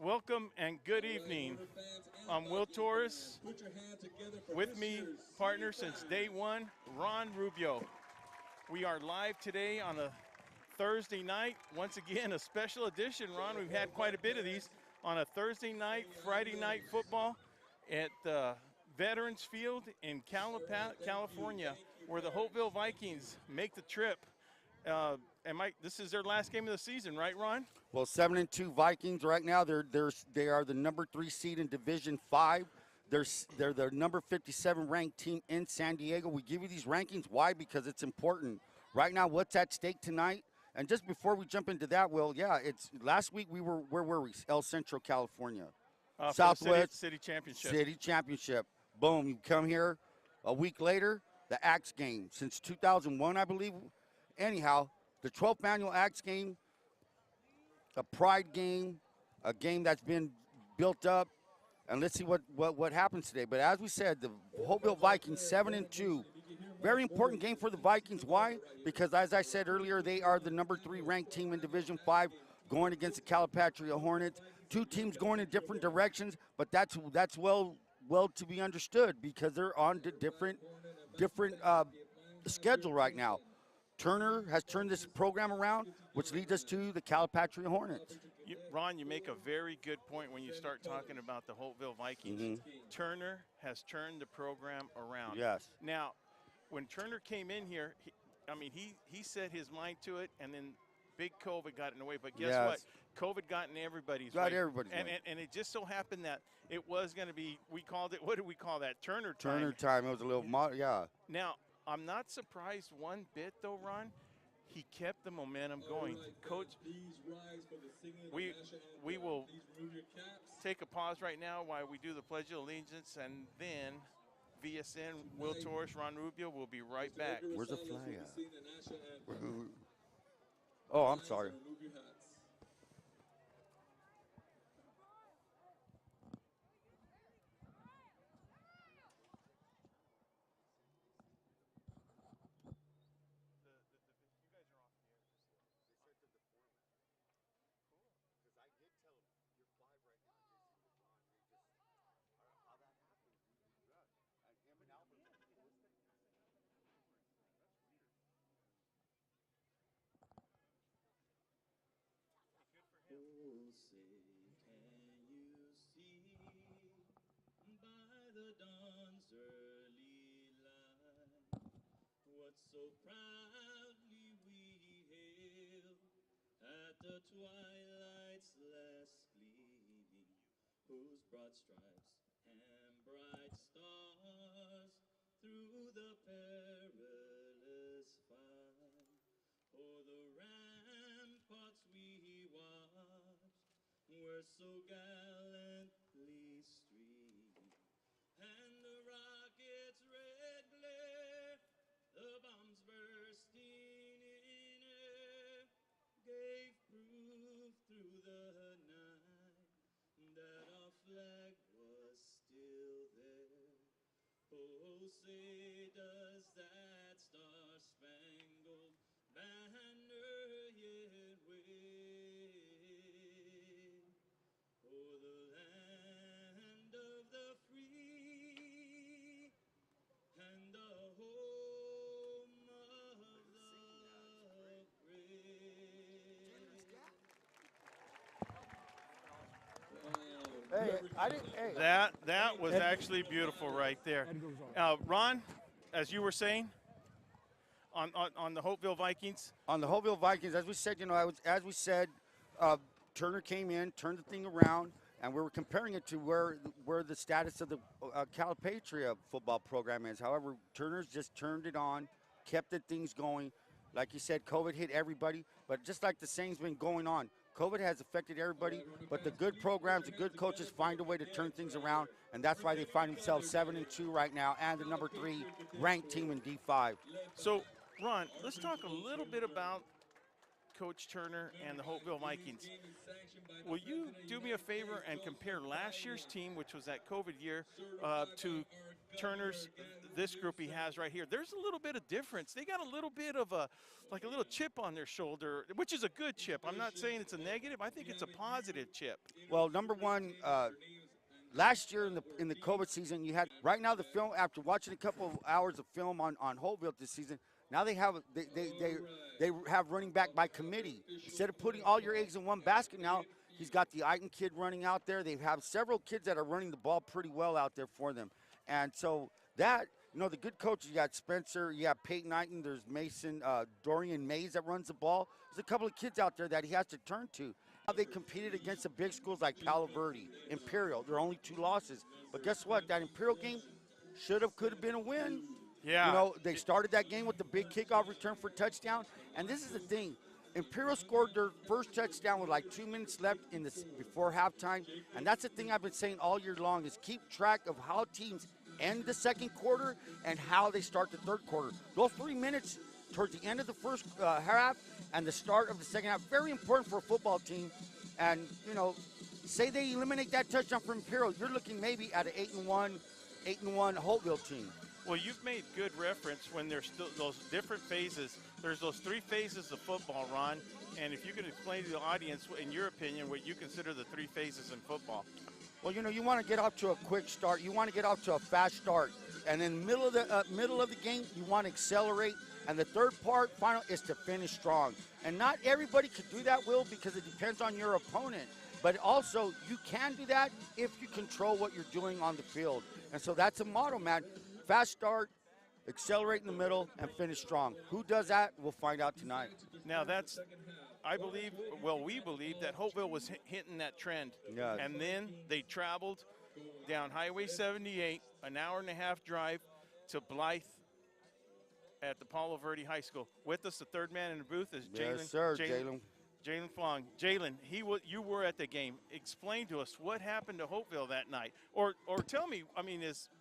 Welcome and good evening. I'm Will Torrez. With me, partner since day one, Ron Rubio. We are live today on a Thursday night. Once again, a special edition, Ron. We've had quite a bit of these on a Thursday night, Friday night football at the Veterans Field in California, where the Holtville Vikings make the trip. This is their last game of the season, right, Ron? Well, 7-2 Vikings right now. They are the number 3 seed in Division 5. They're the number 57 ranked team in San Diego. We give you these rankings. Why? Because it's important. Right now, what's at stake tonight? And just before we jump into that, Will, it's last week where were we? El Centro, California. Southwest City Championship. City Championship. Boom, you come here a week later, the Axe game. Since 2001, I believe. Anyhow, the 12th annual Axe game, a pride game, a game that's been built up, and let's see what happens today. But as we said, the Holtville Vikings 7-2, very important game for the Vikings. Why? Because as I said earlier, they are the number 3 ranked team in Division 5, going against the Calipatria Hornets. Two teams going in different directions, but that's well to be understood because they're on the different schedule right now. Turner has turned this program around, which leads us to the Calipatria Hornets. Ron, you make a very good point when you start talking about the Holtville Vikings. Mm-hmm. Turner has turned the program around. Yes. Now, when Turner came in here, he set his mind to it, and then big COVID got in the way. But guess what? COVID got in everybody's way. And it just so happened that it was going to be, we called it, what did we call that? Turner time. Turner time. It was a little, Now, I'm not surprised one bit, though, Ron. He kept the momentum going. Coach, we will take a pause right now while we do the Pledge of Allegiance, and then VSN, Will Torres, Ron Rubio will be right back. Where's the flag at? Oh, I'm sorry. So proudly we hail at the twilight's last gleaming, whose broad stripes and bright stars through the perilous fight, o'er the ramparts we watched, were so gallantly streaming, and the rocket's red glare, the bombs bursting in air, gave proof through the night that our flag was still there. Oh, say does that star-spangled banner yet wave o'er the land of the free and the home of the brave. That was actually beautiful right there. Ron, as you were saying, on the Holtville Vikings. On the Holtville Vikings, as we said, Turner came in, turned the thing around, and we were comparing it to where the status of the Calipatria football program is. However, Turner's just turned it on, kept the things going. Like you said, COVID hit everybody, but just like the saying's been going on, COVID has affected everybody, but the good programs, the good coaches find a way to turn things around, and that's why they find themselves 7-2 right now and the number 3 ranked team in D5. So, Ron, let's talk a little bit about Coach Turner and the Holtville Vikings. Will you do me a favor and compare last year's team, which was that COVID year, to Turner's, this group he has right here? There's a little bit of difference. They got a little bit of a little chip on their shoulder, which is a good chip. I'm not saying it's a negative. I think it's a positive chip. Well, number one, last year in the COVID season, you had right now the film. After watching a couple of hours of film on Holtville this season, now they have running back by committee. Instead of putting all your eggs in one basket, now he's got the Iton kid running out there. They have several kids that are running the ball pretty well out there for them, and so that. The good coaches, you got Spencer, you got Peyton Iton, there's Mason, Dorian Mays that runs the ball. There's a couple of kids out there that he has to turn to. Now they competed against the big schools like Palo Verde, Imperial. There are only 2 losses. But guess what? That Imperial game could have been a win. Yeah. They started that game with the big kickoff return for a touchdown. And this is the thing. Imperial scored their first touchdown with like 2 minutes left before halftime. And that's the thing I've been saying all year long is keep track of how teams end the second quarter and how they start the third quarter. Those 3 minutes towards the end of the first half and the start of the second half, very important for a football team. And, say they eliminate that touchdown from Imperial, you're looking maybe at an 8-1 Holtville team. Well, you've made good reference when there's still those different phases. There's those 3 phases of football, Ron. And if you could explain to the audience, in your opinion, what you consider the 3 phases in football. Well, you want to get off to a quick start. You want to get off to a fast start. And then middle of the game, you want to accelerate. And the third part, final, is to finish strong. And not everybody can do that, Will, because it depends on your opponent. But also, you can do that if you control what you're doing on the field. And so that's a motto, man. Fast start, accelerate in the middle, and finish strong. Who does that? We'll find out tonight. Now we believe that Holtville was hitting that trend. Yeah. And then they traveled down Highway 78, an hour-and-a-half drive to Blythe at the Palo Verde High School. With us, the third man in the booth is Jalen. Yes, sir, Jalen. Jalen Flong. Jalen, you were at the game. Explain to us what happened to Holtville that night. Or tell me,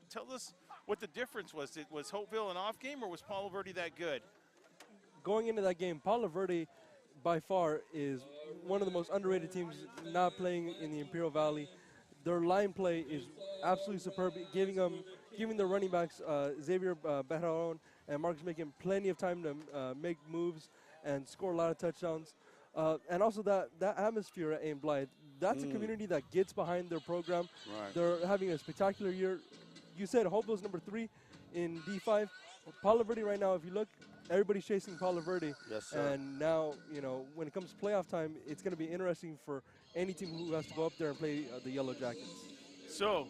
tell us what the difference was. Was Holtville an off game, or was Palo Verde that good? Going into that game, Palo Verde by far is one of the most underrated teams not playing in the Imperial Valley. Their line play is absolutely superb, giving the running backs Xavier Bejaron and Marcus Macon plenty of time to make moves and score a lot of touchdowns. And also that atmosphere at Blythe, that's a community that gets behind their program. Right. They're having a spectacular year. You said Holtville's number 3 in D5. Palo Verde right now, if you look, everybody's chasing Palo Verde. Yes, sir. And now, when it comes to playoff time, it's going to be interesting for any team who has to go up there and play the Yellow Jackets. So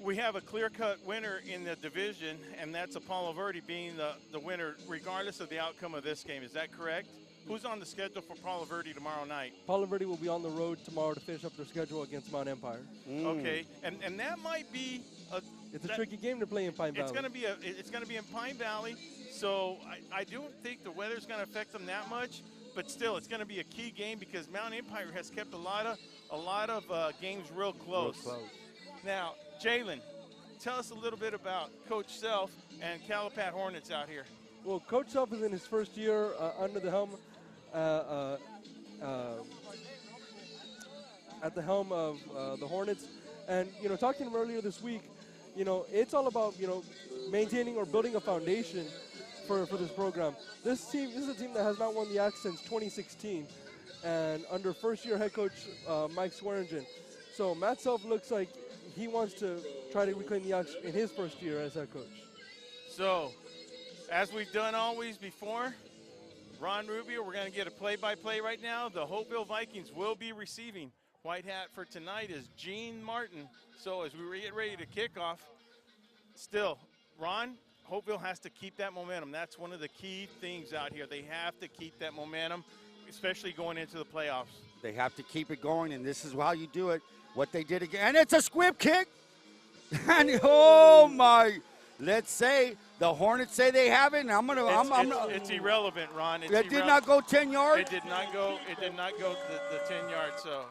we have a clear-cut winner in the division, and that's Palo Verde being the winner, regardless of the outcome of this game. Is that correct? Who's on the schedule for Palo Verde tomorrow night? Palo Verde will be on the road tomorrow to finish up their schedule against Mount Empire. Okay, and that might be it's a tricky game to play in Pine Valley. It's going to be in Pine Valley, so I don't think the weather's going to affect them that much. But still, it's going to be a key game because Mount Empire has kept a lot of games real close. Now, Jalen, tell us a little bit about Coach Self and Calipatria Hornets out here. Well, Coach Self is in his first year under the helm at the helm of the Hornets. And, talking to him earlier this week, it's all about, maintaining or building a foundation for this program. This is a team that has not won the Axe since 2016, and under first-year head coach Mike Swearingen. So Matt Self looks like he wants to try to reclaim the Axe in his first year as head coach. So, as we've done always before, Ron Rubio, we're going to get a play-by-play right now. The Holtville Vikings will be receiving. White hat for tonight is Gene Martin. So as we get ready to kick off, still, Ron, Holtville has to keep that momentum. That's one of the key things out here. They have to keep that momentum, especially going into the playoffs. They have to keep it going, and this is how you do it. What they did again, and it's a squib kick. And oh my, let's say the Hornets say they have it, and it's irrelevant, Ron. It did not go 10 yards. It did not go the 10 yards. So.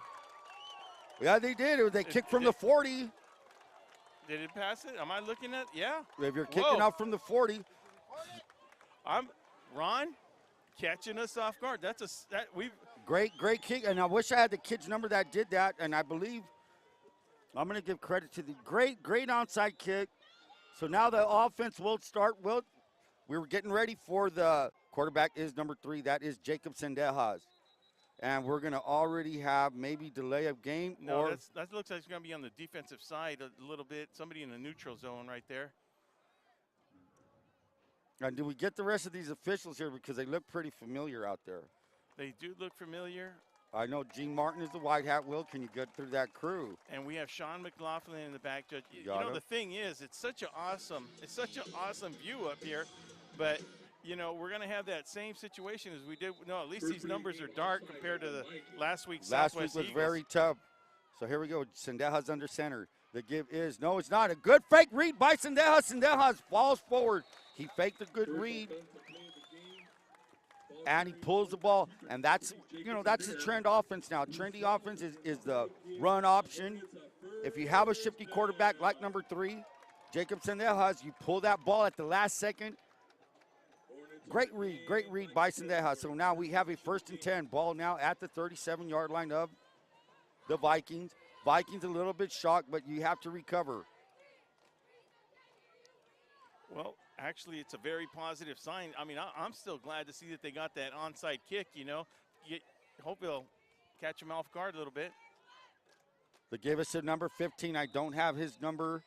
Yeah, they did. They kicked from the 40. Did it pass it? Am I looking at? Yeah. If you're kicking out from the 40. Ron, catching us off guard. We've Great kick, and I wish I had the kid's number that did that, and I believe I'm going to give credit to the great onside kick. So now the offense will start. We were getting ready for the quarterback is number 3. That is Jacob Sendejas. And we're going to already have maybe delay of game. No, or that looks like it's going to be on the defensive side a little bit. Somebody in the neutral zone right there. And do we get the rest of these officials here because they look pretty familiar out there? They do look familiar. I know Gene Martin is the white hat. Will, can you get through that crew? And we have Sean McLaughlin in the back, Judge. You Got know, him. the thing is, it's such an awesome view up here. But, you know, we're going to have that same situation as we did. No, at least these numbers are dark compared to the last week's Last week Southwest was Eagles. very tough. So here we go. Sendejas under center. The give is, no, it's not. A good fake read by Sendejas. Sendejas falls forward. He faked a good read. And he pulls the ball. And that's, you know, that's the trend offense now. Trendy offense is the run option. If you have a shifty quarterback like number 3, Jacob Sendejas, you pull that ball at the last second. Great read by Sendejas. So now we have a 1st and 10. Ball now at the 37-yard line of the Vikings. Vikings a little bit shocked, but you have to recover. Well, actually, it's a very positive sign. I mean, I'm still glad to see that they got that onside kick, you know. Hope they'll catch him off guard a little bit. They gave us a number 15. I don't have his number.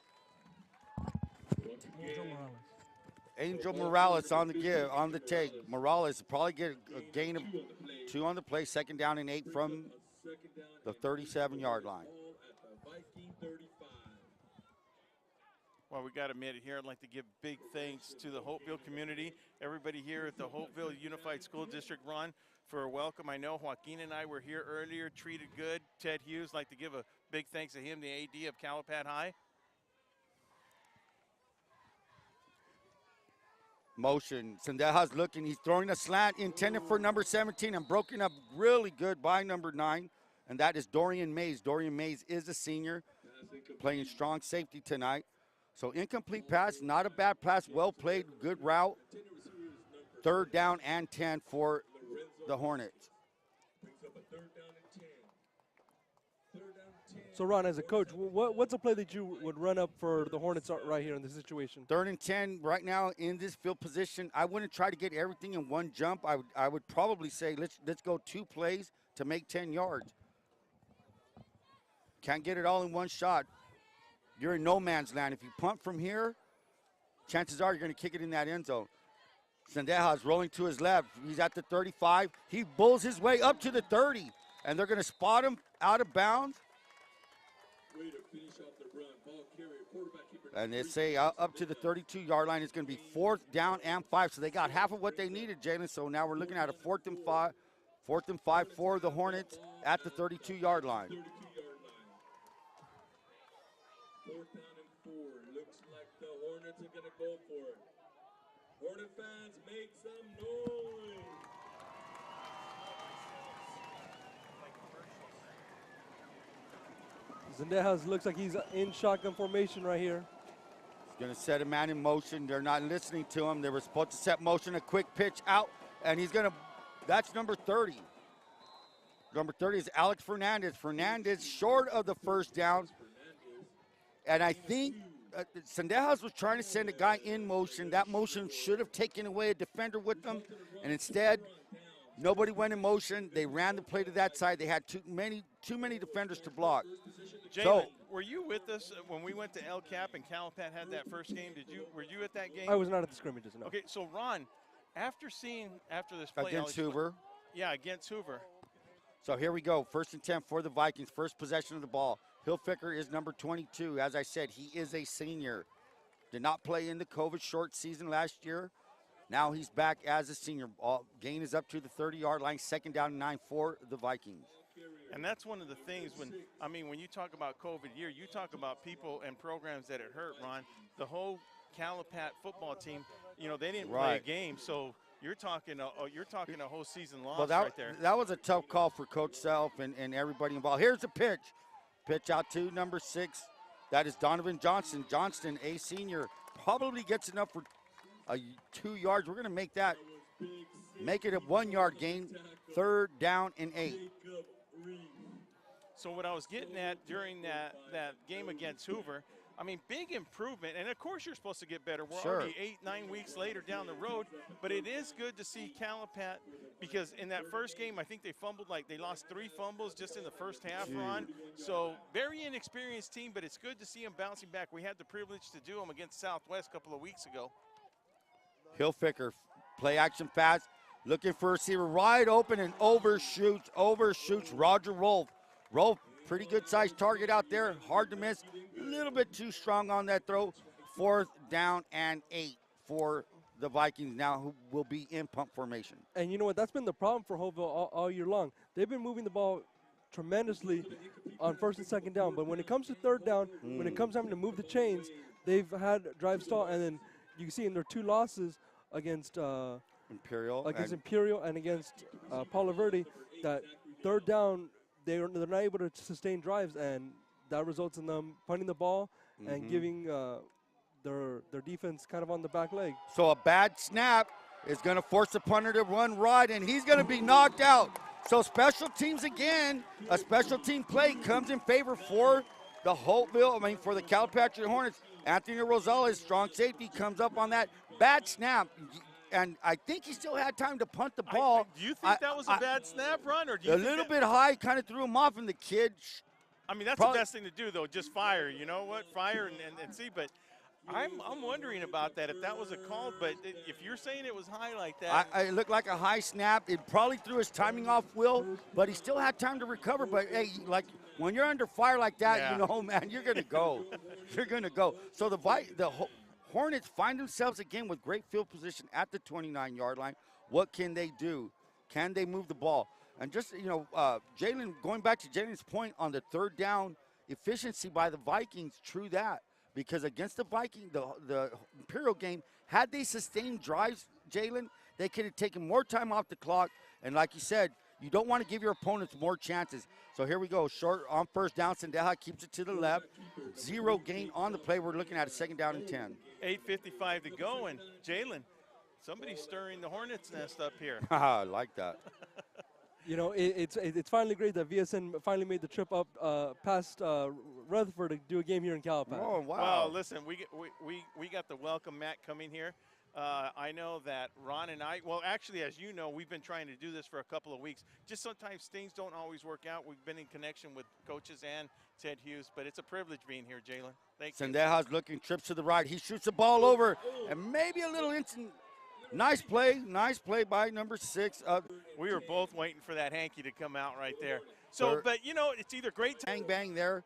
Angel Morales on the take. Morales will probably get a gain of 2 on the play. 2nd down and 8 from the 37-yard line. Well, we got to admit it here. I'd like to give big thanks to the Holtville community, everybody here at the Holtville Unified School District, Ron, for a welcome. I know Joaquin and I were here earlier, treated good. Ted Hughes, like to give a big thanks to him, the AD of Calipat High. Motion. Sendejas looking. He's throwing a slant intended for number 17 and broken up really good by number 9, and that is Dorian Mays. Dorian Mays is a senior, playing strong safety tonight. So incomplete pass, not a bad pass, well played, good route. 3rd down and 10 for the Hornets. So, Ron, as a coach, what's a play that you would run up for the Hornets right here in this situation? 3rd and 10 right now in this field position. I wouldn't try to get everything in one jump. I would probably say let's go 2 plays to make 10 yards. Can't get it all in one shot. You're in no man's land. If you punt from here, chances are you're going to kick it in that end zone. Sendejas rolling to his left. He's at the 35. He bulls his way up to the 30, and they're going to spot him out of bounds. And they say up to the 32-yard line. It's going to be 4th down and 5. So they got half of what they needed, Jalen. So now we're looking at a 4th and 5. 4th and 5 for the Hornets at the 32-yard line. 4th down and 4. Looks like the Hornets are going to go for it. Hornet fans, make some noise. Sendejas looks like he's in shotgun formation right here. He's going to set a man in motion. They're not listening to him. They were supposed to set motion, a quick pitch out, and he's going to, that's number 30. Number 30 is Alex Fernandez. Fernandez short of the 1st down. And I think Sendejas was trying to send a guy in motion. That motion should have taken away a defender with them. And instead, nobody went in motion. They ran the play to that side. They had too many defenders to block. Jalen, were you with us when we went to El Cap and Calipat had that first game? Were you at that game? I was not at the scrimmages, no. Okay, so Ron, after this play. Against Hoover. Yeah, against Hoover. So here we go. 1st and 10 for the Vikings. First possession of the ball. Hilfiger is number 22. As I said, he is a senior. Did not play in the COVID short season last year. Now he's back as a senior. Gain is up to the 30-yard line. 2nd down and 9 for the Vikings. And that's one of the things when you talk about COVID year, you talk about people and programs that it hurt, Ron. The whole Calipat football team, they didn't play a game. So you're talking a whole season loss right there. That was a tough call for Coach Self and everybody involved. Here's the pitch. Pitch out to number 6. That is Donovan Johnston. Johnston, a senior, probably gets enough for 2 yards. We're going to make that Make it a 1-yard gain, 3rd down and 8. So what I was getting at during that game against Hoover, I mean, big improvement. And, of course, you're supposed to get better. We're already 8-9 weeks later down the road. But it is good to see Calipat, because in that first game, I think they lost 3 fumbles just in the first half, Ron. So very inexperienced team, but it's good to see them bouncing back. We had the privilege to do them against Southwest a couple of weeks ago. Hilfiger, play action fast, looking for a receiver wide open and overshoots Roger Rolfe. Rolfe, pretty good sized target out there, hard to miss, a little bit too strong on that throw. 4th down and 8 for the Vikings now, who will be in pump formation. And you know what? That's been the problem for Holtville all year long. They've been moving the ball tremendously on 1st and 2nd down, but when it comes to 3rd down, when it comes time to move the chains, they've had drive stall, and then you can see in their 2 losses against Imperial and against Palo Verde, that 3rd down, they're not able to sustain drives, and that results in them punting the ball and giving their defense kind of on the back leg. So a bad snap is going to force the punter to run right, and he's going to be knocked out. So special teams again, a special team play comes in favor for the for the Calipatria Hornets. Anthony Rosales, strong safety, comes up on that bad snap. And I think he still had time to punt the ball. Do you think that was a bad snap, Ron? Or do you a little bit high, kind of threw him off, and the kid. I mean, that's the best thing to do, though. Just fire. You know what? Fire and see. But I'm wondering about that, if that was a call. But if you're saying it was high like that. It looked like a high snap. It probably threw his timing off, Will, but he still had time to recover. But, hey, like, when you're under fire like that, you know, man, you're going to go. You're going to go. So the Hornets find themselves again with great field position at the 29-yard line. What can they do? Can they move the ball? And just, you know, Jalen, going back to Jalen's point on the 3rd down efficiency by the Vikings, true that. Because against the the Imperial game, had they sustained drives, Jalen, they could have taken more time off the clock. And like you said, you don't want to give your opponents more chances. So here we go, short on 1st down. Sendeja keeps it to the left. 0 gain on the play. We're looking at a 2nd down and 10. 8:55 to go, and Jalen, somebody's stirring the Hornets' nest up here. I like that. You know, it's finally great that VSN finally made the trip up past Rutherford to do a game here in Calipat. Oh, wow. Well, listen, we got the welcome mat coming here. I know that Ron and I, well, actually, as you know, we've been trying to do this for a couple of weeks. Just sometimes things don't always work out. We've been in connection with coaches and Ted Hughes, but it's a privilege being here, Jalen. Thank you. Sendeja's looking, trips to the right. He shoots the ball over, and maybe a little instant. Nice play by number 6. We were both waiting for that hanky to come out right there. So, but, you know, it's either great. Bang there.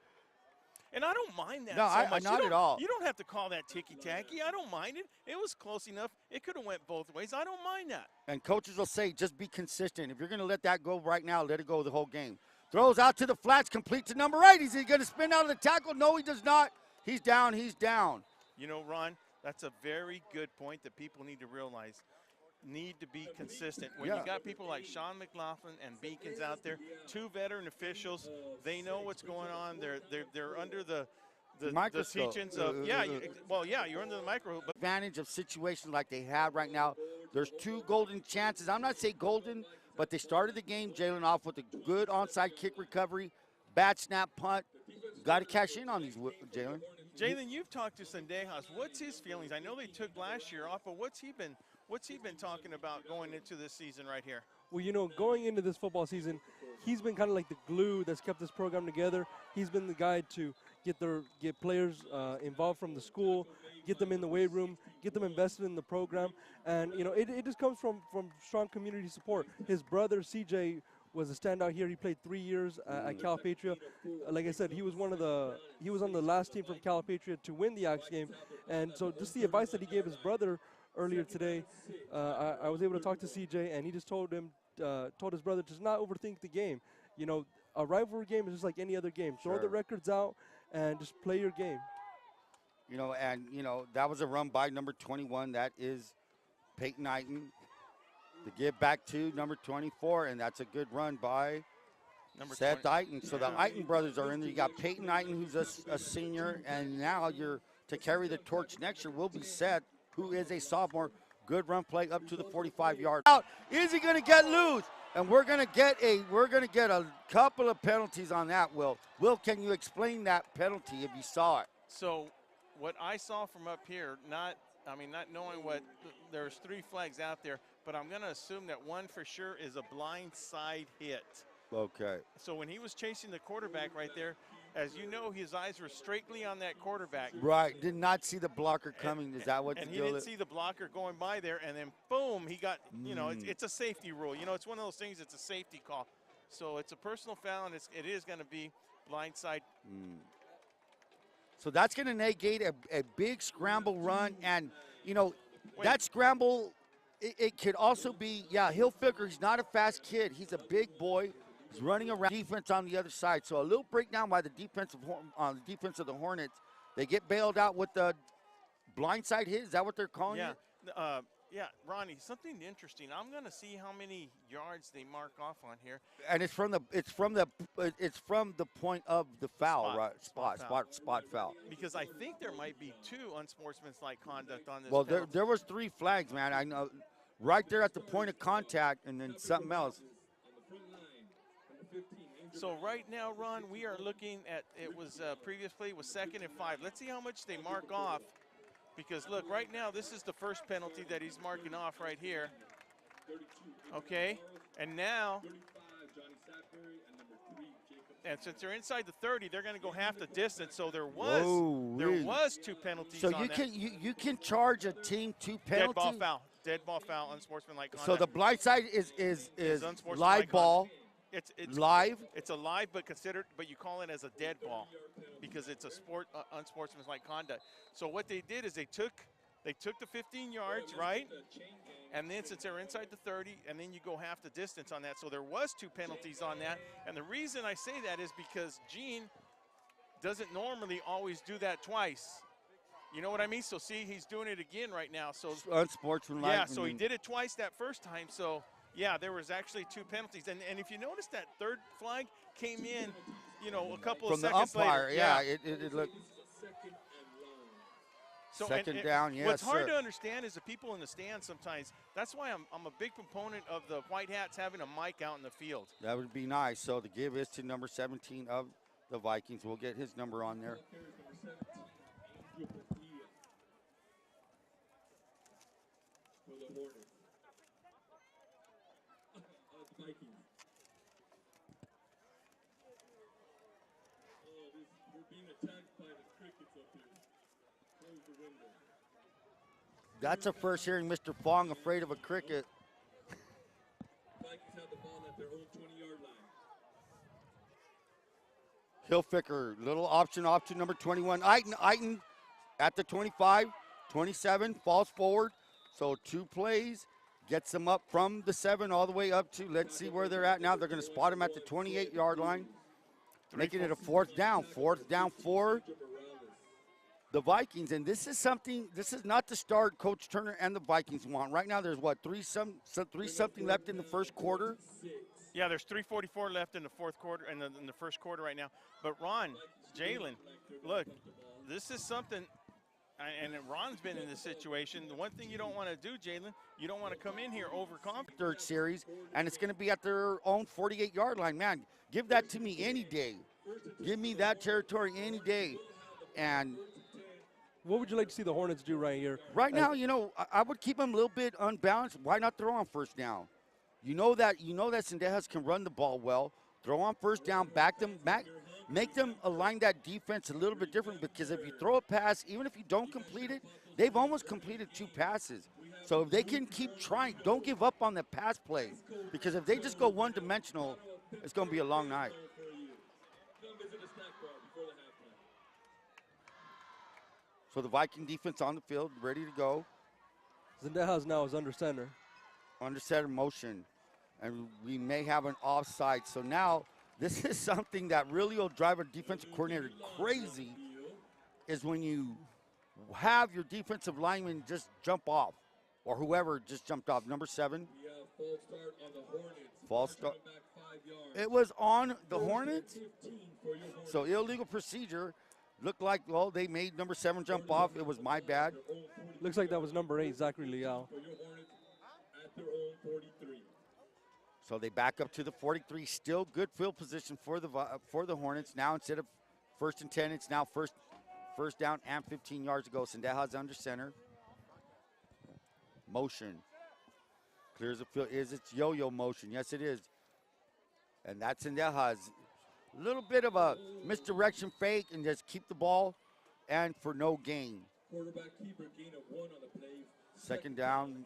And I don't mind that so much. Not at all. You don't have to call that ticky-tacky. I don't mind it. It was close enough. It could have went both ways. I don't mind that. And coaches will say, just be consistent. If you're going to let that go right now, let it go the whole game. Throws out to the flats, complete to number 8. Is he going to spin out of the tackle? No, he does not. He's down. You know, Ron, that's a very good point that people need to realize. Need to be consistent. When you got people like Sean McLaughlin and Beacons out there, 2 veteran officials, they know what's going on. They're under the teachings of you're under the microscope. Advantage of situations like they have right now. There's 2 golden chances. I'm not saying golden, but they started the game, Jalen, off with a good onside kick recovery, bad snap punt. Got to cash in on these, Jalen. Jalen, you've talked to Sendejas. What's his feelings? I know they took last year off, but what's he been talking about going into this season right here? Well, you know, going into this football season, he's been kind of like the glue that's kept this program together. He's been the guy to get players involved from the school, get them in the weight room, get them invested in the program. And, you know, it just comes from strong community support. His brother, CJ, was a standout here. He played 3 years at Calipatria. Like I said, he was on the last team from Calipatria to win the Axe game. And so just the advice that he gave his brother earlier today, I was able to talk to CJ, and he just told his brother to not overthink the game. You know, a rivalry game is just like any other game. Throw the records out and just play your game. You know, and, you know, that was a run by number 21. That is Peyton Knighton. To give back to number 24, and that's a good run by Seth Knighton. So the Knighton brothers are in there. You got Peyton Knighton, who's a senior, and now to carry the torch next year will be Seth, who is a sophomore, Good run play up to the 45-yard. Out. Is he going to get loose? And we're going to get a couple of penalties on that, Will. Will, can you explain that penalty if you saw it? So what I saw from up here, not knowing what, there's 3 flags out there, but I'm going to assume that one for sure is a blind side hit. Okay. So when he was chasing the quarterback right there, as you know, his eyes were straightly on that quarterback. Right, did not see the blocker coming. Is that what the and he deal didn't is? see the blocker going by there, and then boom, he got, you know, it's a safety rule. You know, it's one of those things, it's a safety call. So it's a personal foul, and it is going to be blindside. So that's going to negate a big scramble run, and, you know, that scramble, it could also be, yeah, Hilfiger, he's not a fast kid. He's a big boy. He's running around defense on the other side. So a little breakdown by the defense of the Hornets. They get bailed out with the blindside hit. Is that what they're calling it? Yeah, Ronnie, something interesting. I'm going to see how many yards they mark off on here. And it's from the point of the foul, right? Spot foul. Because I think there might be 2 unsportsmanlike conduct on this. Well, there was 3 flags, man. I know, right there at the point of contact, and then something else. So right now, Ron, we are looking at, it was previous play was 2nd and 5. Let's see how much they mark off. Because look, right now, this is the first penalty that he's marking off right here. Okay, and now, and since they're inside the 30, they're going to go half the distance. So there was 2 penalties. So on you can charge a team 2 penalties. Dead ball foul, unsportsmanlike conduct. So the blindside is live ball. It's live. It's a live, but you call it as a dead ball because it's a unsportsmanlike conduct. So what they did is they took the 15 yards, right? And then since they're inside the 30, and then you go half the distance on that. So there was 2 penalties on that. And the reason I say that is because Gene doesn't normally always do that twice. You know what I mean? So see, he's doing it again right now. So unsportsmanlike. Yeah, so he did it twice that first time. So yeah, there was actually 2 penalties. And if you notice, that 3rd flag came in, you know, a couple of seconds from the umpire, later. Yeah, it looked. So, second down, yes, what's hard to understand is the people in the stands sometimes. That's why I'm a big proponent of the white hats having a mic out in the field. That would be nice. So the give is to number 17 of the Vikings. We'll get his number on there. Vikings. We're being attacked by the crickets up here. Close the window. That's a first hearing Mr. Fong afraid of a cricket. Vikings have the ball at their own 20-yard line. Hilfiger, little option off to number 21. Eiton at the 25, 27, falls forward. So 2 plays. Gets them up from the 7 all the way up to, let's see where they're at now. They're going to spot him at the 28-yard line, making it a 4th down. 4th down for the Vikings. And this is not the start Coach Turner and the Vikings want. Right now there's, what, 3 something left in the first quarter? Yeah, there's 3:44 left in the 4th quarter, and in the first quarter right now. But Ron, Jalen, look, this is something. And Ron's been in this situation. The one thing you don't want to do, Jalen, you don't want to come in here overconfident. 3rd series, and it's going to be at their own 48-yard line. Man, give that to me any day. Give me that territory any day. And what would you like to see the Hornets do right here? Right now, you know, I would keep them a little bit unbalanced. Why not throw on 1st down? You know that Sendejas can run the ball well. Throw on 1st down, back them back. Make them align that defense a little bit different, because if you throw a pass, even if you don't complete it, they've almost completed 2 passes. So if they can keep trying, don't give up on the pass play, because if they just go one-dimensional, it's going to be a long night. So the Viking defense on the field, ready to go. Zendejas now is under center. Under center motion, and we may have an offside. So now, this is something that really will drive a defensive coordinator crazy, is when you have your defensive lineman just jump off, or whoever just jumped off. Number 7. False start on the Hornets. False start. It was on the Hornets. So illegal procedure. Looked like, well, they made number 7 jump off. It was my bad. Looks like that was number 8, Zachary Leal. For your Hornets at their own 43. So they back up to the 43. Still good field position for the Hornets. Now instead of 1st and 10, it's now first down and 15 yards to go. Sendejas under center. Motion. Clears the field. Is it's yo-yo motion? Yes, it is. And that's Sendejas. A little bit of a misdirection fake and just keep the ball and for no gain. Quarterback keeper gain of 1 on the play. Second down.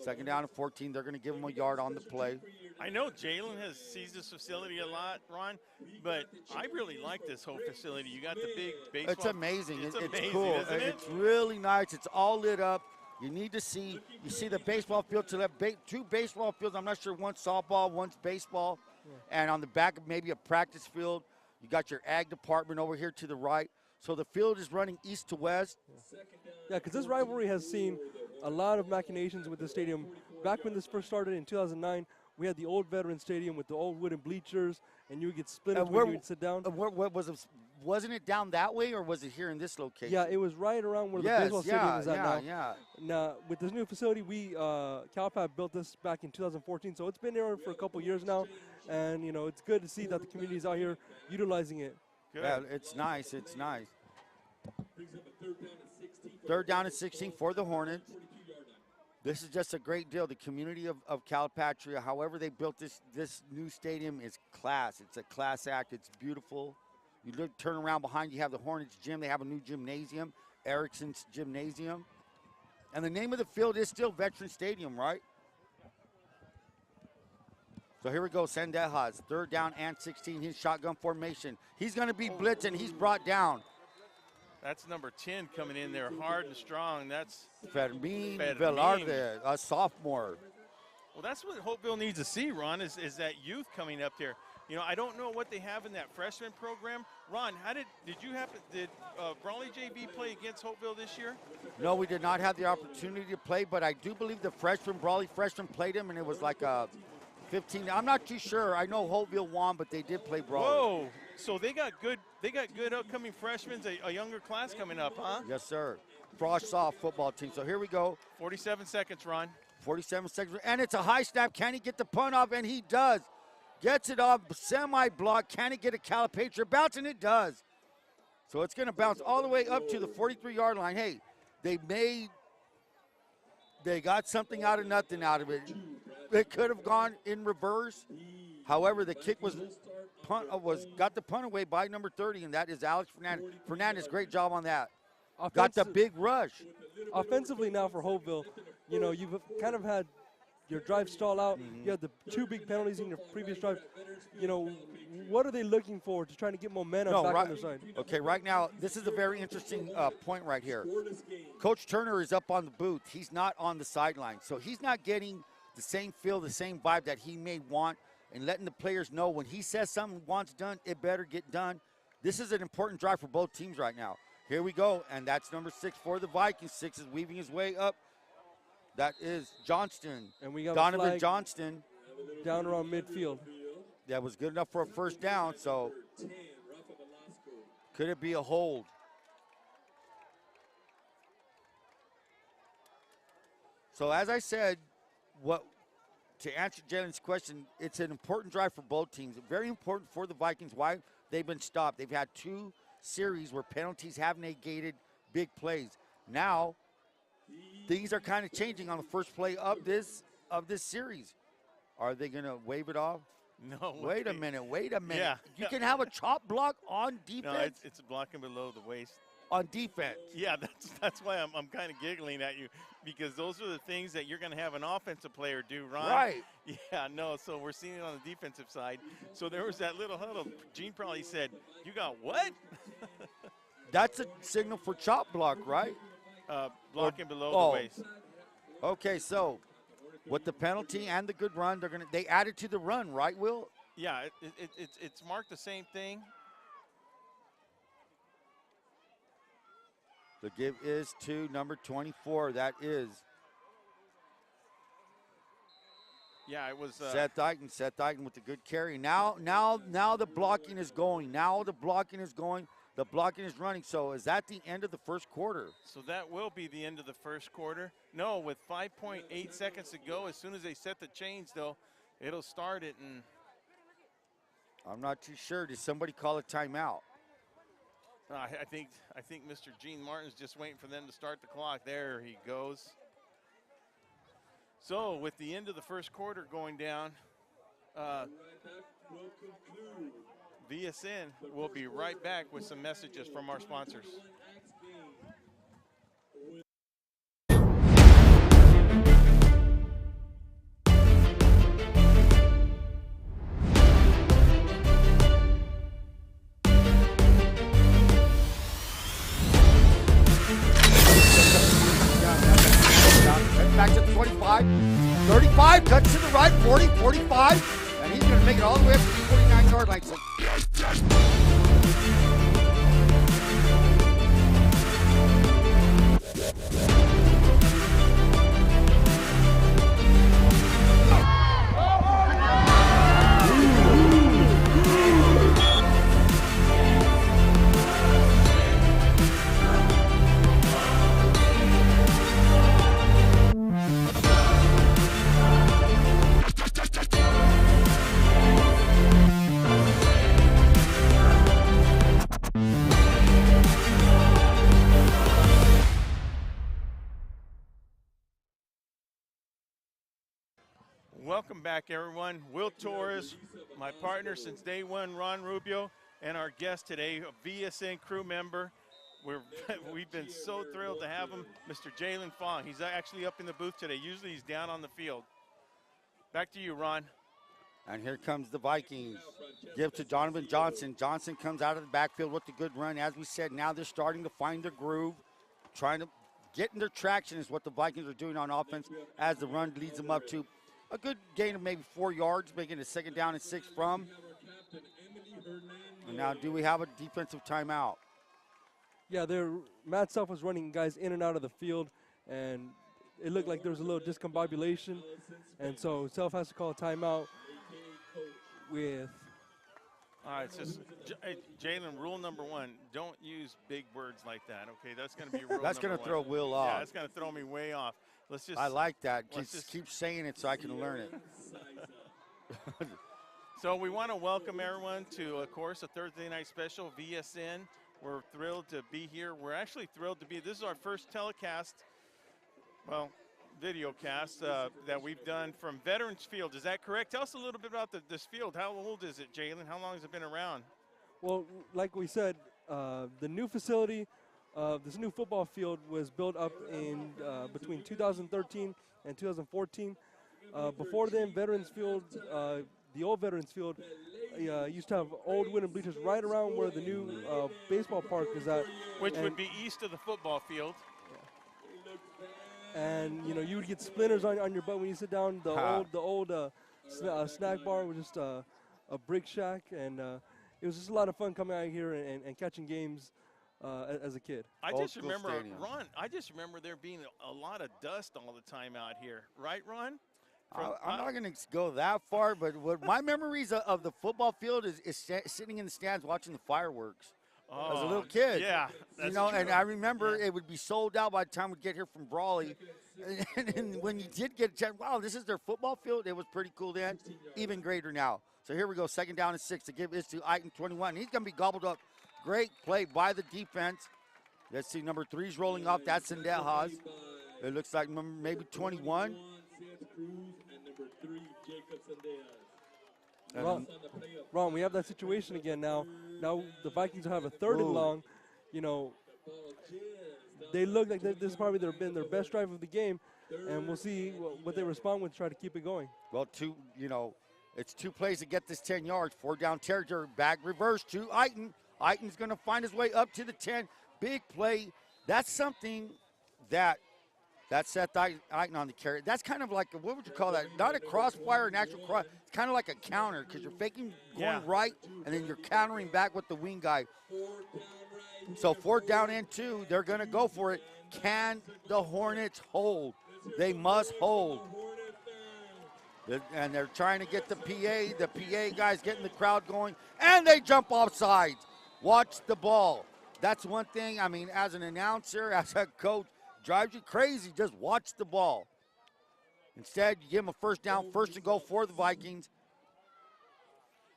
Second down and 14. They're going to give him a yard on the play. I know Jalen sees this facility a lot, Ron, but I really like this whole facility. You got the big baseball. It's amazing. It's amazing, cool. isn't it? It's really nice. It's all lit up. You need to see. You see the baseball field to that 2 baseball fields. I'm not sure, one's softball, one's baseball, and on the back of maybe a practice field, you got your ag department over here to the right. So the field is running east to west. Yeah, because this rivalry has seen a lot of machinations with the stadium. Back when this first started in 2009, we had the old Veteran Stadium with the old wooden bleachers, and you would get split up when you would sit down. Wasn't it down that way, or was it here in this location? Yeah, it was right around where the baseball stadium is at now. Yeah. Now, with this new facility, Calpat built this back in 2014, so it's been there for a couple years now, and you know it's good to see that the community is out here utilizing it. Good. Yeah, it's nice. It's nice. Third down and 16 for the Hornets. This is just a great deal. The community of Calipatria, however they built this new stadium, is class. It's a class act. It's beautiful. You look, turn around behind, you have the Hornets gym. They have a new gymnasium, Erickson's Gymnasium. And the name of the field is still Veteran Stadium, right? So here we go, Sendejas, third down and 16, his shotgun formation. He's going to be blitzed, and he's brought down. That's number 10 coming in there hard and strong. That's Fermin Fermin. Velarde, a sophomore. Well, that's what Holtville needs to see, Ron, is that youth coming up there. You know, I don't know what they have in that freshman program. Ron, did Brawley JV play against Holtville this year? No, we did not have the opportunity to play, but I do believe the Brawley freshman played him, and it was like a 15. I'm not too sure. I know Holtville won, but they did play Brawley. Whoa! So they got good upcoming freshmen, a younger class coming up, huh? Yes, sir. Frost soft football team. So here we go. 47 seconds, Ron. 47 seconds, and it's a high snap. Can he get the punt off? And he does. Gets it off, semi-block. Can he get a Calipatria bounce? And it does. So it's going to bounce all the way up to the 43-yard line. Hey, they got something out of nothing out of it. It could have gone in reverse. However, the kick got the punt away by number 30, and that is Alex Fernandez. Fernandez, great job on that. Got the big rush. Offensively now for Holtville, you know, you've kind of had your drive stall out. You had the 2 big penalties in your previous drive. You know, what are they looking for to try to get momentum back on their side? Okay, right now, this is a very interesting point right here. Coach Turner is up on the booth. He's not on the sideline. So he's not getting the same feel, the same vibe that he may want, and letting the players know when he says something wants done, it better get done. This is an important drive for both teams right now. Here we go, and that's number 6 for the Vikings. 6 is weaving his way up. That is Johnston. And we got Donovan Johnston. Down around midfield. That was good enough for a first down, so could it be a hold? So as I said, to answer Jalen's question, it's an important drive for both teams. Very important for the Vikings. Why? They've been stopped. They've had 2 series where penalties have negated big plays. Now, things are kind of changing on the first play of this series. Are they going to wave it off? No. Wait a minute. Yeah. You can have a chop block on defense? No, it's blocking below the waist. On defense. Yeah, that's why I'm kind of giggling at you, because those are the things that you're going to have an offensive player do, Ron. Right. Yeah, no, so we're seeing it on the defensive side. So there was that little huddle. Gene probably said, "You got what?" That's a signal for chop block, right? Blocking below the waist. Okay, so with the penalty and the good run, they added to the run, right, Will? Yeah, it's marked the same thing. The give is to number 24. That is Yeah, it was Seth Eichen with the good carry. Now the blocking is going. The blocking is running. So is that the end of the first quarter? So that will be the end of the first quarter. No, with 5.8 seconds to go, as soon as they set the chains, though, it'll start it. And I'm not too sure. Did somebody call a timeout? I think Mr. Gene Martin's just waiting for them to start the clock. There he goes. So with the end of the first quarter going down, VSN will be right back with some messages from our sponsors. Back to the 25, 35, cuts to the right, 40, 45, and he's going to make it all the way up to the 49-yard line. So Welcome back, everyone. Will Torrez, my partner since day one, Ron Rubio, and our guest today, a VSN crew member. We've been so thrilled to have him, Mr. Jalen Fong. He's actually up in the booth today. Usually he's down on the field. Back to you, Ron. And here comes the Vikings. Give to Donovan Johnson. Johnson comes out of the backfield with a good run. As we said, now they're starting to find their groove, trying to get in their traction is what the Vikings are doing on offense as the run leads them up to a good gain of maybe 4 yards, making it 2nd down and 6 from. And now do we have a defensive timeout? Yeah, Matt Self was running guys in and out of the field, and it looked like there was a little discombobulation, and so Self has to call a timeout with. All right, so Jalen, rule number 1, don't use big words like that, okay? That's going to be rule That's going to throw Will off. Yeah, that's going to throw me way off. Let's just. I like that. Just keep saying it so I can learn it. So we want to welcome everyone to, of course, a Thursday night special, VSN. We're thrilled to be here. We're actually thrilled to be. This is our first telecast, well, video cast that we've done from Veterans Field. Is that correct? Tell us a little bit about this field. How old is it, Jalen? How long has it been around? Well, like we said, the new facility, this new football field was built up in between 2013 and 2014. Before then, Veterans Field, the old Veterans Field, used to have old wooden bleachers right around where the new baseball park is at. Which would be east of the football field. And you would get splinters on your butt when you sit down. The old snack bar was just a brick shack, and it was just a lot of fun coming out here and catching games as a kid. I just remember, Ron, there being a lot of dust all the time out here. Right, Ron? I'm not going to go that far, but what my memories of the football field is sitting in the stands watching the fireworks. As a little kid, yeah, that's true. And I remember it would be sold out by the time we'd get here from Brawley. And when you did get a chance, wow, this is their football field. It was pretty cool then, even greater now. So here we go, 2nd down and 6 to give this to Eichen, 21. He's going to be gobbled up. Great play by the defense. Let's see, number 3's rolling off. That's Sendejas. It looks like maybe 21. Ron, we have that situation again now. Now the Vikings will have a 3rd and long. They look like this is probably been their best drive of the game, and we'll see what they respond with to try to keep it going. Well, it's 2 plays to get this 10 yards. 4 down territory, back reverse to Eichen. Eichen's going to find his way up to the 10. Big play. That's something that set Eichen on the carry. That's kind of like, what would you call that? Not a crossfire, an actual cross. It's kind of like a counter because you're faking going right, and then you're countering back with the wing guy. So 4th down and 2, they're going to go for it. Can the Hornets hold? They must hold. And they're trying to get the PA. The PA guys getting the crowd going, and they jump off sides. Watch the ball. That's one thing, I mean, as an announcer, as a coach, drives you crazy. Just watch the ball. Instead, you give them a first down, first and goal for the Vikings.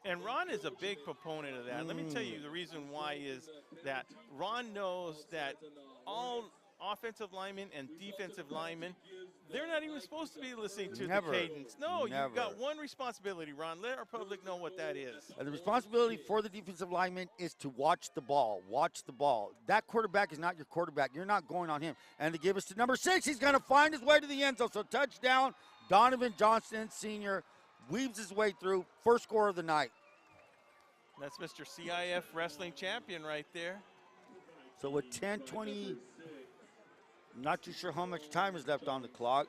And Ron is a big proponent of that. Let me tell you the reason why is that Ron knows that all offensive linemen and defensive linemen, they're not even supposed to be listening to Never. the cadence. No, Never. you've got one responsibility, Ron. Let our public know what that is. And the responsibility for the defensive lineman is to watch the ball. Watch the ball. That quarterback is not your quarterback. You're not going on him. And to give us to number 6, he's going to find his way to the end zone. So touchdown, Donovan Johnston, senior, weaves his way through. First score of the night. That's Mr. CIF wrestling champion right there. So with 10:20, I'm not too sure how much time is left on the clock.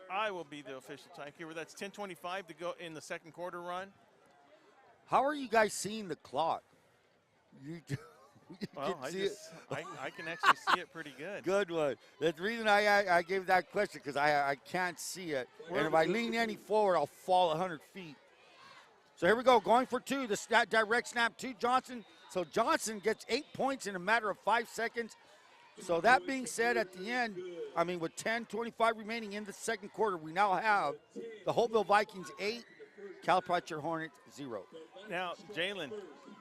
I will be the official timekeeper. That's 10:25 to go in the second quarter, Ron. How are you guys seeing the clock? You Well, can see it. I can actually see it pretty good. Good one. That's the reason I gave that question, because I can't see it. And if I lean any forward, I'll fall 100 feet. So here we go, going for 2. The direct snap to Johnson. So Johnson gets 8 points in a matter of 5 seconds. So that being said, at the end, I mean, with 10:25 remaining in the second quarter, we now have the Holtville Vikings 8, Calipatria Hornets 0. Now, Jalen,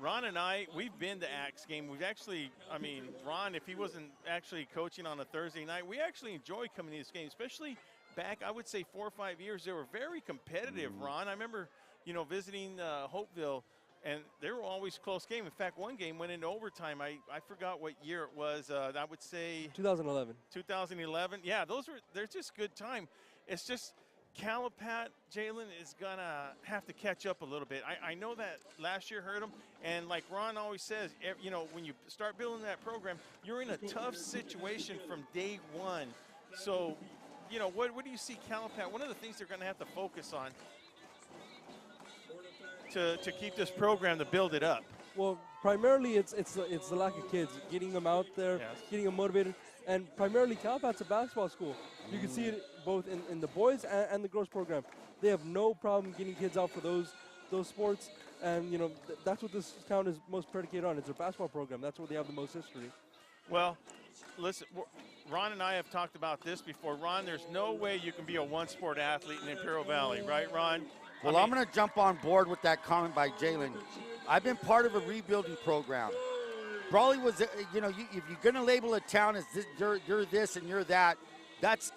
Ron and I, we've been to Axe game. We've actually, I mean, Ron, if he wasn't actually coaching on a Thursday night, we actually enjoy coming to this game, especially back, I would say, 4 or 5 years. They were very competitive, Ron. I remember, you know, visiting Holtville, and they were always close game. In fact, one game went into overtime. I forgot what year it was. I would say 2011. 2011. Yeah, they're just good time. It's just Calipat, Jalen, is going to have to catch up a little bit. I know that last year hurt them, and like Ron always says, you know, when you start building that program, you're in a tough situation from day one. So, you know, what do you see Calipat? One of the things they're going to have to focus on to keep this program, to build it up. Well, primarily it's the lack of kids, getting them out there, Yes. getting them motivated, and primarily Calipat's a basketball school. You can see it both in the boys and the girls program. They have no problem getting kids out for those sports, and you know that's what this town is most predicated on. It's a basketball program. That's where they have the most history. Well, listen, Ron and I have talked about this before. Ron, there's no way you can be a one-sport athlete in Imperial Valley, right, Ron? Well, I'm going to jump on board with that comment by Jalen. I've been part of a rebuilding program. Brawley was, you know, if you're going to label a town as this, you're this and you're that, that's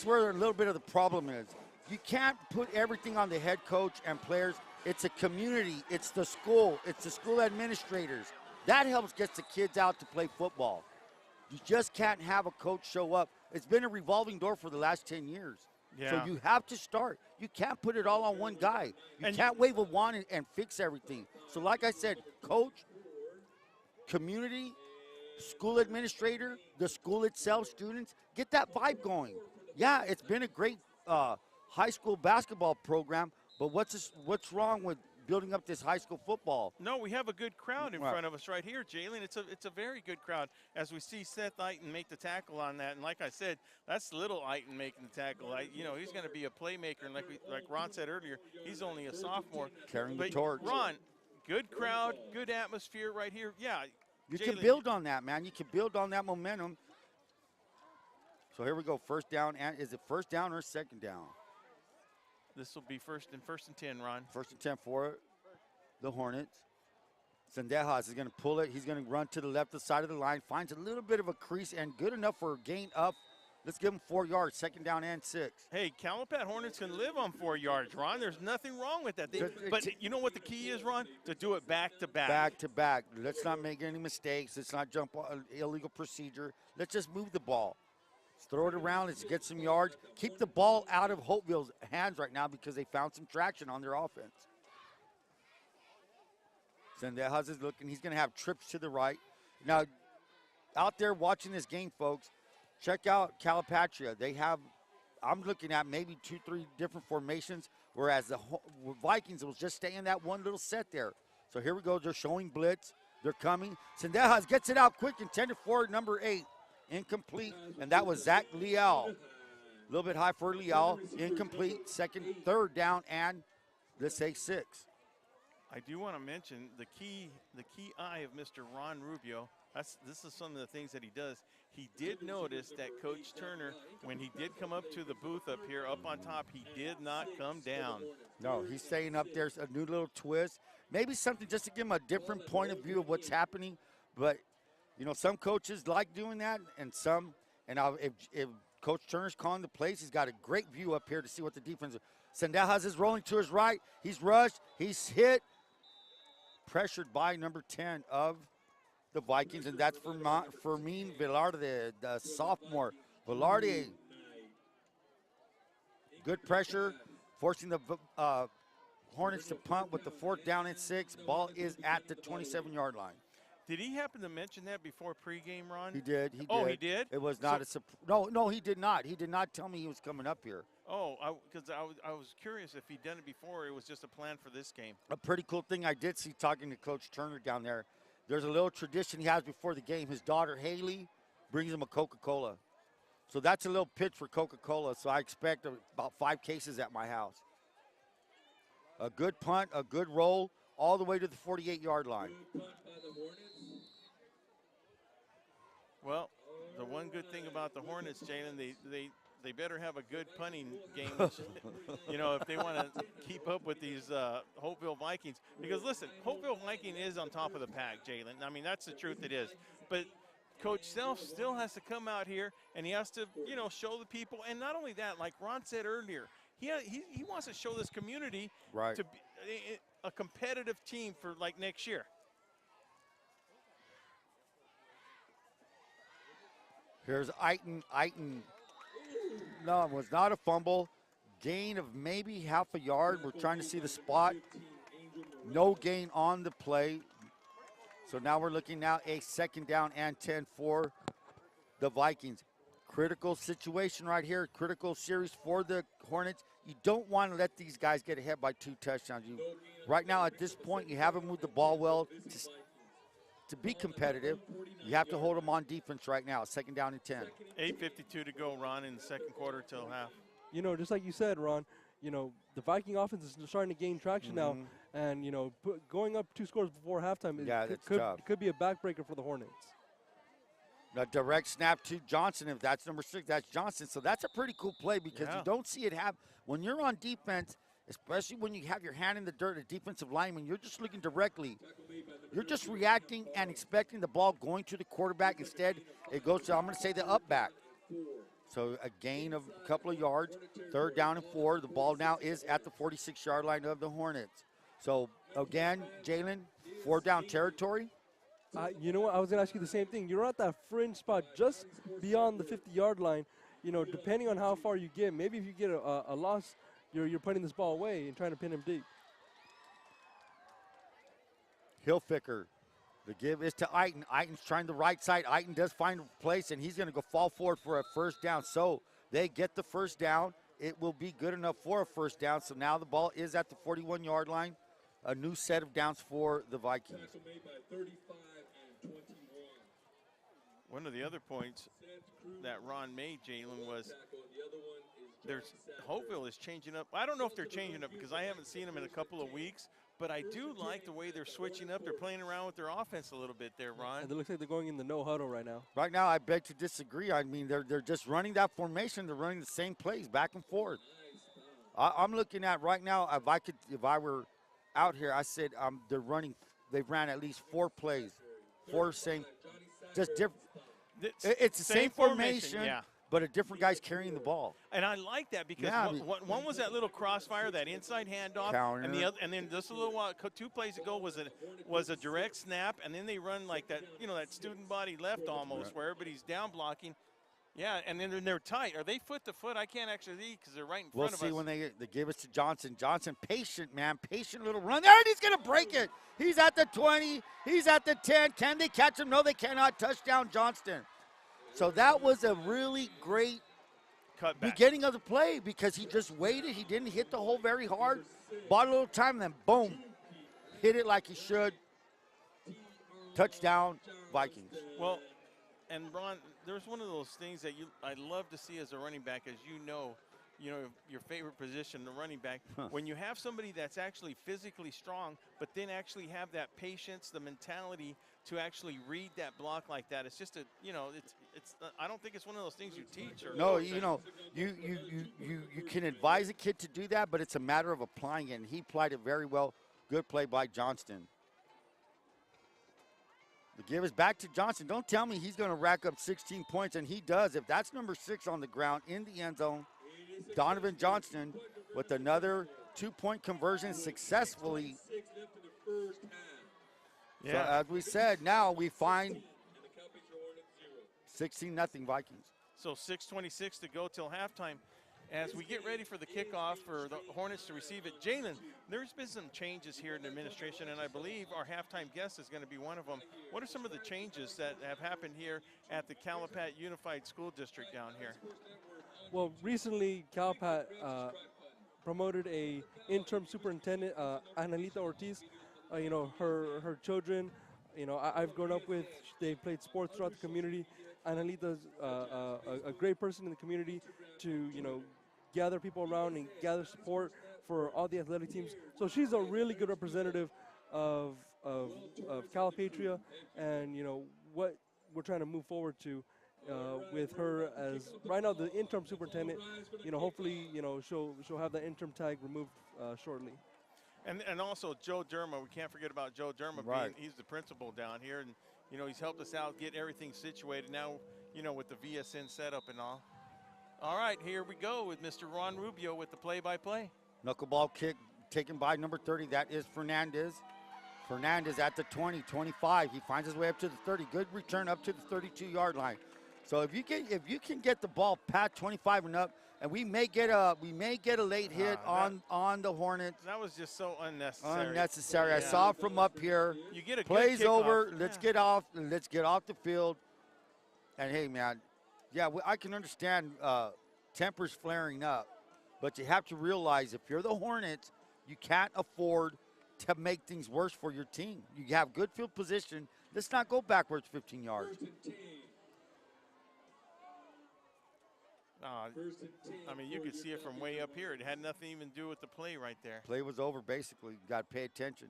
where a little bit of the problem is. You can't put everything on the head coach and players. It's a community. It's the school. It's the school administrators. That helps get the kids out to play football. You just can't have a coach show up. It's been a revolving door for the last 10 years. Yeah. So you have to start. You can't put it all on one guy. You can't wave a wand and fix everything. So like I said, coach, community, school administrator, the school itself, students, get that vibe going. Yeah, it's been a great high school basketball program, but what's wrong with building up this high school football? No, we have a good crowd in front of us right here, Jalen. It's a very good crowd as we see Seth Eiton make the tackle on that. And like I said, that's little Eiton making the tackle. You know, he's going to be a playmaker. And like Ron said earlier, he's only a sophomore. Carrying the torch. Ron, good crowd, good atmosphere right here. Yeah. You Jalen, can build on that, man. You can build on that momentum. So here we go. First down. And is it first down or second down? This will be first and 10, Ron. First and 10 for the Hornets. Sendejas is going to pull it. He's going to run to the left side of the line. Finds a little bit of a crease and good enough for a gain up. Let's give him 4 yards. Second down and 6. Hey, Calipat Hornets can live on 4 yards, Ron. There's nothing wrong with that. But you know what the key is, Ron? To do it back to back. Back to back. Let's not make any mistakes. Let's not jump on illegal procedure. Let's just move the ball. Let's throw it around. Let's get some yards. Keep the ball out of Holtville's hands right now because they found some traction on their offense. Sendejas is looking. He's going to have trips to the right. Now, out there watching this game, folks, check out Calipatria. They have, I'm looking at maybe 2-3 different formations, whereas the Vikings will just stay in that one little set there. So here we go. They're showing blitz. They're coming. Sendejas gets it out quick, intended for number 8. Incomplete, and that was Zach Leal. A little bit high for Leal. Incomplete. Third down, and let's say 6. I do want to mention the key eye of Mr. Ron Rubio. This is some of the things that he does. He did notice that Coach Turner, when he did come up to the booth up here, up on top, he did not come down. No, he's staying up there, a new little twist. Maybe something just to give him a different point of view of what's happening. But, you know, some coaches like doing that, and some, and if Coach Turner's calling the plays, he's got a great view up here to see what the defense is. Sandel has his rolling to his right. He's rushed. He's hit. Pressured by number 10 of the Vikings, and that's Fermin Velarde, the sophomore. Velarde, good pressure, forcing the Hornets to punt with the 4th down and 6. Ball is at the 27-yard line. Did he happen to mention that before pregame, Ron? He did. Oh, he did? It was not no, he did not. He did not tell me he was coming up here. Oh, because I was curious if he'd done it before or it was just a plan for this game. A pretty cool thing I did see talking to Coach Turner down there. There's a little tradition he has before the game. His daughter, Haley, brings him a Coca-Cola. So that's a little pitch for Coca-Cola. So I expect about 5 cases at my house. A good punt, a good roll, all the way to the 48-yard line. Well, the one good thing about the Hornets, Jalen, they better have a good punting game, you know, if they want to keep up with these Holtville Vikings. Because, listen, Holtville Viking is on top of the pack, Jalen. I mean, that's the truth, it is. But Coach Self still has to come out here, and he has to, you know, show the people. And not only that, like Ron said earlier, he wants to show this community to be a competitive team for, like, next year. Here's Eiton. No, it was not a fumble. Gain of maybe half a yard. We're trying to see the spot. No gain on the play. So now we're looking now a 2nd down and 10 for the Vikings. Critical situation right here. Critical series for the Hornets. You don't want to let these guys get ahead by 2 touchdowns. Right now at this point, you haven't moved the ball well to be competitive. You have to hold them on defense right now. 2nd down and 10. 8:52 to go, Ron, in the 2nd quarter till half. You know, just like you said, Ron, you know, the Viking offense is starting to gain traction now. And, you know, going up 2 scores before halftime could be a backbreaker for the Hornets. A direct snap to Johnson. If that's number 6, that's Johnson. So that's a pretty cool play because you don't see it happen. When you're on defense, especially when you have your hand in the dirt, a defensive lineman, you're just looking directly. You're just reacting and expecting the ball going to the quarterback. Instead, it goes to, I'm going to say, the up back. So a gain of a couple of yards, 3rd down and 4. The ball now is at the 46-yard line of the Hornets. So, again, Jalen, 4 down territory. You know what? I was going to ask you the same thing. You're at that fringe spot just beyond the 50-yard line. You know, depending on how far you get, maybe if you get a loss, you're putting this ball away and trying to pin him deep. Hilfiger. The give is to Eiton. Eiton's trying the right side. Eiton does find a place, and he's going to go fall forward for a 1st down. So they get the 1st down. It will be good enough for a 1st down. So now the ball is at the 41-yard line. A new set of downs for the Vikings. One of the other points that Ron made, Jalen, was Holtville is changing up. I don't know if they're changing up because I haven't seen them in a couple of weeks, but I do like the way they're switching up. They're playing around with their offense a little bit there, Ron. And it looks like they're going in the no huddle right now. Right now, I beg to disagree. I mean, they're just running that formation. They're running the same plays back and forth. I'm looking at right now, if I were out here, I said they've ran at least 4 plays. 4 same, just different. It's the same formation, but a different guy's carrying the ball. And I like that because one was that little crossfire, that inside handoff, counter. and then just a little while, 2 plays ago was a direct snap, and then they run like that, you know, that student body left almost where everybody's down blocking. Yeah, and then they're tight. Are they foot to foot? I can't actually see because they're right in front of us. We'll see when they give us to Johnson. Johnson, patient, man. Patient little run there, and he's going to break it. He's at the 20. He's at the 10. Can they catch him? No, they cannot. Touchdown, Johnston. So that was a really great beginning of the play because he just waited. He didn't hit the hole very hard. Bought a little time, and then boom. Hit it like he should. Touchdown, Vikings. Well, and Ron, there's one of those things that I love to see as a running back, as you know, you know, your favorite position, the running back. When you have somebody that's actually physically strong, but then actually have that patience, the mentality to actually read that block like that, it's just a, you know, it's. I don't think it's one of those things you teach. Or No, you know, you can advise a kid to do that, but it's a matter of applying it, and he applied it very well. Good play by Johnston. The give is back to Johnston. Don't tell me he's going to rack up 16 points, and he does. If that's number 6 on the ground in the end zone, Donovan Johnston with another 2-point conversion successfully. Yeah. So as we said, now we find 16-0 Vikings. So 6:26 to go till halftime. As we get ready for the kickoff for the Hornets to receive it, Jalen, there's been some changes here in the administration, and I believe our halftime guest is going to be one of them. What are some of the changes that have happened here at the Calipat Unified School District down here? Well, recently Calipat promoted a interim superintendent, Analita Ortiz. You know, her children, you know, I've grown up with. They played sports throughout the community. Analita's a great person in the community to, you know, gather people around and gather support for all the athletic teams. So she's a really good representative of Calipatria, and, you know, what we're trying to move forward to with her as right now the interim superintendent. You know, hopefully, you know, she'll have that interim tag removed shortly. And also Joe Derma, we can't forget about Joe Derma. Right. He's the principal down here, and you know, he's helped us out, get everything situated now, you know, with the VSN setup and all. All right, here we go with Mr. Ron Rubio with the play-by-play. Knuckleball kick taken by number 30. That is Fernandez. Fernandez at the 20, 25. He finds his way up to the 30. Good return up to the 32-yard line. So if you can get the ball past 25 and up, and we may get a late hit on the Hornets. That was just so unnecessary. Unnecessary. Yeah. I saw it from up here. You get a Plays good over. kickoff. Let's Yeah. get off. Let's get off the field. And hey, man, yeah, I can understand tempers flaring up, but you have to realize if you're the Hornets, you can't afford to make things worse for your team. You have good field position. Let's not go backwards 15 yards. I mean, you could see it from way up here. It had nothing even to do with the play right there. Play was over, basically. You got to pay attention.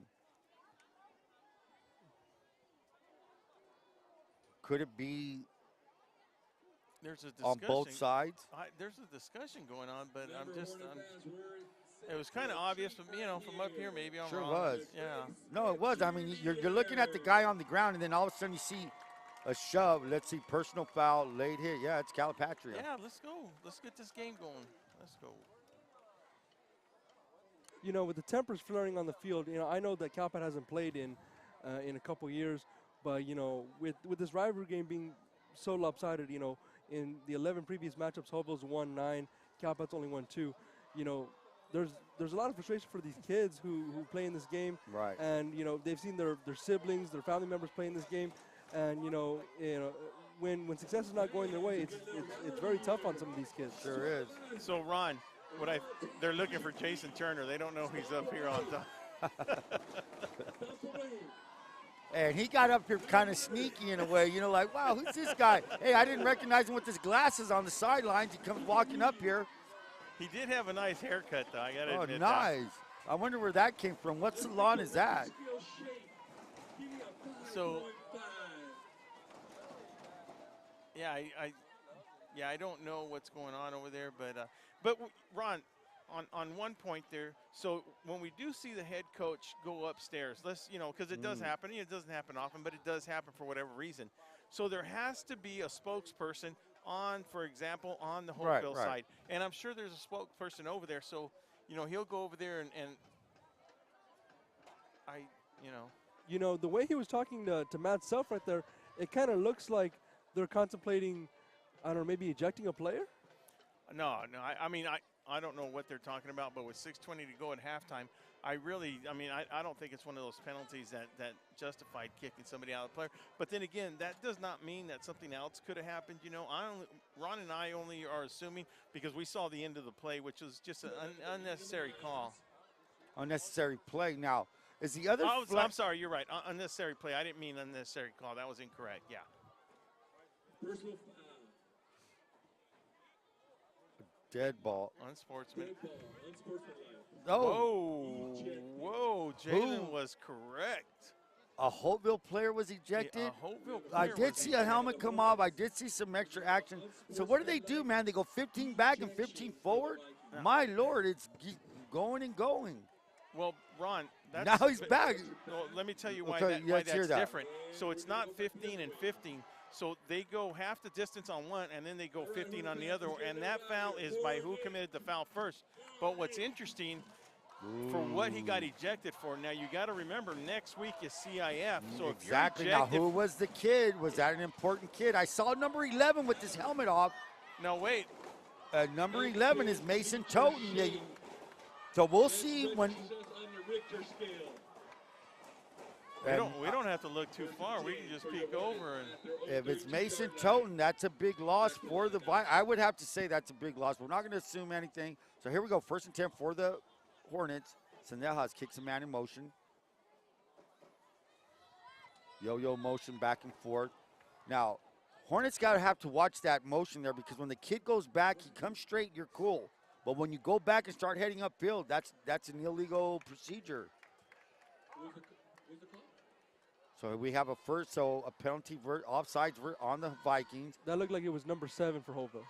Could it be There's a discussion on both sides? There's a discussion going on, but it was kind of obvious, from, you know, from up here. Maybe I'm Sure wrong. was. Yeah. No, it was. I mean, you're looking at the guy on the ground, and then all of a sudden you see a shove. Let's see, personal foul, late hit. Yeah, it's Calipatria. Yeah, let's go. Let's get this game going. Let's go. You know, with the tempers flaring on the field, you know, I know that Calpat hasn't played in a couple years, but, you know, with this rivalry game being so lopsided, you know, in the 11 previous matchups, Holtville's won 9, Calpat's only won 2. You know, there's a lot of frustration for these kids who play in this game. Right. And, you know, they've seen their siblings, their family members play in this game. And, you know, when success is not going their way, it's very tough on some of these kids. Sure is. So, Ron, they're looking for Jason Turner. They don't know he's up here on top. And he got up here kind of sneaky in a way, you know, like, wow, who's this guy? Hey, I didn't recognize him with his glasses on the sidelines. He comes walking up here. He did have a nice haircut, though. I got to admit nice. I wonder where that came from. What salon is that? So, yeah, I don't know what's going on over there, but Ron, on one point there, so when we do see the head coach go upstairs, let's, you know, because it does happen. It doesn't happen often, but it does happen for whatever reason. So there has to be a spokesperson on, for example, on the Holtville side. And I'm sure there's a spokesperson over there. So, you know, he'll go over there and You know, the way he was talking to Matt Self right there, it kind of looks like they're contemplating, I don't know, maybe ejecting a player? No, I mean, I don't know what they're talking about, but with 6:20 to go at halftime, I don't think it's one of those penalties that justified kicking somebody out of the player. But then again, that does not mean that something else could have happened. You know, Ron and I only are assuming because we saw the end of the play, which was just an unnecessary call. Unnecessary play. Now, is the other I'm sorry, you're right. Unnecessary play. I didn't mean unnecessary call. That was incorrect. Yeah. Dead ball. Unsportsman. Unsportsmanlike. Oh, Whoa, Jalen was correct. a Holtville player was ejected. A Holtville I player did was see a helmet come off. I did see some extra action. So what do they do, man? They go 15 back and 15 forward? My Lord, it's going and going. Well, Ron, that's Now he's back. Well, let me tell you why, Okay, why let's hear that's that. different. So it's not 15 and 15. So they go half the distance on one, and then they go 15 on the other. And that foul is by who committed the foul first. But what's interesting, for what he got ejected for, now you got to remember, next week is CIF. So Exactly. if you're Now, ejected, who was the kid? Was that an important kid? I saw number 11 with his helmet off. now wait, Number 11 is Mason Toten. So we'll see when. Just on the Richter scale. we don't have to look too far. We can just peek over. And If it's Mason Toten, that's a big loss for the Vikings. I would have to say that's a big loss. We're not going to assume anything. So here we go. First and 10 for the Hornets. Sendejas kicks a man in motion. Yo-yo motion back and forth. Now, Hornets got to have to watch that motion there because when the kid goes back, he comes straight, you're cool. But when you go back and start heading upfield, that's an illegal procedure. Who's the call? So we have a penalty offsides on the Vikings. That looked like it was number 7 for Holtville.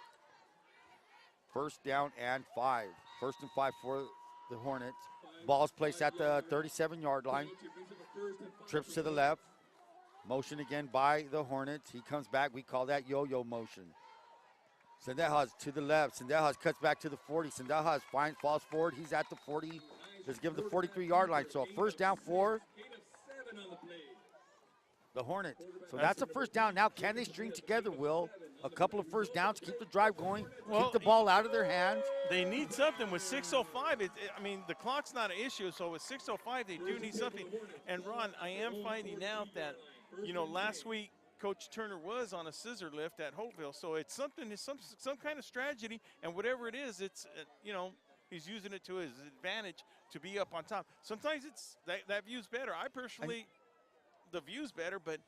First down and 5. First and 5 for the Hornets. Ball's placed at the 37-yard line. Trips to the left. Motion again by the Hornets. He comes back. We call that yo-yo motion. Sendejas to the left. Sendejas cuts back to the 40. Sendejas falls forward. He's at the 40. Let's give him the 43-yard line. So a first down for the Hornets. So that's a first down. Now, can they string together, Will? A couple of first downs, keep the drive going, keep the ball out of their hands. they need something with 6:05. I mean, the clock's not an issue, so with 6:05, they do need something. And Ron, I am finding out that, last week Coach Turner was on a scissor lift at Holtville, so it's something, it's some kind of strategy, and whatever it is, it's he's using it to his advantage to be up on top. Sometimes it's that view's better. I personally, the view's better, but.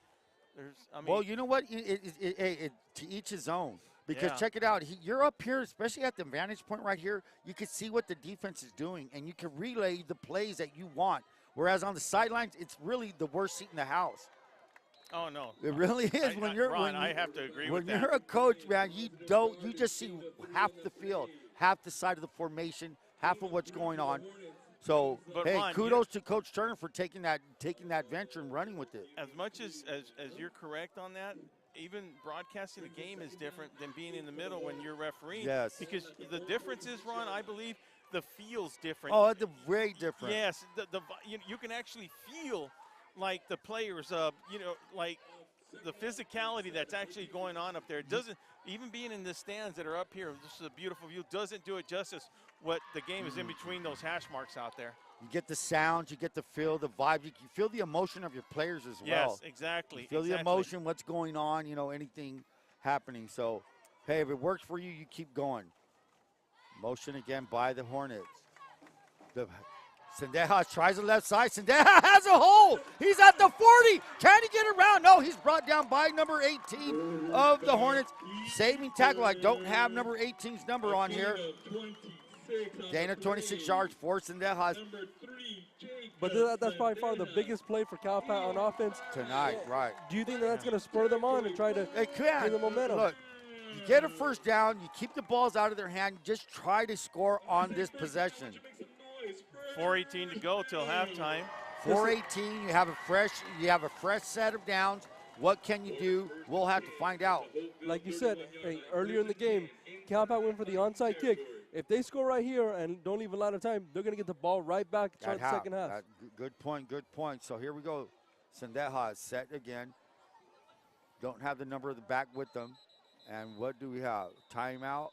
Well, you know what? To each his own. Because Yeah. check it out. You're up here, especially at the vantage point right here. You can see what the defense is doing, and you can relay the plays that you want. Whereas on the sidelines, it's really the worst seat in the house. Oh no, It really is. Ron, I have to agree with that. When you're a coach, man, you just see half the field, half the side of the formation, half of what's going on. So, But hey, Ron, kudos to Coach Turner for taking that venture and running with it. As much as you're correct on that, even broadcasting a game is different than being in the middle when you're refereeing. Yes. Because the difference is, Ron, I believe the feel's different. Oh, it's very different. Yes, you can actually feel like the players, like the physicality that's actually going on up there. It doesn't, even being in the stands that are up here, this is a beautiful view, doesn't do it justice what the game is in between those hash marks out there. You get the sounds, you get the feel, the vibe, you feel the emotion of your players as well. Yes, exactly. You feel the emotion, what's going on, anything happening. So, hey, if it works for you, you keep going. Motion again by the Hornets. Sendejas tries the left side. Sendejas has a hole. He's at the 40. Can he get around? No, he's brought down by number 18 of the Hornets. Saving tackle. I don't have number 18's number on here. Gain of 26 yards for Sendejas But that's by far the biggest play for Calpat on offense tonight, right. Do you think that's going to spur them on and try to It bring can. the momentum? Look, you get a first down, you keep the balls out of their hand, you just try to score on this possession. 4:18 to go till halftime. 4:18, you have a fresh set of downs. What can you do? We'll have to find out. Like you said earlier in the game, Calpat went for the onside kick. If they score right here and don't leave a lot of time, they're going to get the ball right back to start the second half. Good point. So here we go. Sendejas set again. Don't have the number of the back with them. And what do we have? Timeout?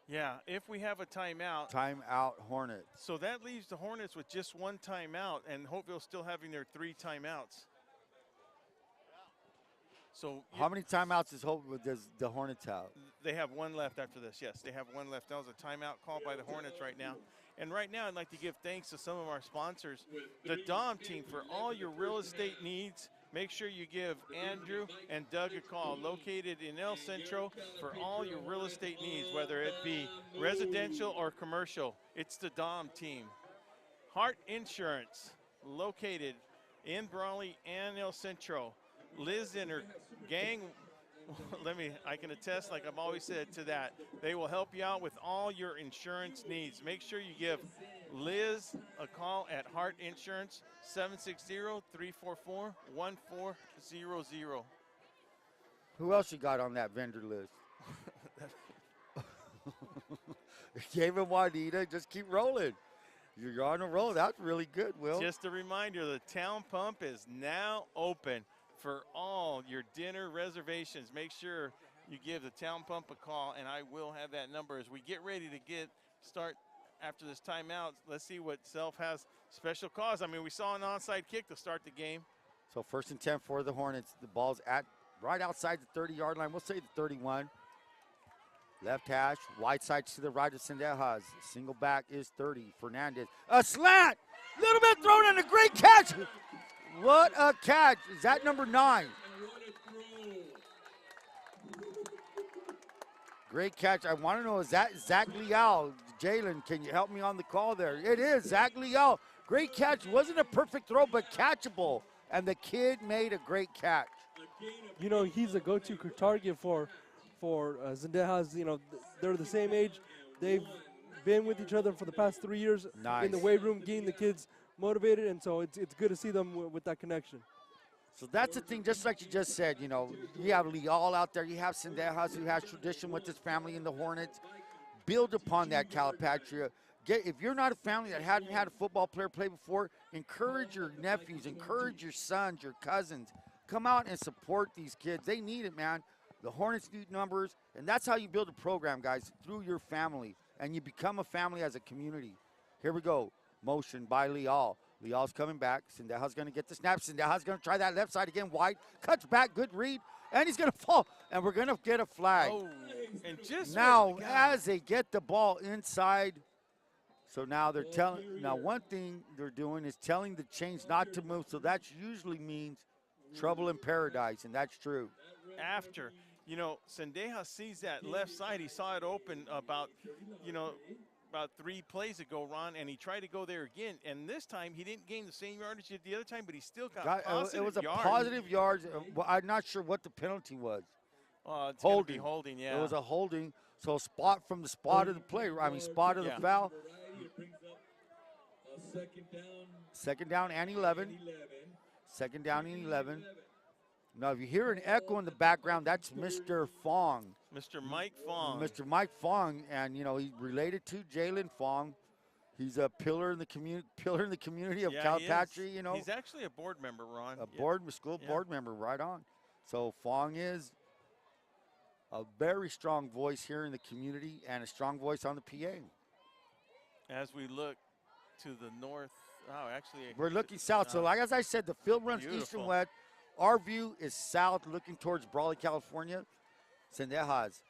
Yeah, if we have a timeout. Timeout Hornets. So that leaves the Hornets with just one timeout, and Holtville still having their 3 timeouts. So how many timeouts does the Hornets have? They have one left after this. Yes, they have one left. That was a timeout called by the Hornets right now. And right now, I'd like to give thanks to some of our sponsors. The Dom team for all your real estate needs. make sure you give Andrew and Doug a call, located in El Centro, for all your real estate needs, whether it be residential or commercial. It's the Dom team. Hart Insurance, located in Brawley and El Centro. Liz and her gang, I can attest, like I've always said, to that. They will help you out with all your insurance needs. Make sure you give Liz a call at Hart Insurance, 760-344-1400. Who else you got on that vendor list? Gave him Juanita. Just keep rolling. You're on a roll. That's really good, Will. Just a reminder, the town pump is now open for all your dinner reservations. Make sure you give the town pump a call, and I will have that number as we get ready to start after this timeout. Let's see what Self has special cause. I mean, we saw an onside kick to start the game. So 1st and 10 for the Hornets. The ball's right outside the 30-yard line. We'll say the 31. Left hash, wide side to the right of Sendejas. Single back is 30. Fernandez. A slant! Little bit thrown in, a great catch! What a catch. Is that number 9? Great catch. I want to know, is that Zach Leal? Jalen, can you help me on the call there? It is Zach Leal. Great catch. Wasn't a perfect throw, but catchable. And the kid made a great catch. You know, he's a go-to target for Zendejas. You know, they're the same age. They've been with each other for the past 3 years in the weight room, getting the kids motivated, and so it's good to see them with that connection. So that's the thing, just like you just said, you know, you have Leal out there, you have Sendejas, who has tradition with his family in the Hornets. Build upon that, Calipatria. If you're not a family that hadn't had a football player play before, encourage your nephews, encourage your sons, your cousins. Come out and support these kids. They need it, man. The Hornets need numbers, and that's how you build a program, guys, through your family, and you become a family as a community. Here we go. Motion by Leal. Leal's coming back. Sendejas going to get the snap. Sendejas going to try that left side again, wide. Cuts back, good read, and he's going to fall, and we're going to get a flag. Oh, and just now, as they get the ball inside, so now they're telling, now one thing they're doing is telling the chains not to move, so that usually means trouble in paradise, and that's true. After, you know, Sendejas sees that left side. He saw it open about 3 plays ago, Ron, and he tried to go there again. And this time, he didn't gain the same yardage as the other time, but he still got positive It was a yards. positive yards. Well, I'm not sure what the penalty was. It's going to be holding, yeah. It was a holding. So spot from the spot of the play. I mean, spot of the foul. Second down and 11. Second down and 11. Now, if you hear an echo in the background, that's Mr. Fong. Mr. Mike Fong. Mr. Mike Fong, and you know he's related to Jalen Fong. He's a pillar in the community of Calipatria. You know, he's actually a board member, Ron. School board member, right on. So Fong is a very strong voice here in the community and a strong voice on the PA. As we look to the north, we're looking south. So like as I said, the field runs east and west. Our view is south, looking towards Brawley, California. Sendejas,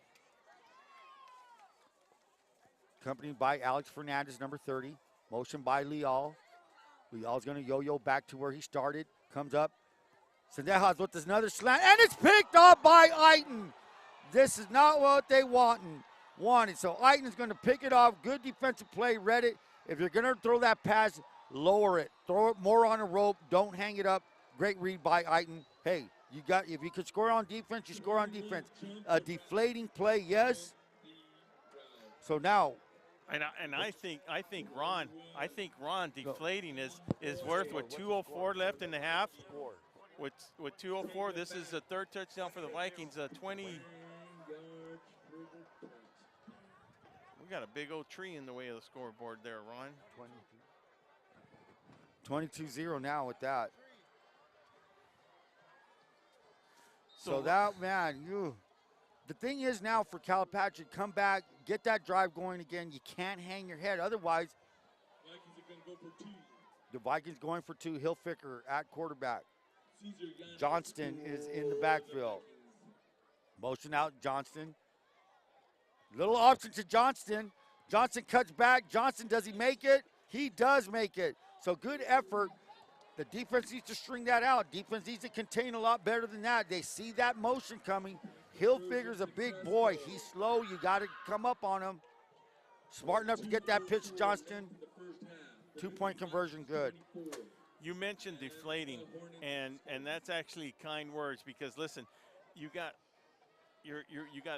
accompanied by Alex Fernandez, number 30. Motion by Leal. Leal's going to yo-yo back to where he started. Comes up. Sendejas with another slant, and it's picked up by Aiton. This is not what they wanted. So Aiton is going to pick it off. Good defensive play. Read it. If you're going to throw that pass, lower it. Throw it more on a rope. Don't hang it up. Great read by Aiton. Hey, if you could score on defense, you score on defense. A deflating play, yes. So now, and I think Ron deflating is worth with 2:04 left in the half. With 2:04, this is the third touchdown for the Vikings. 20. We got a big old tree in the way of the scoreboard there, Ron. 22-0 now with that. So that, man, the thing is now for Calipatria, come back, get that drive going again. You can't hang your head. Otherwise, the Vikings going for 2. Hilfiger at quarterback. Johnston is in the backfield. Motion out, Johnston. Little option to Johnston. Johnston cuts back. Johnston, does he make it? He does make it. So good effort The defense needs to string that out. Defense needs to contain a lot better than that. They see that motion coming. Hilfiger's a big boy. He's slow. You got to come up on him. Smart enough to get that pitch, Johnston. 2-point conversion, good. You mentioned deflating, and that's actually kind words because listen, you got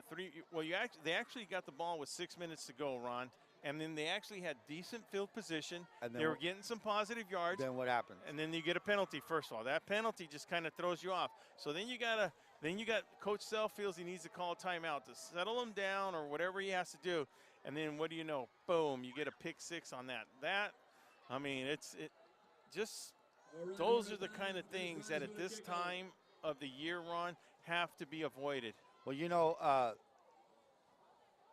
three. Well, they actually got the ball with 6 minutes to go, Ron, and then they actually had decent field position. And they were getting some positive yards. Then what happened? And then you get a penalty. First of all, that penalty just kind of throws you off. So then you got Coach Sell feels he needs to call a timeout to settle him down or whatever he has to do. And then what do you know? Boom! You get a pick six on that. I mean, those are the kind of things that at this time of the year, Ron, have to be avoided. Well,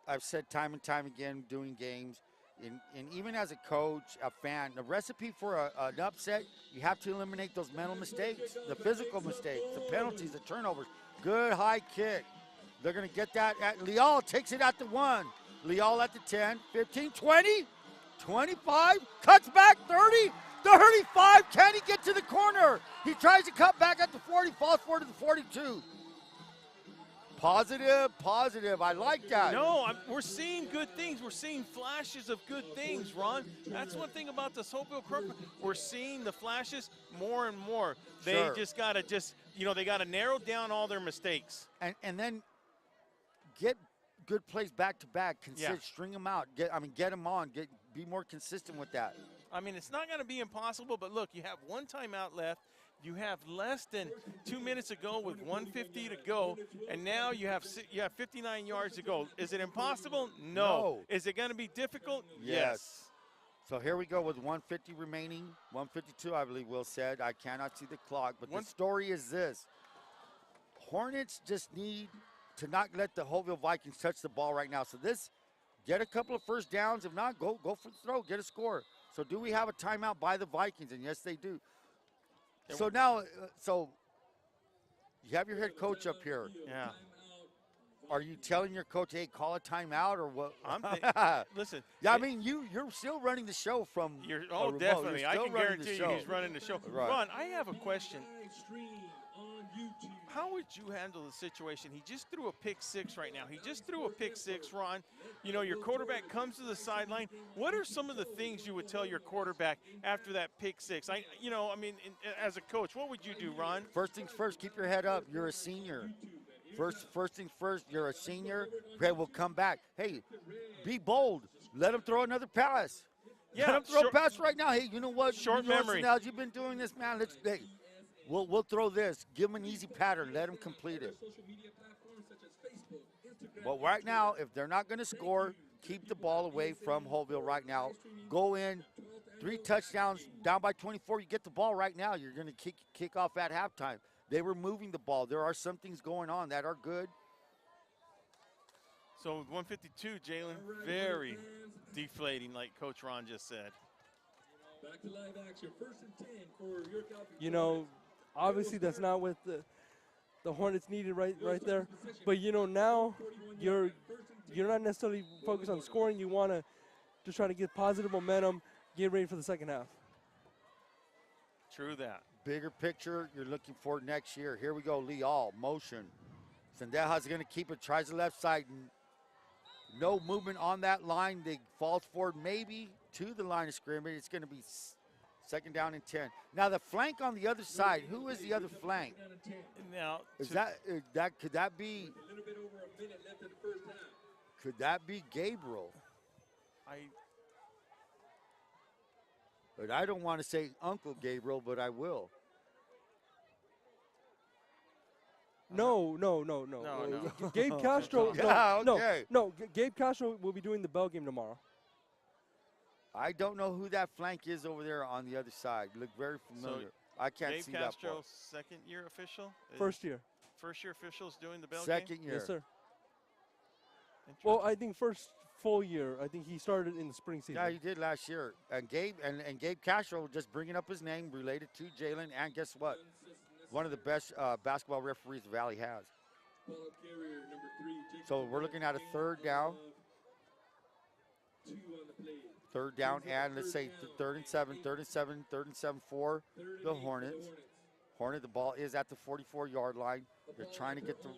I've said time and time again doing games, and even as a coach, a fan, the recipe for an upset, you have to eliminate those mental mistakes, the physical mistakes, the penalties, the turnovers. Good high kick. They're going to get that. Leal takes it at the 1. Leal at the 10, 15, 20, 25, cuts back 30, 35. Can he get to the corner? He tries to cut back at the 40, falls forward to the 42. Positive. I like that. No, we're seeing good things. We're seeing flashes of good things, Ron. That's one thing about this Holtville Crook. We're seeing the flashes more and more. They just got to they got to narrow down all their mistakes. And then get good plays back to back. String them out. Get them on. Be more consistent with that. I mean, it's not going to be impossible, but look, you have one timeout left. You have less than 2 minutes to go with 1:50 to go, and now you have 59 yards to go. Is it impossible? No. Is it going to be difficult? Yes. So here we go with 150 remaining. 152, I believe Will said. I cannot see the clock, but the story is this. Hornets just need to not let the Holtville Vikings touch the ball right now. So get a couple of first downs. If not, go for the throw, get a score. So do we have a timeout by the Vikings? And yes, they do. So now, you have your head coach up here. Yeah. Are you telling your coach, hey, call a timeout or what? Listen. Yeah, I mean, you're still running the show from definitely. I can guarantee you he's running the show. Right. Ron, I have a question. How would you handle the situation? He just threw a pick six right now. He just threw a pick six, Ron. Your quarterback comes to the sideline. What are some of the things you would tell your quarterback after that pick six? As a coach, what would you do, Ron? First things first, keep your head up. You're a senior. First things first, you're a senior. Okay, we'll come back. Hey, be bold. Let him throw another pass. Yeah, let him throw a pass right now. Hey, you know what? Short memory. Now you've been doing this, man. We'll throw this. Give him an easy pattern. Let him complete it. But right now, if they're not going to score, keep the ball away from Holtville right now. Go in, 3 touchdowns, down by 24. You get the ball right now. You're going to kick off at halftime. They were moving the ball. There are some things going on that are good. So with 152, Jalen, very deflating, like Coach Ron just said. Back to live action. 1st and 10 for your obviously that's not what the Hornets needed right there. But now you're not necessarily focused on scoring. You want to just try to get positive momentum, get ready for the second half. True that. Bigger picture you're looking for next year. Here we go, Leal, motion. Sendeja's going to keep it, tries the left side. No movement on that line. They falls forward maybe to the line of scrimmage. It's going to be 2nd down and 10. Now the flank on the other side. Who is the other flank? Now could that be? A little bit over a minute left in the first half. Could that be Gabriel? But I don't want to say Uncle Gabriel, but I will. No. Gabe Castro. Gabe Castro will be doing the Bell game tomorrow. I don't know who that flank is over there on the other side. Look very familiar. I can't see that. Gabe Castro, second-year official? First-year. First-year official is doing the Bell game? Second year. Yes, sir. Well, I think first full year. I think he started in the spring season. Yeah, he did last year. And Gabe Castro just bringing up his name related to Jalen. And guess what? One of the best basketball referees the Valley has. Ball carrier, number 3. So we're looking at a 3rd down. Third down and let's say third and seven for the Hornets. The ball is at the 44-yard line. They're trying to get the...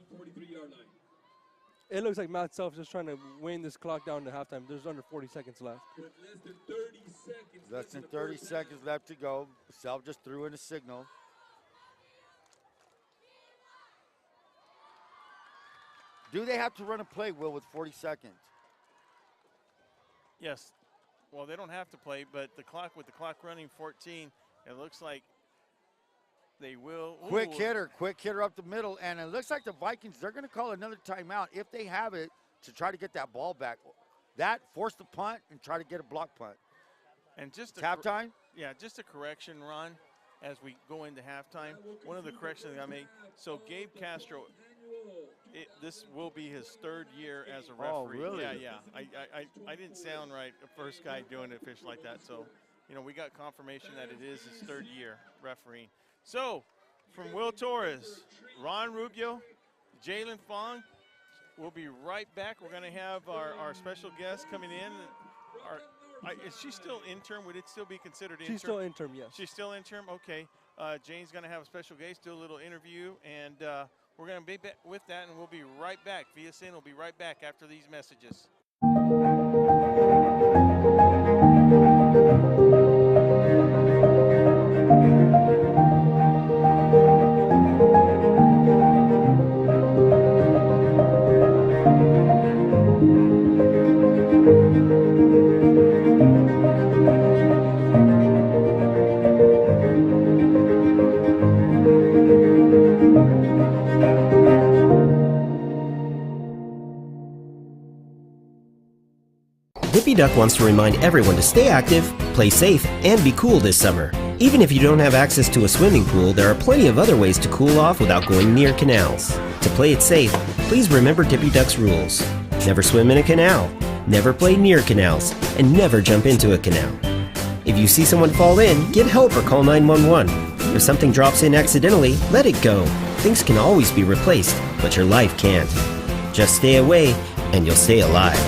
It looks like Matt Self just trying to wane this clock down to halftime. There's under 40 seconds left. Less than 30 seconds left to go. Self just threw in a signal. Do they have to run a play, Will, with 40 seconds? Yes. Well, they don't have to play, but with the clock running 14, it looks like they will. Quick hitter up the middle, and it looks like the Vikings, they're going to call another timeout if they have it to try to get that ball back. That, force the punt, and try to get a block punt. And just halftime? Yeah, just a correction, Ron, as we go into halftime. One of the corrections I made. So Gabe Castro, this will be his third year as a referee. Oh, really? Yeah. I didn't sound right, the first guy doing it official like that. So, we got confirmation that it is his third year refereeing. So, from Will Torrez, Ron Rubio, Jalen Fong, we'll be right back. We're going to have our special guest coming in. Is she still interim? Would it still be considered interim? She's still interim, yes. She's still interim? Okay. Jane's going to have a special guest, do a little interview, and we're going to be back with that, and we'll be right back. VSN will be right back after these messages. Dippy Duck wants to remind everyone to stay active, play safe, and be cool this summer. Even if you don't have access to a swimming pool, there are plenty of other ways to cool off without going near canals. To play it safe, please remember Dippy Duck's rules. Never swim in a canal, never play near canals, and never jump into a canal. If you see someone fall in, get help or call 911. If something drops in accidentally, let it go. Things can always be replaced, but your life can't. Just stay away, and you'll stay alive.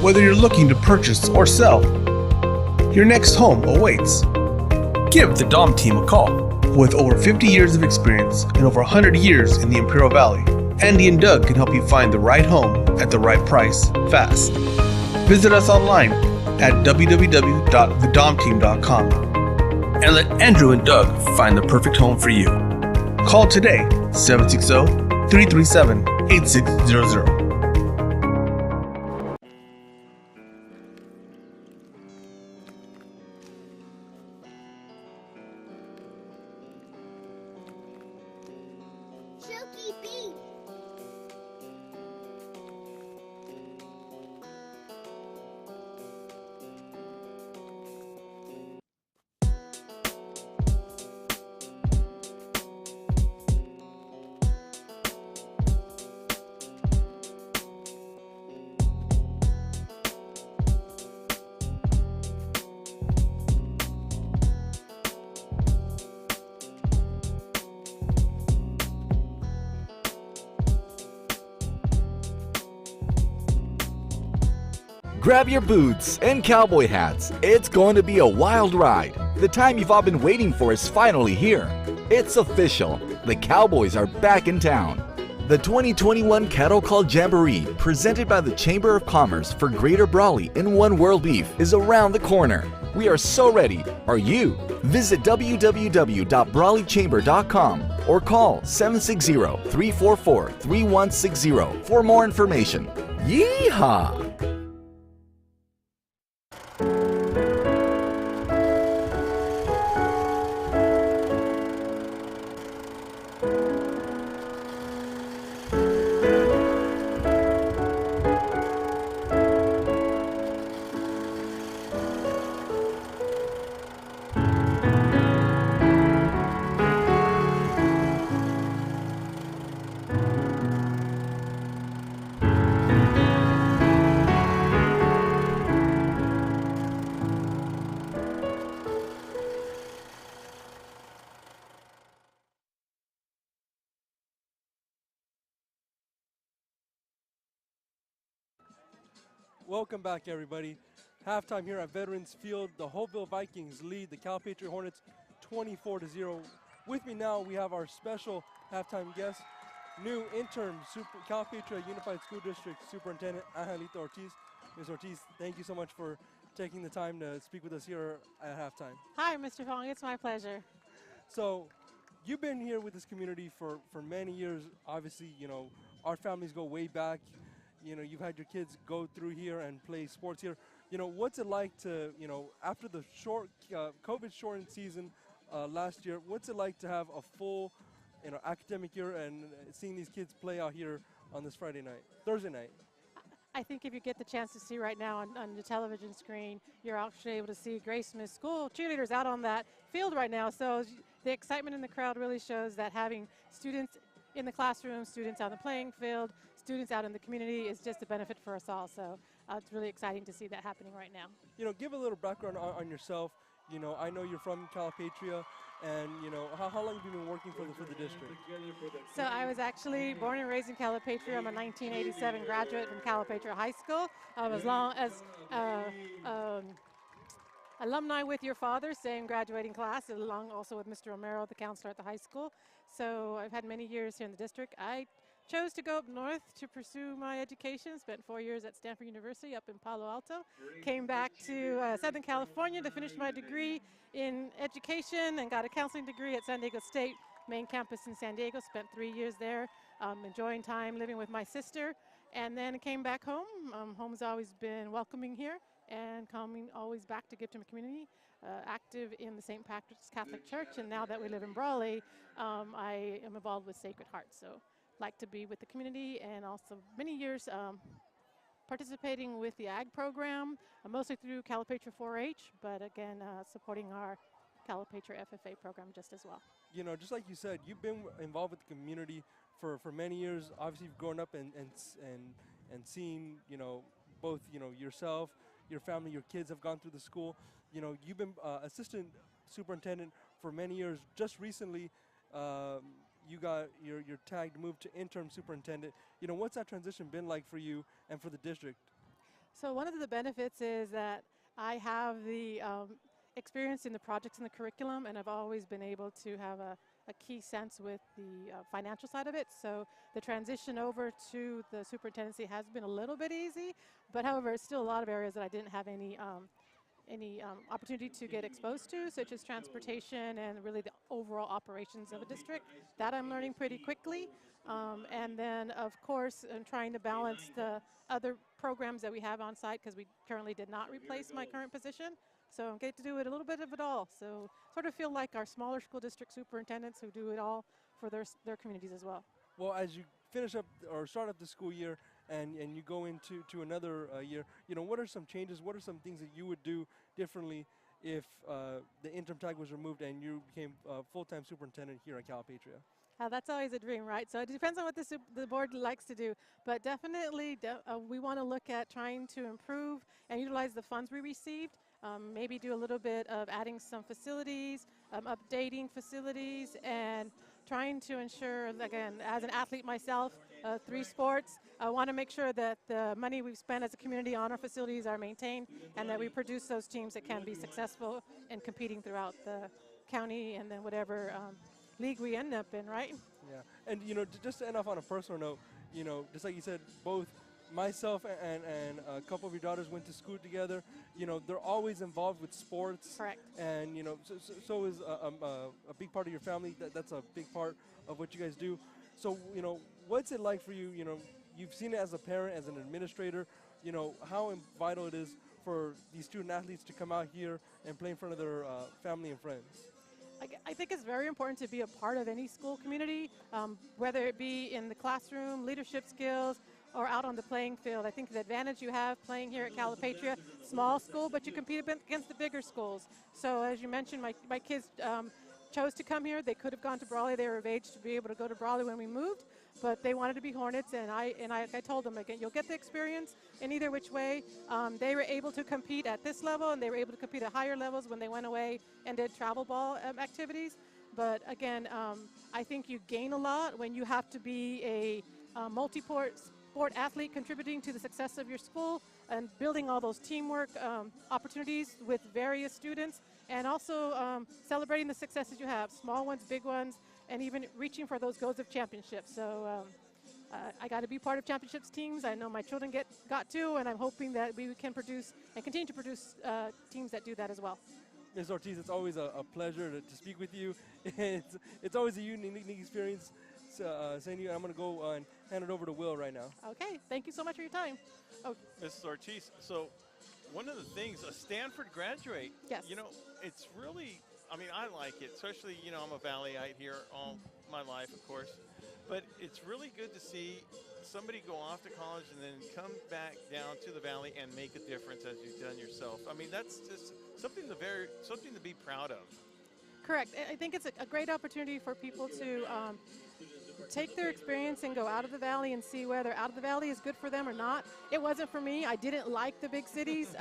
Whether you're looking to purchase or sell, your next home awaits. Give the Dom team a call. With over 50 years of experience and over 100 years in the Imperial Valley, Andy and Doug can help you find the right home at the right price fast. Visit us online at www.thedomteam.com and let Andrew and Doug find the perfect home for you. Call today, 760-337-8600. Grab your boots and cowboy hats. It's going to be a wild ride. The time you've all been waiting for is finally here. It's official. The Cowboys are back in town. The 2021 Cattle Call Jamboree, presented by the Chamber of Commerce for Greater Brawley and One World Beef, is around the corner. We are so ready. Are you? Visit www.brawleychamber.com or call 760-344-3160 for more information. Yeehaw! Welcome back, everybody. Halftime here at Veterans Field. The Holtville Vikings lead the Calipatria Hornets 24-0. With me now, we have our special halftime guest, new interim Calipatria Unified School District Superintendent Angelita Ortiz. Ms. Ortiz, thank you so much for taking the time to speak with us here at halftime. Hi, Mr. Fong. It's my pleasure. So, you've been here with this community for many years. Obviously, you know, our families go way back. You know, you've had your kids go through here and play sports here. You know, what's it like to, you know, after the short COVID-shortened season last year, what's it like to have a full, you know, academic year and seeing these kids play out here on this Thursday night? I think if you get the chance to see right now on the television screen, you're actually able to see Grace Smith School cheerleaders out on that field right now. So the excitement in the crowd really shows that having students in the classroom, students on the playing field, students out in the community is just a benefit for us all. So it's really exciting to see that happening right now. You know, give a little background on yourself. You know, I know you're from Calipatria, and you know, how long have you been working for the district? So I was actually born and raised in Calipatria. I'm a 1987 graduate from Calipatria High School. As long as alumni with your father, same graduating class, along also with Mr. Romero, the counselor at the high school. So I've had many years here in the district. I chose to go up north to pursue my education, spent 4 years at Stanford University up in Palo Alto, came back to Southern California to finish my degree in education and got a counseling degree at San Diego State main campus in San Diego, spent 3 years there, enjoying time living with my sister, and then came back home. Home's always been welcoming here and coming always back to give to my community. Active in the St. Patrick's Catholic Church, and now that we live in Brawley, I am involved with Sacred Heart. So like to be with the community, and also many years participating with the ag program, mostly through Calipatria 4-H, but again, supporting our Calipatria FFA program just as well. You know, just like you said, you've been involved with the community for many years. Obviously, you've grown up and seen, you know, both, you know, yourself, your family, your kids have gone through the school. You know, you've been assistant superintendent for many years. Just recently, you got your tagged move to interim superintendent. You know, what's that transition been like for you and for the district? So one of the benefits is that I have the experience in the projects and the curriculum, and I've always been able to have a key sense with the financial side of it. So the transition over to the superintendency has been a little bit easy, but however, it's still a lot of areas that I didn't have any opportunity to get exposed to, such as transportation and really the overall operations of a district. That I'm learning pretty quickly. And then, of course, I'm trying to balance the other programs that we have on site, because we currently did not replace my current position. So I get to do it a little bit of it all. So sort of feel like our smaller school district superintendents who do it all for their communities as well. Well, as you finish up or start up the school year and you go into another year, you know, what are some changes? What are some things that you would do differently if the interim tag was removed and you became full-time superintendent here at Calipatria? That's always a dream, right? So it depends on what the board likes to do. But definitely we want to look at trying to improve and utilize the funds we received. Maybe do a little bit of adding some facilities, updating facilities, and trying to ensure, again, as an athlete myself, 3 sports, I want to make sure that the money we've spent as a community on our facilities are maintained, and that we produce those teams that can be successful in competing throughout the county and then whatever league we end up in, right? Yeah, and just to end off on a personal note, just like you said, both myself and a couple of your daughters went to school together. They're always involved with sports. Correct. And so is a big part of your family. That's a big part of what you guys do. So what's it like for you? You've seen it as a parent, as an administrator. How vital it is for these student athletes to come out here and play in front of their family and friends. I think it's very important to be a part of any school community, whether it be in the classroom, leadership skills, or out on the playing field. I think the advantage you have playing here at Calipatria, small school, but you compete against the bigger schools. So as you mentioned, my kids chose to come here. They could have gone to Brawley. They were of age to be able to go to Brawley when we moved, but they wanted to be Hornets, and I told them, again, you'll get the experience in either which way. They were able to compete at this level, and they were able to compete at higher levels when they went away and did travel ball activities. But again, I think you gain a lot when you have to be a multi-sport athlete contributing to the success of your school and building all those teamwork opportunities with various students, and also celebrating the successes you have, small ones, big ones, and even reaching for those goals of championships. So I got to be part of championships teams. I know my children got to, and I'm hoping that we can produce and continue to produce teams that do that as well. Ms. Ortiz, it's always a pleasure to speak with you. It's always a unique experience saying to you. I'm going to go and hand it over to Will right now. Okay, thank you so much for your time. Oh, Mrs. Ortiz, so one of the things, a Stanford graduate, yes. It's really, I like it, especially, I'm a Valleyite here all my life, of course, but it's really good to see somebody go off to college and then come back down to the Valley and make a difference as you've done yourself. That's just something to be proud of. Correct. I think it's a great opportunity for people to take their experience and go out of the Valley and see whether out of the Valley is good for them or not. It wasn't for me. I didn't like the big cities.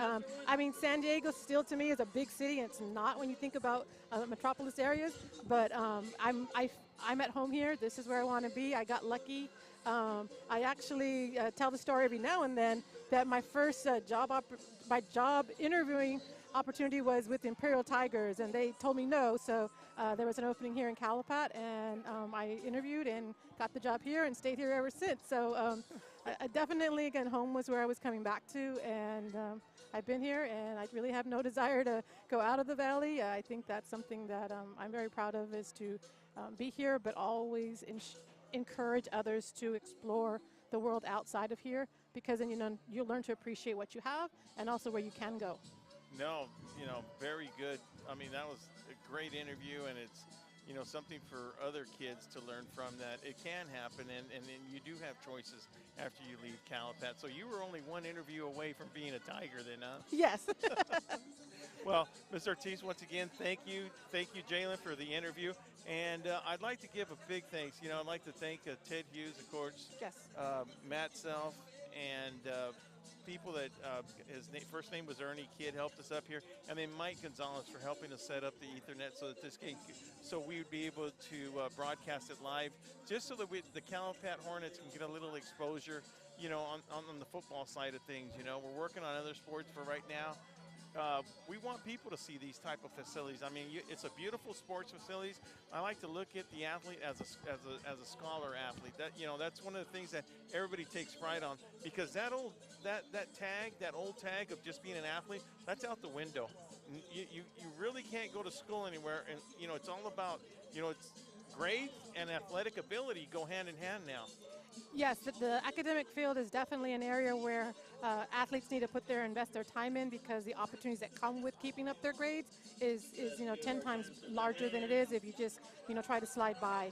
San Diego still to me is a big city, and it's not when you think about metropolis areas. But I'm at home here. This is where I want to be. I got lucky. I actually tell the story every now and then that my first job interviewing opportunity was with the Imperial Tigers, and they told me no. So there was an opening here in Calipat, and I interviewed and got the job here and stayed here ever since. So I definitely, again, home was where I was coming back to, and I've been here, and I really have no desire to go out of the Valley. I think that's something that I'm very proud of, is to be here, but always encourage others to explore the world outside of here, because then you'll learn to appreciate what you have and also where you can go. No, very good. That was a great interview, and it's, something for other kids to learn from, that it can happen, and you do have choices after you leave Calipat. So you were only one interview away from being a Tiger then, huh? Yes. Well, Ms. Ortiz, once again, thank you. Thank you, Jalen, for the interview. And I'd like to give a big thanks. I'd like to thank Ted Hughes, of course, yes. Matt Self, and people that his first name was Ernie Kidd, helped us up here, and then Mike Gonzalez for helping us set up the Ethernet so that we would be able to broadcast it live, just so that the Calipat Hornets can get a little exposure, on the football side of things. We're working on other sports for right now. We want people to see these type of facilities. It's a beautiful sports facilities. I like to look at the athlete as a scholar athlete. That's one of the things that everybody takes pride on, because that old tag of just being an athlete, that's out the window. You really can't go to school anywhere, and it's all about it's grades and athletic ability go hand in hand now. Yes, the academic field is definitely an area where athletes need to invest their time in, because the opportunities that come with keeping up their grades is 10 times larger than it is if you just try to slide by.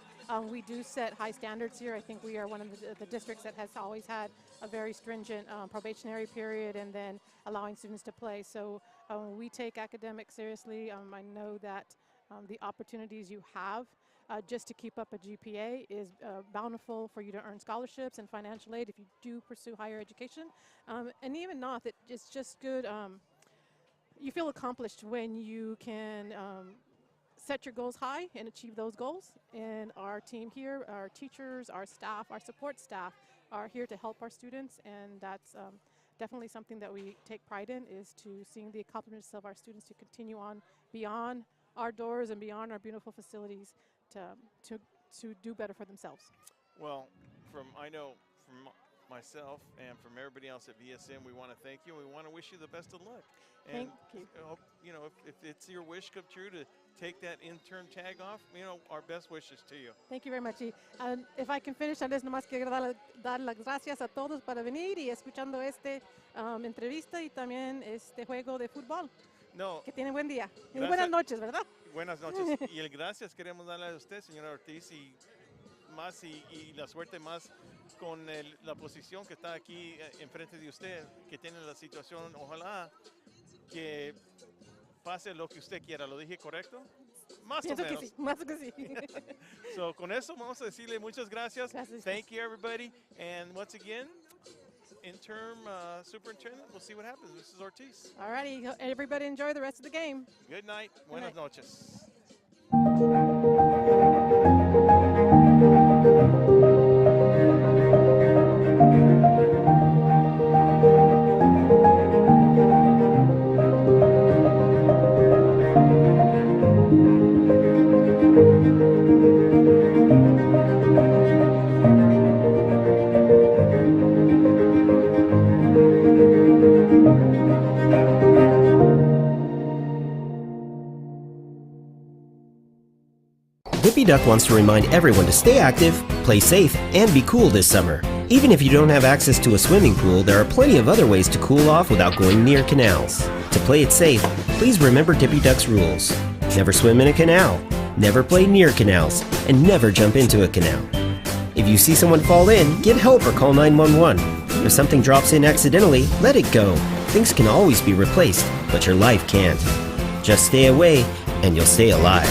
We do set high standards here. I think we are one of the districts that has always had a very stringent probationary period, and then allowing students to play. So we take academics seriously. I know that the opportunities you have just to keep up a GPA is bountiful for you to earn scholarships and financial aid if you do pursue higher education. And even not, that it's just good. You feel accomplished when you can set your goals high and achieve those goals. And our team here, our teachers, our staff, our support staff are here to help our students, and that's definitely something that we take pride in, is to seeing the accomplishments of our students to continue on beyond our doors and beyond our beautiful facilities, to do better for themselves. Well, I know from myself and from everybody else at VSN, we want to thank you. We want to wish you the best of luck. And Thank you. You know, if it's your wish come true to take that intern tag off, you know, our best wishes to you. Thank you very much. And if I can finish, Andrés, nomás quiero dar las gracias a todos para venir y escuchando entrevista y también este juego de fútbol. No. Que tienen buen día. Y Gracias. buenas noches, ¿verdad? Buenas noches. Y el gracias queremos darle a usted, señora Ortiz, y la suerte más con la posición que está aquí enfrente de usted, que tiene la situación. Ojalá que pase lo que usted quiera. ¿Lo dije correcto? Más o menos. Que sí, más que sí. So, con eso vamos a decirle muchas gracias. Thank you, everybody. And once again, interim superintendent, we'll see what happens. Mrs. Ortiz. All righty. Everybody enjoy the rest of the game. Good night. Buenas noches. Whippy Duck wants to remind everyone to stay active, play safe, and be cool this summer. Even if you don't have access to a swimming pool, there are plenty of other ways to cool off without going near canals. To play it safe, please remember Dippy Duck's rules. Never swim in a canal, never play near canals, and never jump into a canal. If you see someone fall in, get help or call 911. If something drops in accidentally, let it go. Things can always be replaced, but your life can't. Just stay away, and you'll stay alive.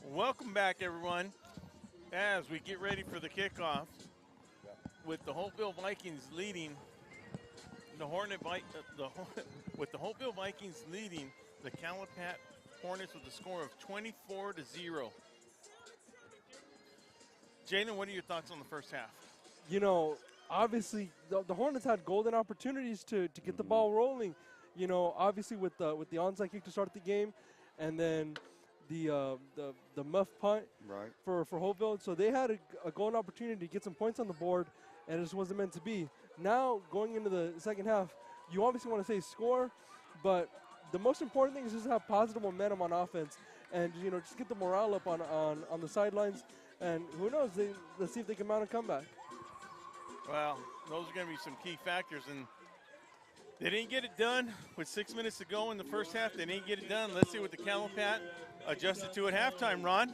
Welcome back, everyone, as we get ready for the kickoff with the Holtville Vikings leading with the Holtville Vikings leading the Calipatria Hornets with a score of 24-0. Jalen, what are your thoughts on the first half? You know, obviously the Hornets had golden opportunities to get the ball rolling. You know, obviously with the onside kick to start the game, and then the muff punt for Holtville. So they had a golden opportunity to get some points on the board, and it just wasn't meant to be. Now, going into the second half, you obviously want to say score, but the most important thing is just have positive momentum on offense and, you know, just get the morale up on the sidelines. And who knows, let's see if they can mount a comeback. Well, those are going to be some key factors, and they didn't get it done with 6 minutes to go in the first half. They didn't get it done. Let's see what the Calipat adjusted to at halftime, Ron.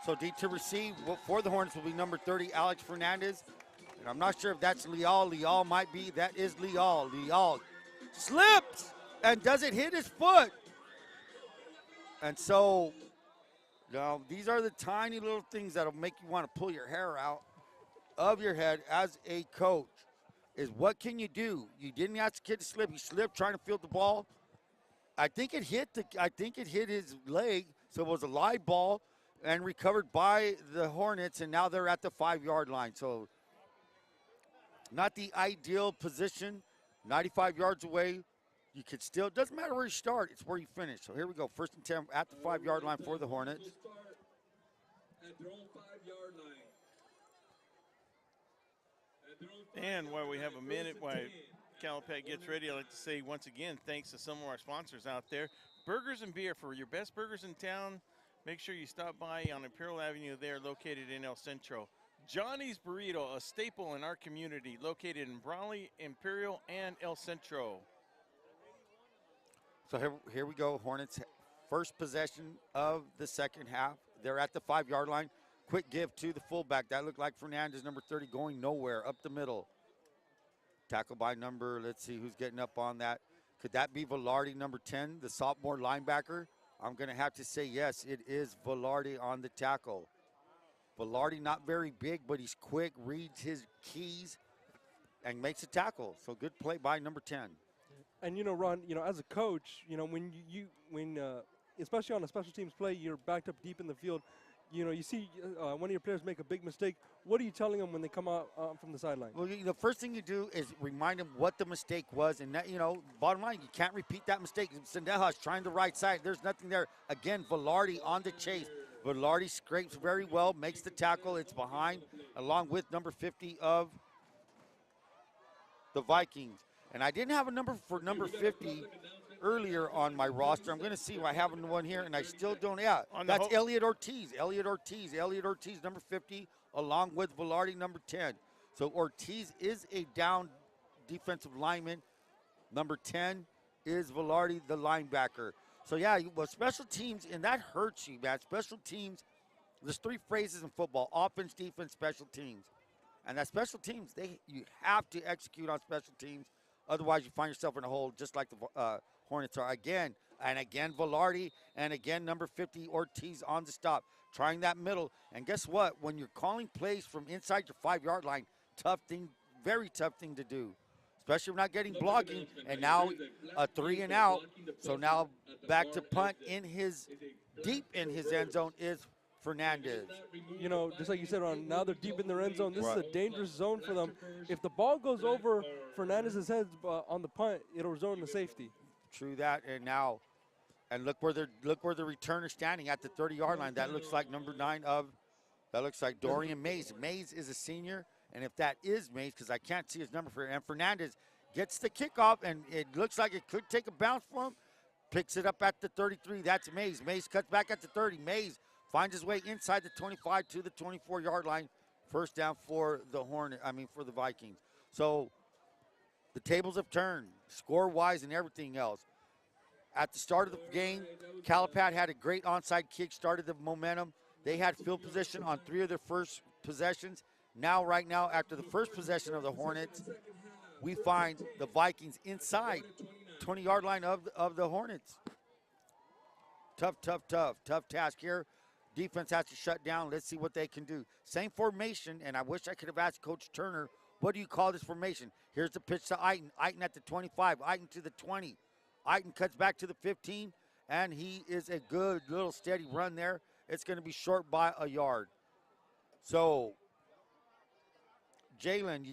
So D to receive for the Hornets will be number 30, Alex Fernandez. And I'm not sure if that's Leal. Leal might be. That is Leal. Leal slips and doesn't hit his foot. And so, you know, these are the tiny little things that'll make you want to pull your hair out of your head as a coach. Is what can you do? You didn't ask the kid to slip. He slipped trying to field the ball. I think it hit his leg, so it was a live ball and recovered by the Hornets, and now they're at the 5-yard line. So not the ideal position, 95 yards away. You could still, doesn't matter where you start, it's where you finish. So here we go, 1st and 10 at the 5-yard line for the Hornets. And while we have a minute, while Calipat gets ready, I'd like to say once again, thanks to some of our sponsors out there. Burgers and Beer, for your best burgers in town, make sure you stop by on Imperial Avenue there, located in El Centro. Johnny's Burrito, a staple in our community, located in Brawley, Imperial, and El Centro. So here we go. Hornets first possession of the second half. They're at the 5-yard line. Quick give to the fullback. That looked like Fernandez, number 30, going nowhere, up the middle. Tackle by number, let's see who's getting up on that. Could that be Velarde, number 10, the sophomore linebacker? I'm going to have to say yes, it is Velarde on the tackle. Velarde not very big, but he's quick, reads his keys, and makes a tackle. So good play by number 10. And you know, Ron, you know, as a coach, you know, when especially on a special teams play, you're backed up deep in the field. You know, you see one of your players make a big mistake. What are you telling them when they come out from the sideline? Well, the first thing you do is remind them what the mistake was. And, that, you know, bottom line, you can't repeat that mistake. Sendejas trying the right side. There's nothing there. Again, Velarde on the chase. Velarde scrapes very well, makes the tackle. It's behind, along with number 50 of the Vikings. And I didn't have a number for number 50 earlier on my roster. I'm going to see if I have one here, and I still don't. Yeah, that's Elliot Ortiz. Elliot Ortiz, number 50, along with Velarde, number 10. So Ortiz is a down defensive lineman. Number 10 is Velarde, the linebacker. So, yeah, well, special teams, and that hurts you, man. Special teams, there's 3 phrases in football: offense, defense, special teams. And that special teams, you have to execute on special teams. Otherwise, you find yourself in a hole just like the Hornets are. Again, Velarde, and again, number 50, Ortiz on the stop, trying that middle. And guess what? When you're calling plays from inside your 5-yard line, tough thing, very tough thing to do, especially when not getting blocking. And now a 3 and out. So now back to punt deep in his end zone is Fernandez. You know, just like you said, Ron, now they're deep in their end zone. This is a dangerous zone for them. If the ball goes over Fernandez's head on the punt, it'll result in a safety. True that. And look where the returner standing at the 30-yard line. That looks like number 9 that looks like Dorian Mays. Mays is a senior, and if that is Mays, because I can't see his number for it, and Fernandez gets the kickoff, and it looks like it could take a bounce for him. Picks it up at the 33. That's Mays. Mays cuts back at the 30. Mays finds his way inside the 25 to the 24-yard line. First down for the Vikings. So the tables have turned, score-wise and everything else. At the start of the game, Calipat had a great onside kick, started the momentum. They had field position on 3 of their first possessions. Right now, after the first possession of the Hornets, we find the Vikings inside 20-yard line of the Hornets. Tough task here. Defense has to shut down. Let's see what they can do. Same formation, and I wish I could have asked Coach Turner, what do you call this formation? Here's the pitch to Eiton. Eiton at the 25. Eiton to the 20. Eiton cuts back to the 15, and he is a good little steady run there. It's going to be short by a yard. So, Jalen,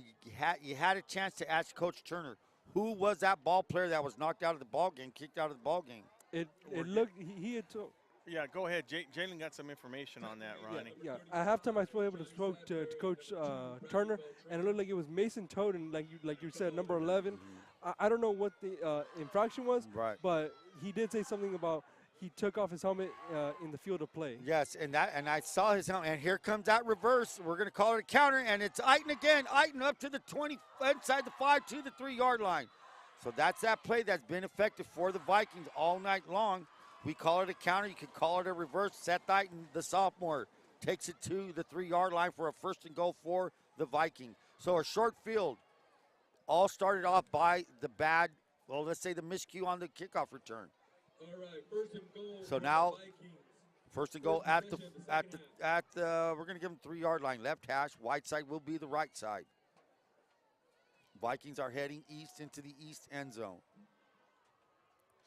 you had a chance to ask Coach Turner, who was that ball player that was knocked out of the ball game, kicked out of the ball game? It looked, he had told. Yeah, go ahead. Jalen got some information on that, Ronnie. Yeah. At halftime, I was able to spoke to Coach Turner, and it looked like it was Mason Toden, like you said, number 11. Mm-hmm. I don't know what the infraction was, but he did say something about he took off his helmet in the field of play. Yes, and I saw his helmet, and here comes that reverse. We're going to call it a counter, and it's Eiton again. Eiton up to the 20, inside the 5 to the 3-yard line. So that's that play that's been effective for the Vikings all night long. We call it a counter. You could call it a reverse. Seth Eiton, the sophomore, takes it to the 3-yard line for a 1st and goal for the Vikings. So a short field, all started off by the let's say the miscue on the kickoff return. All right, 1st and goal. So now, 1st and goal at the we're going to give them 3-yard line. Left hash, wide side will be the right side. Vikings are heading east into the east end zone.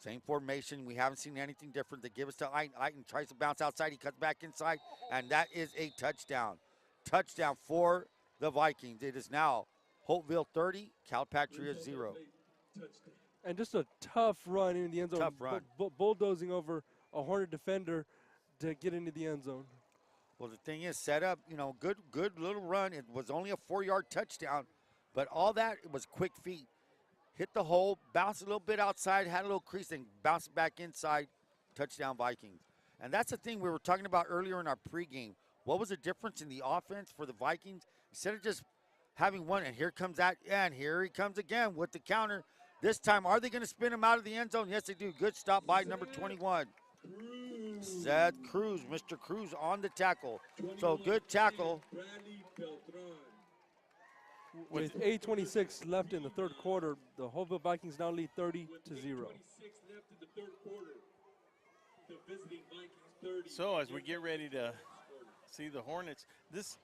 Same formation. We haven't seen anything different. They give us to Eiton. Eiton tries to bounce outside. He cuts back inside, and that is a touchdown. Touchdown for the Vikings. It is now Holtville 30, Calipatria 0. And just a tough run in the end zone. Tough run. Bulldozing over a Hornet defender to get into the end zone. Well, the thing is, set up, good little run. It was only a 4-yard touchdown, but all that, it was quick feet. hit the hole, bounced a little bit outside, had a little crease, and bounced back inside. Touchdown Vikings. And that's the thing we were talking about earlier in our pregame. What was the difference in the offense for the Vikings? Instead of just having one, and here comes that, and here he comes again with the counter. This time, are they going to spin him out of the end zone? Yes, they do. Good stop by number 21. Seth Cruz, Mr. Cruz on the tackle. So good tackle. With 8:26 left in the third quarter, the Holtville Vikings now lead 30-0. So as we get ready to see the Hornets, this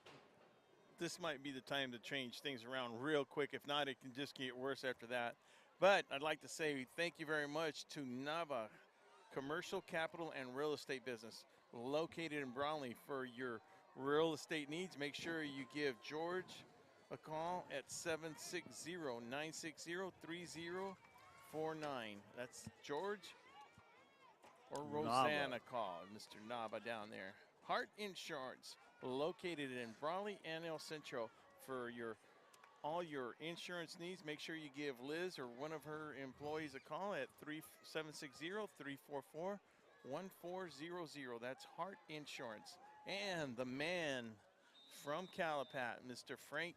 might be the time to change things around real quick. If not, it can just get worse after that. But I'd like to say thank you very much to Nava Commercial Capital and Real Estate Business, located in Brownlee. For your real estate needs, make sure you give George a call at 760-960-3049. That's George or Rosanna call, Mr. Nava down there. Hart Insurance, located in Brownlee and El Centro. For all your insurance needs, make sure you give Liz or one of her employees a call at 760-344-1400. That's Hart Insurance. And the man from Calipat, Mr. Frank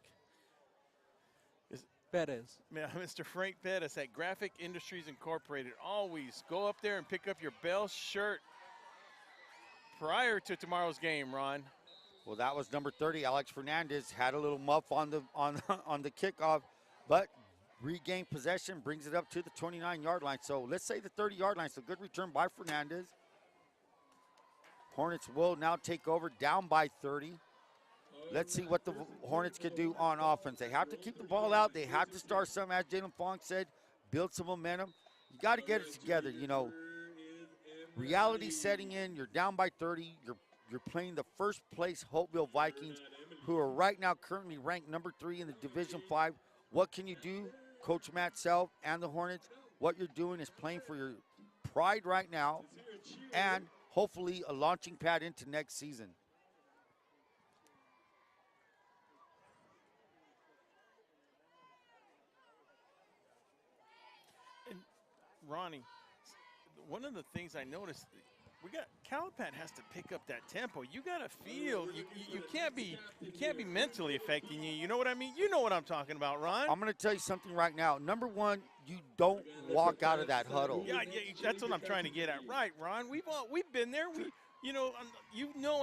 Perez. Mr. Frank Pettis at Graphic Industries Incorporated. Always go up there and pick up your Bell shirt prior to tomorrow's game, Ron. Well, that was number 30, Alex Fernandez. Had a little muff on the on the kickoff, but regained possession, brings it up to the 29-yard line. So let's say the 30-yard line. So good return by Fernandez. Hornets will now take over, down by 30. Let's see what the Hornets can do on offense. They have to keep the ball out. They have to start some, as Jalen Fong said, build some momentum. You got to get it together. You know, reality setting in. You're down by 30. You're playing the first place Holtville Vikings, who are right now currently ranked number 3 in the Division 5. What can you do, Coach Matt Self and the Hornets? What you're doing is playing for your pride right now and hopefully a launching pad into next season. And Ronnie, one of the things I noticed, Calipat has to pick up that tempo. You got to feel. You can't be mentally affecting you. You know what I mean? You know what I'm talking about, Ron. I'm going to tell you something right now. Number one, you don't walk out of that huddle. Yeah, that's what I'm trying to get at. Right, Ron. We've been there.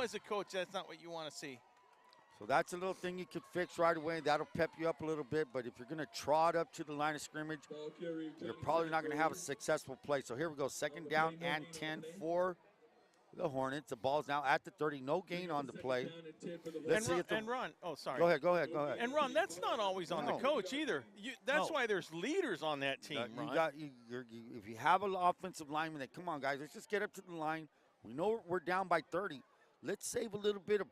As a coach, that's not what you want to see. So that's a little thing you could fix right away. That'll pep you up a little bit. But if you're going to trot up to the line of scrimmage, you're probably not going to have a successful play. So here we go, 2nd down and 10 for the Hornets. The ball's now at the 30. No gain on the play. Ron, oh, sorry. Go ahead. And Ron, that's not always on the coach either. That's why there's leaders on that team, Ron. If you have an offensive lineman that, come on, guys, let's just get up to the line. We know we're down by 30. Let's save a little bit of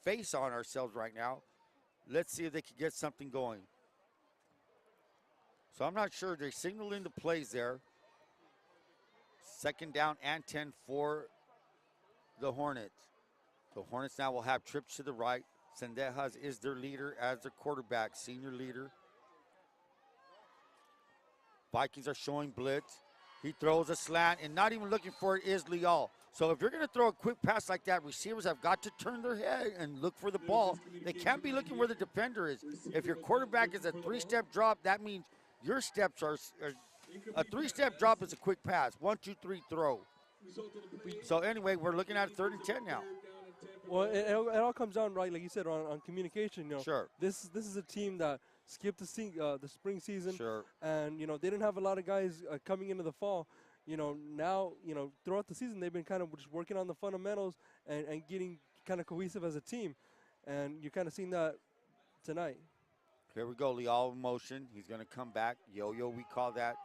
face on ourselves right now. Let's see if they can get something going. So I'm not sure. They're signaling the plays there. 2nd down and 10 for the Hornets. The Hornets now will have trips to the right. Sendejas is their leader as their quarterback, senior leader. Vikings are showing blitz. He throws a slant, and not even looking for it is Leal. So if you're going to throw a quick pass like that, receivers have got to turn their head and look for the ball. They can't be looking where the defender is. If your quarterback is a 3-step drop, that means your steps are a 3-step drop is a quick pass. 1, 2, 3, throw. So anyway, we're looking at 3rd and 10 now. Well, it all comes down, right, like you said, on communication. Sure. This is a team that skipped the spring season. Sure. And, they didn't have a lot of guys coming into the fall. Now, throughout the season, they've been kind of just working on the fundamentals and getting kind of cohesive as a team. And you're kind of seeing that tonight. Here we go, Leal in motion. He's going to come back. Yo-yo, we call that.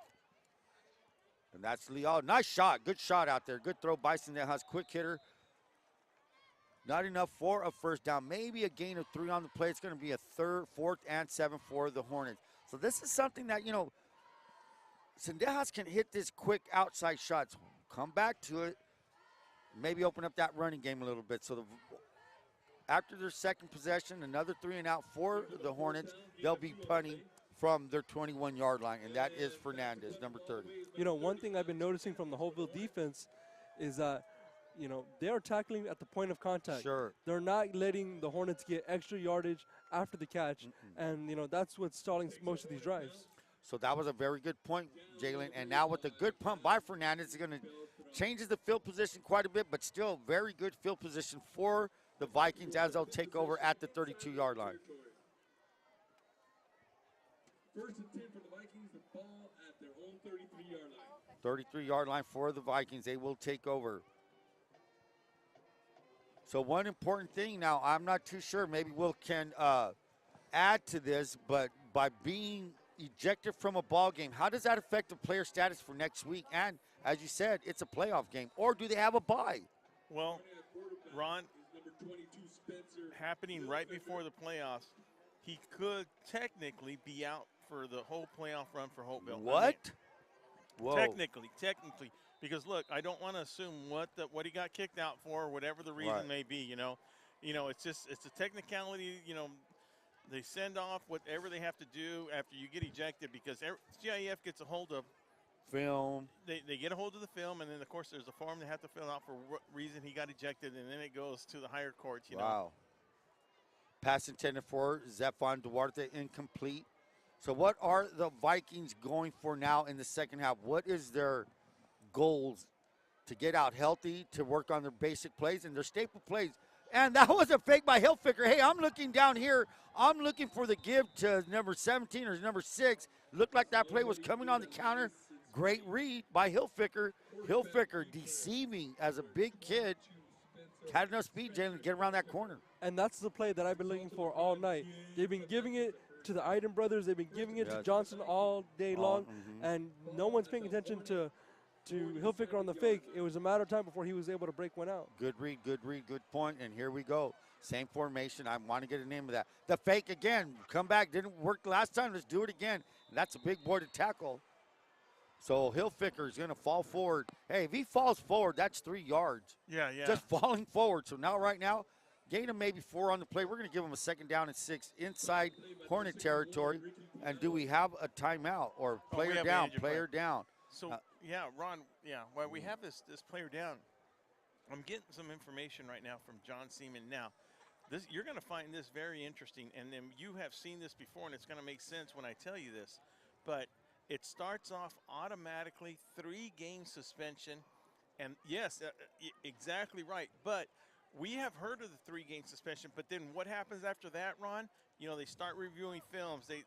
And that's Leal. Nice shot. Good shot out there. Good throw. Bison that has quick hitter. Not enough for a 1st down. Maybe a gain of 3 on the play. It's going to be a 3rd, 4th, and 7 for the Hornets. So this is something that, Sendejas can hit this quick outside shots. Come back to it. Maybe open up that running game a little bit. So after their 2nd possession, another 3 and out for the Hornets. They'll be punting from their 21-yard line, and that is Fernandez, number 30. You know, one thing I've been noticing from the Holtville defense is that, you know, they are tackling at the point of contact. Sure. They're not letting the Hornets get extra yardage after the catch, and, you know, that's what's stalling most of these drives. So that was a very good point, Jalen. And now with the good pump by Fernandez, it's going to changes the field position quite a bit, but still very good field position for the Vikings as they'll take over at the 32-yard line. First and 10 for the Vikings, the ball at their own 33-yard line. 33-yard line for the Vikings. They will take over. So one important thing now, I'm not too sure, maybe Will can add to this, but by being ejected from a ball game, how does that affect the player status for next week? And as you said, it's a playoff game. Or do they have a bye? Well, Ron, happening right before the playoffs, he could technically be out for the whole playoff run for Holtville. What? Whoa. Technically, because look, I don't want to assume what he got kicked out for, whatever the reason may be. You know, it's a technicality. You know, they send off whatever they have to do after you get ejected because GIF gets a hold of film. They get a hold of the film, and then of course there's a form they have to fill out for what reason he got ejected, and then it goes to the higher courts. You know. Pass intended for Zephon Duarte, incomplete. So what are the Vikings going for now in the second half? What is their goals? To get out healthy, to work on their basic plays and their staple plays. And that was a fake by Hilfiger. Hey, I'm looking down here. I'm looking for the give to number 17 or number 6. Looked like that play was coming on the counter. Great read by Hilfiger. Hilfiger deceiving as a big kid. Had enough speed, Jalen, to get around that corner. And that's the play that I've been looking for all night. They've been giving it to the Iden brothers. They've been giving it to Johnson all day long. And no one's paying attention to Hilfiger on the fake. It was a matter of time before he was able to break one out. Good read, good point. And here we go. Same formation. I want to get a name of that. The fake again. Come back. Didn't work last time. Let's do it again. And that's a big boy to tackle. So Hilfiger is going to fall forward. Hey, if he falls forward, that's 3 yards. Yeah. Just falling forward. So now, right now, gain him maybe 4 on the play. We're going to give him a second down and 6 inside Hornet territory. And do we have a timeout or player down? Player down. So, Ron, while we have this player down, I'm getting some information right now from John Seaman. Now, you're going to find this very interesting, and then you have seen this before, and it's going to make sense when I tell you this. But it starts off automatically 3-game suspension, and yes, exactly right. But we have heard of the 3-game suspension, but then what happens after that, Ron? You know, they start reviewing films. They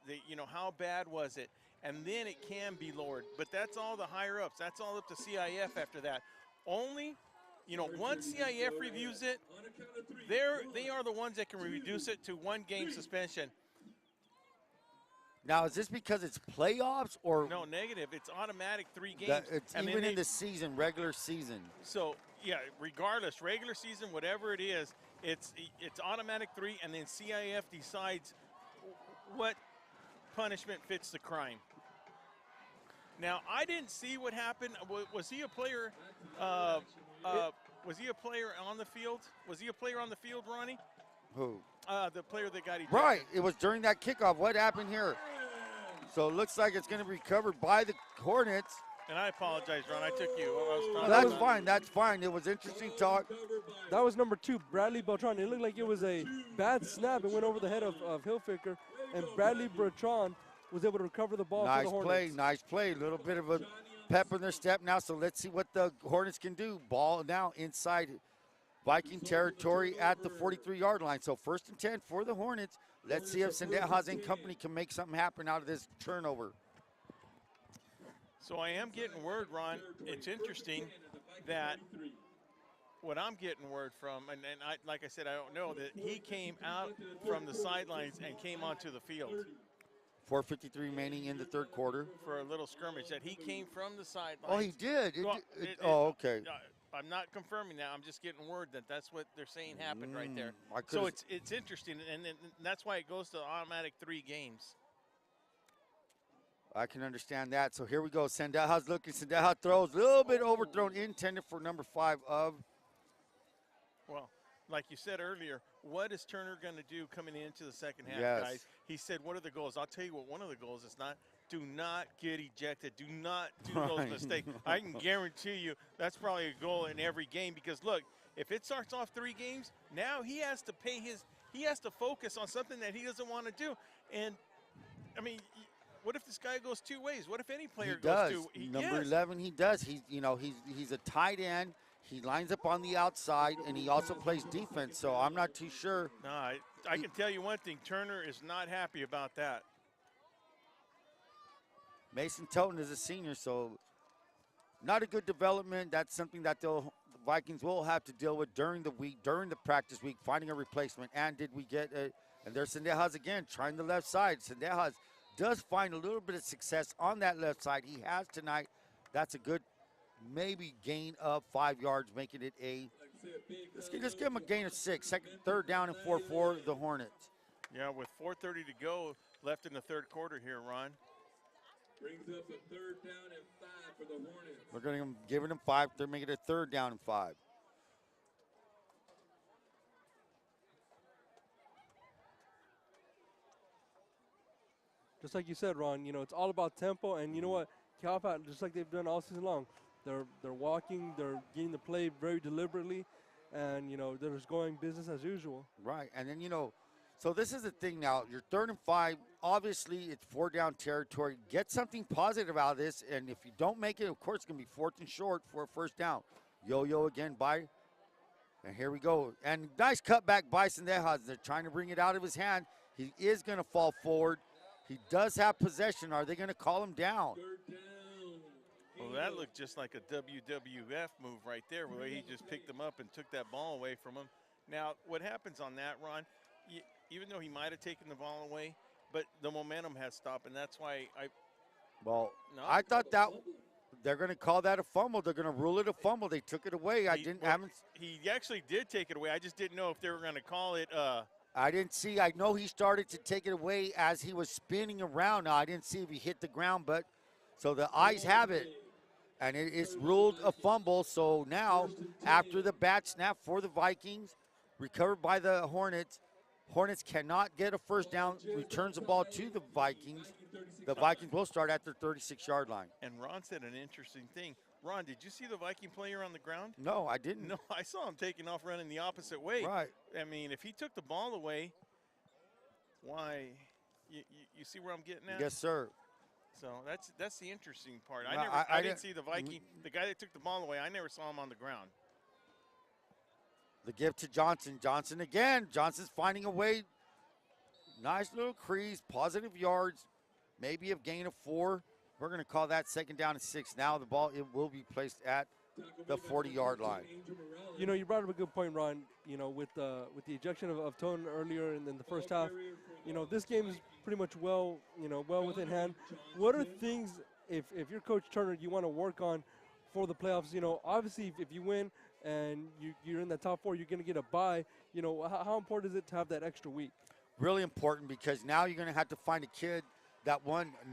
how bad was it? And then it can be lowered. But that's all the higher-ups. That's all up to CIF after that. Only, once CIF reviews it, they are the ones that can reduce it to 1-game suspension. Now, is this because it's playoffs or? No, negative. It's automatic 3 games. It's even in the season, regular season. So, regardless, regular season, whatever it is, it's automatic 3, and then CIF decides what punishment fits the crime. Now, I didn't see what happened. Was he a player? Was he a player on the field? Was he a player on the field, Ronnie? Who? The player that got ejected. Right. It was during that kickoff. What happened here? So it looks like it's going to be recovered by the Hornets. And I apologize, Ron. I took you. That's fine. That's fine. It was interesting talk. That was number 2, Bradley Beltran. It looked like it was a bad snap. It went over the head of Hilfiger, and Bradley Beltran was able to recover the ball for the Hornets. Nice play. A little bit of a pep in their step now. So let's see what the Hornets can do. Ball now inside Viking territory at the 43-yard line. So 1st and 10 for the Hornets. Let's see if Sendejas and company can make something happen out of this turnover. So I am getting word, Ron. It's interesting that what I'm getting word from, and like I said, I don't know, that he came out from the sidelines and came onto the field. 4:53 remaining in the third quarter. For a little skirmish, that he came from the sidelines. Oh, he did? Okay. I'm not confirming that. I'm just getting word that that's what they're saying happened right there. So it's interesting, and that's why it goes to automatic 3 games. I can understand that. So here we go. Sendejas looking. Sendejas throws. A little bit overthrown, intended for number 5 of. Well, like you said earlier, what is Turner going to do coming into the second half, Yes. guys? He said, what are the goals? I'll tell you what, one of the goals is do not get ejected. Do not do those Right. mistakes. I can guarantee you that's probably a goal in every game because, look, if it starts off 3 games, now he has to focus on something that he doesn't want to do. And, I mean, what if this guy goes 2 ways? What if any player goes 2 ways? Number 11, he does. He's a tight end. He lines up on the outside, and he also plays defense. So I'm not too sure. No, I can tell you one thing. Turner is not happy about that. Mason Toten is a senior, so not a good development. That's something that the Vikings will have to deal with during the week, during the practice week, finding a replacement. And did we get a – and there's Sendejas again, trying the left side. Sendejas does find a little bit of success on that left side. He has tonight. That's a good maybe gain of 5 yards, making it a – let's give him a gain of 6. Third down and 4 for the Hornets. Yeah, with 4:30 to go left in the third quarter here, Ron. Brings up a 3rd down and 5 for the Hornets. We're going to give them 5. They're making it a 3rd down and 5. Just like you said, Ron, it's all about tempo, and you know what? Calpat, just like they've done all season long, they're walking, they're getting the play very deliberately, and they're just going business as usual. Right, and then so this is the thing now. You're 3rd and 5. Obviously, it's 4-down territory. Get something positive out of this, and if you don't make it, of course, it's going to be 4th and short for a 1st down. Yo-yo again by, and here we go. And nice cutback by Sendejas. They're trying to bring it out of his hand. He is going to fall forward. He does have possession. Are they going to call him down? 3rd down. Well, that looked just like a WWF move right there, where he just picked him up and took that ball away from him. Now, what happens on that, Ron, even though he might have taken the ball away, but the momentum has stopped, and that's why I thought that they're going to call that a fumble. They're going to rule it a fumble. They took it away. He actually did take it away. I just didn't know if they were going to call it I didn't see. I know he started to take it away as he was spinning around. Now, I didn't see if he hit the ground, but so the eyes have it. And it is ruled a fumble. So now, after the bat snap for the Vikings, recovered by the Hornets, Hornets cannot get a 1st down, returns the ball to the Vikings. The Vikings will start at their 36-yard line. And Ron said an interesting thing. Ron, did you see the Viking player on the ground? No, I didn't. No, I saw him taking off running the opposite way. Right. I mean, if he took the ball away, why? You see where I'm getting at? Yes, sir. So that's the interesting part. No, I didn't see the Viking, the guy that took the ball away, I never saw him on the ground. The give to Johnson. Johnson again. Johnson's finding a way. Nice little crease, positive yards, maybe a gain of 4. We're going to call that 2nd down and 6. Now the ball, it will be placed at the 40-yard line. You brought up a good point, Ron. With the ejection of Tone earlier in the first half, this game is pretty much well within hand. What are things, if you're Coach Turner, you want to work on for the playoffs? Obviously, if you win and you're in the top 4, you're going to get a bye. How important is it to have that extra week? Really important, because now you're going to have to find a kid that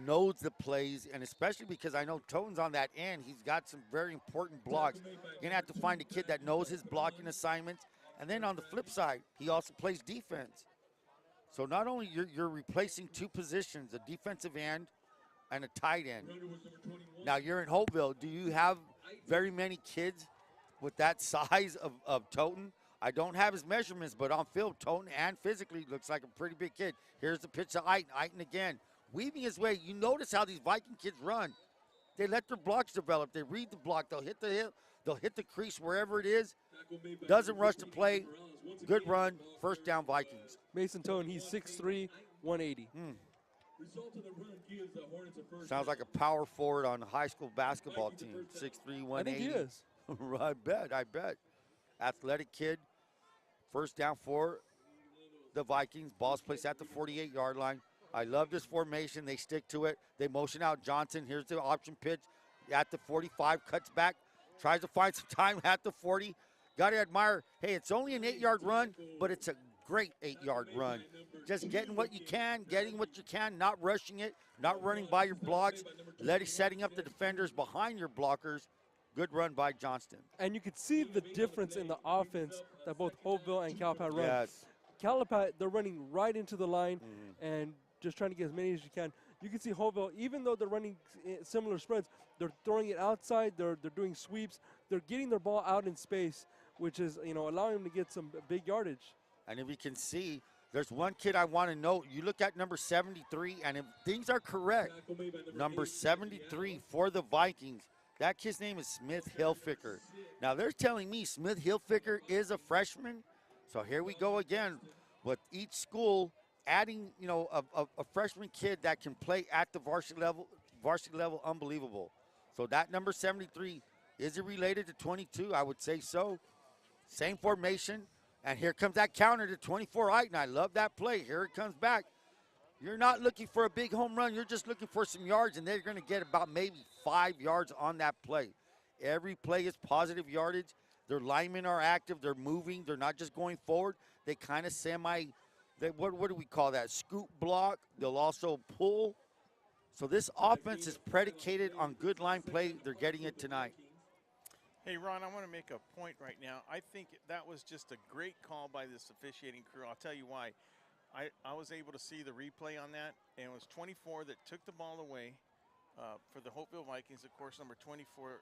knows the plays, and especially because I know Tone's on that end. He's got some very important blocks. You're going to have to find a kid that knows his blocking assignments. And then on the flip side, he also plays defense. So not only you're replacing 2 positions, a defensive end and a tight end. Now you're in Holtville. Do you have very many kids with that size of Toten? I don't have his measurements, but on film, Toten and physically looks like a pretty big kid. Here's the pitch to Eichen. Eichen again, weaving his way. You notice how these Viking kids run. They let their blocks develop. They read the block. They'll hit the hip. They'll hit the crease wherever it is. Doesn't rush the play. Good run. 1st down, Vikings. Mason Tone, he's 6'3", 180. Sounds like a power forward on a high school basketball team. 6'3", 180. I think he is. I bet. Athletic kid. 1st down for the Vikings. Ball's placed at the 48-yard line. I love this formation. They stick to it. They motion out Johnson. Here's the option pitch at the 45. Cuts back. Tries to find some time at the 40. Got to admire, hey, it's only an 8-yard run, but it's a great 8-yard run. Just getting what you can, not rushing it, not running by your blocks, setting up the defenders behind your blockers. Good run by Johnston. And you could see the difference in the offense that both Holtville and Calipat run. Yes. Calipat, they're running right into the line and just trying to get as many as you can. You can see Holtville, even though they're running similar spreads, they're throwing it outside, they're doing sweeps, they're getting their ball out in space, which is, allowing them to get some big yardage. And if you can see, there's one kid I want to note. You look at number 73, and if things are correct, number 73 for the Vikings, that kid's name is Smith Hilfiger. Now, they're telling me Smith Hilfiger is a freshman. So here we go again with each school adding, a freshman kid that can play at the varsity level, unbelievable. So that number 73, is it related to 22? I would say so. Same formation. And here comes that counter to 24 Eiton. I love that play. Here it comes back. You're not looking for a big home run. You're just looking for some yards, and they're going to get about maybe 5 yards on that play. Every play is positive yardage. Their linemen are active. They're moving. They're not just going forward. They kind of what do we call that? Scoop block. They'll also pull. So this offense is predicated on good line play. They're getting it tonight. Hey, Ron, I want to make a point right now. I think that was just a great call by this officiating crew. I'll tell you why. I was able to see the replay on that, and it was 24 that took the ball away for the Holtville Vikings. Of course, number 24,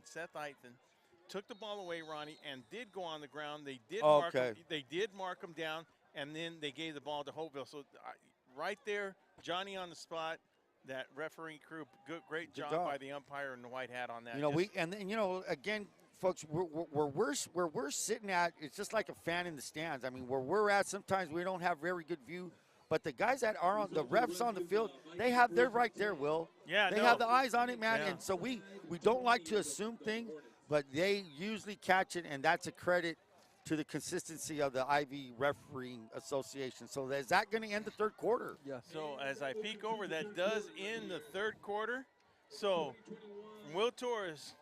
Seth Eiton, took the ball away, Ronnie, and did go on the ground. They did mark him down, and then they gave the ball to Holtville. So right there, Johnny on the spot. That refereeing crew, great job by the umpire in the white hat on that. Again, folks, where we're sitting at, it's just like a fan in the stands. I mean, where we're at, sometimes we don't have very good view. But the guys that are on the refs on the field, they're right there, Will. Yeah, they have the eyes on it, man. Yeah. And so we don't like to assume things, but they usually catch it, and that's a credit to the consistency of the Ivy Refereeing Association. So is that going to end the third quarter? Yes. So as I peek over, that does end the third quarter. So from Will Torrez,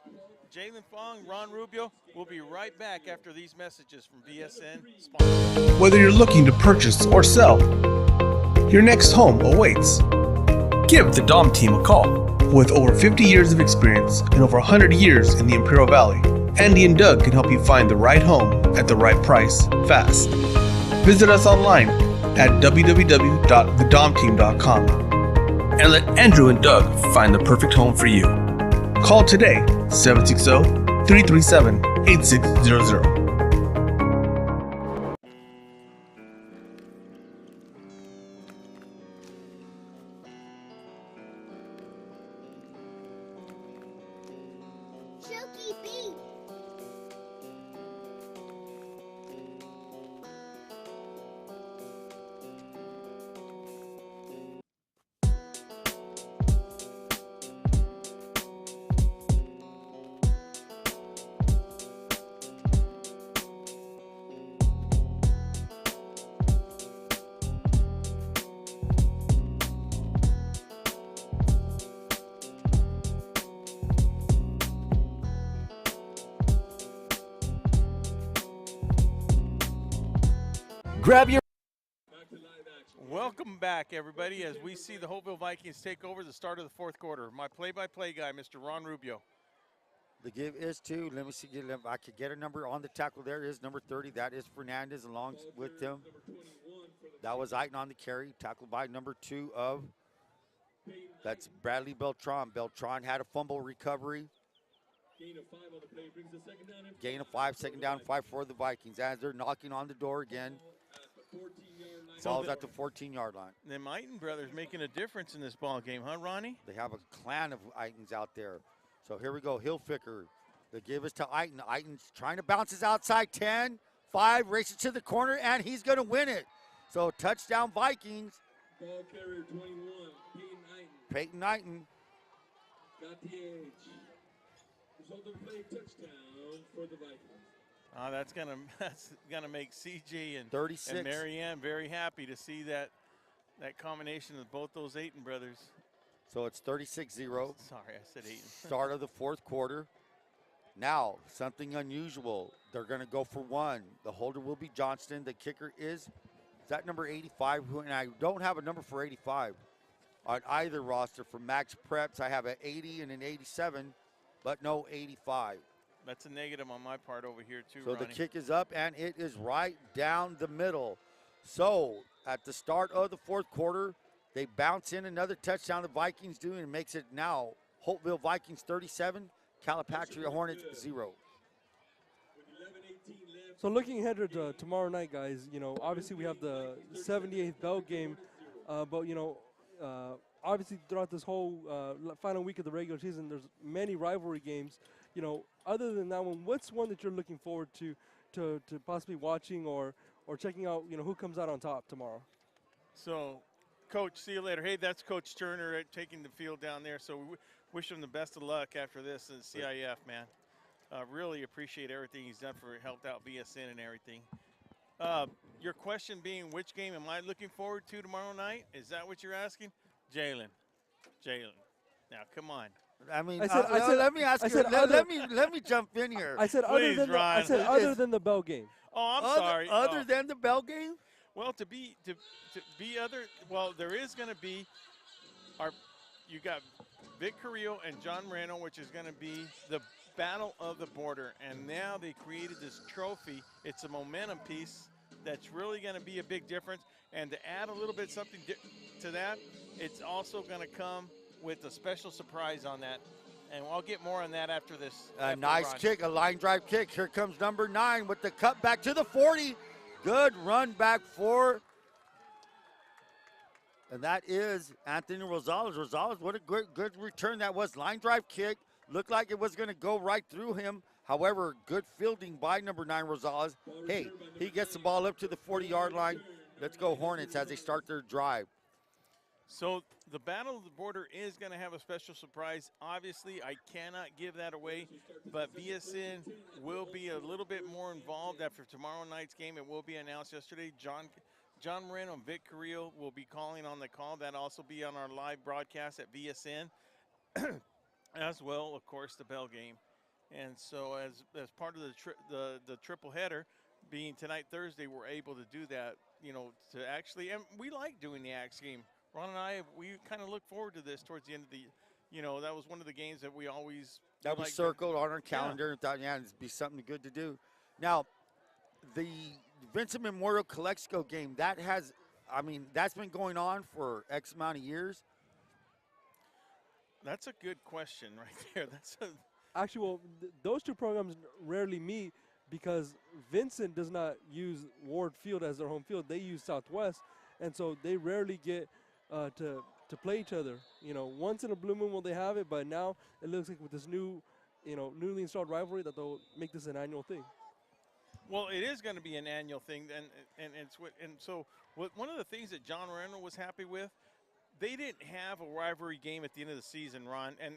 Jalen Fong, Ron Rubio, we'll be right back after these messages from VSN sponsors. Whether you're looking to purchase or sell, your next home awaits. Give the Dom team a call. With over 50 years of experience and over 100 years in the Imperial Valley, Andy and Doug can help you find the right home at the right price fast. Visit us online at www.thedomteam.com and let Andrew and Doug find the perfect home for you. Call today, 760-337-8600. Grab your Welcome back, everybody, as we see the Holtville Vikings take over the start of the fourth quarter. My play-by-play guy, Mr. Ron Rubio. The give is to, let me see if I could get a number on the tackle. There is number 30. That is Fernandez along with him. That was Eiton on the carry, tackled by number 2 of, that's Bradley Beltran. Beltran had a fumble recovery. Gain of 5, second down, 5 for the Vikings as they're knocking on the door again. Ball's at the 14-yard line. The Eiton brothers making a difference in this ball game, huh, Ronnie? They have a clan of Eitons out there. So here we go, Hilfiger. The give is to Eiton. Eiton's trying to bounce his outside 10, 5, races to the corner, and he's going to win it. So touchdown Vikings. Ball carrier 21, Peyton Eiton. Got the edge. Result of play, touchdown for the Vikings. That's gonna make CJ and 36 and Marianne very happy to see that combination of both those Eiton brothers. So it's 36-0. Sorry, I said Eiton. Start of the fourth quarter. Now, something unusual. They're going to go for 1. The holder will be Johnston. The kicker is that number 85, and I don't have a number for 85 on either roster. For Max Preps, I have an 80 and an 87, but no 85. That's a negative on my part over here too, So Ronnie. the kick is up, and it is right down the middle. So at the start of the fourth quarter, they bounce in another touchdown, the Vikings do, and it makes it now Holtville Vikings 37, Calipatria Hornets 0. So looking ahead to tomorrow night, guys, obviously we have the 78th bell game, but obviously throughout this whole final week of the regular season, there's many rivalry games. Other than that one, what's one that you're looking forward to possibly watching or checking out? Who comes out on top tomorrow? So, Coach, see you later. Hey, that's Coach Turner taking the field down there. So we wish him the best of luck after this in CIF, man. Really appreciate everything he's done for helped out VSN and everything. Your question being, which game am I looking forward to tomorrow night? Is that what you're asking? Jalen. Now, come on. I mean, I said- let me ask I you. said Let me jump in here. I said Please, Ron. other than the bell game. Oh, I'm sorry. Other than the bell game? Well, to be other, well, there is going to be you got Vic Carrillo and John Moreno, which is going to be the Battle of the Border. And now they created this trophy. It's a momentum piece that's really going to be a big difference. And to add a little bit something to that, it's also going to come with a special surprise on that. And I'll get more on that after this. A nice kick, a line drive kick. Here comes number 9 with the cut back to the 40. Good run back for, and that is Anthony Rosales. Rosales, what a good return that was. Line drive kick. Looked like it was going to go right through him. However, good fielding by number 9, Rosales. Hey, he gets the ball up to the 40-yard line. Let's go Hornets as they start their drive. So the Battle of the Border is going to have a special surprise. Obviously, I cannot give that away, but VSN will be a little bit more involved after tomorrow night's game. It will be announced yesterday. John Moreno and Vic Carrillo will be calling on the call. That'll also be on our live broadcast at VSN, as well, of course, the bell game. And so as part of the triple header, being tonight Thursday, we're able to do that, to actually, and we like doing the Axe game. Ron and I, we kind of look forward to this towards the end of the, that was one of the games that we always. That was circled on our calendar and thought, it'd be something good to do. Now, the Vincent Memorial Calexico game, that's been going on for X amount of years. That's a good question right there. Actually, those two programs rarely meet because Vincent does not use Ward Field as their home field. They use Southwest, and so they rarely get to play each other. Once in a blue moon will they have it, but now it looks like with this new, newly installed rivalry that they'll make this an annual thing. Well, it is going to be an annual thing, so one of the things that John Moreno was happy with, they didn't have a rivalry game at the end of the season, Ron, and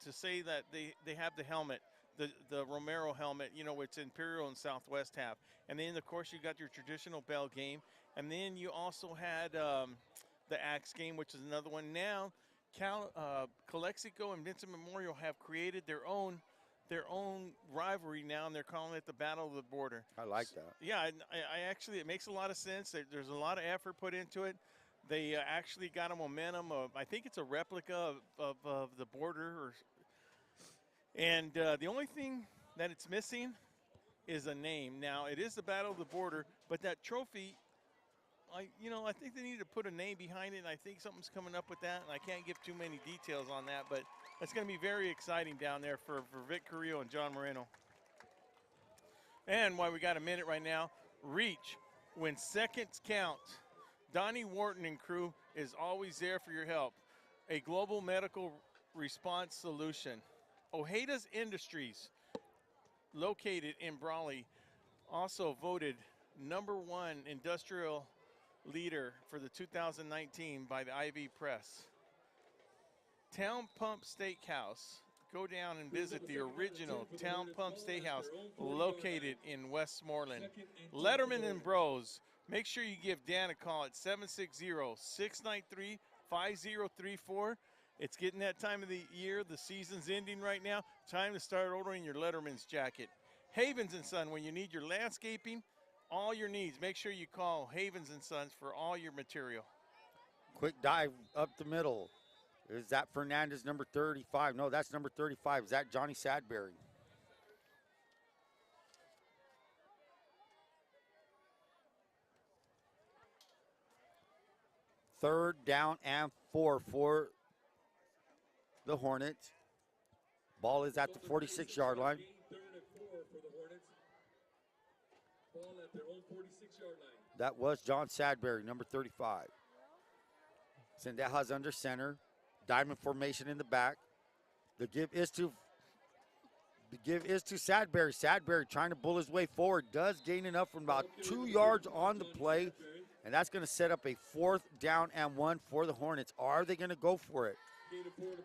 to say that they have the helmet, the Romero helmet, which Imperial and Southwest have, and then of course you got your traditional bell game, and then you also had the Axe game, which is another one. Now, Calexico and Vincent Memorial have created their own rivalry now, and they're calling it the Battle of the Border. I like that. Yeah, I actually, it makes a lot of sense. There's a lot of effort put into it. They actually got a momentum of, I think it's a replica of the border. And the only thing that it's missing is a name. Now, it is the Battle of the Border, but that trophy, I think they need to put a name behind it, and I think something's coming up with that, and I can't give too many details on that, but it's going to be very exciting down there for Vic Carrillo and John Moreno. And while we got a minute right now, reach when seconds count. Donnie Wharton and crew is always there for your help. A global medical response solution. Ojeda's Industries, located in Brawley, also voted #1 industrial leader for the 2019 by the IV Press. Town Pump Steakhouse. Go down and visit the original Town Pump Steakhouse located in Westmoreland. Letterman and Bros. Make sure you give Dan a call at 760-693-5034. It's getting that time of the year. The season's ending right now. Time to start ordering your Letterman's jacket. Havens & Son, when you need your landscaping, all your needs, make sure you call Havens & Sons for all your material. Quick dive up the middle. Is that Fernandez, number 35? No, that's number 35. Is that Johnny Sadberry? Third down and 4 for the Hornets. Ball is at the 46-yard line. Third and 4 for the Hornets. Ball at their own 46-yard line. That was John Sadberry, number 35. Sendejas under center. Diamond formation in the back. The give is to Sadberry. Sadberry trying to bull his way forward. Does gain enough from about 2 yards on the play. And that's going to set up a 4th down and 1 for the Hornets. Are they going to go for it?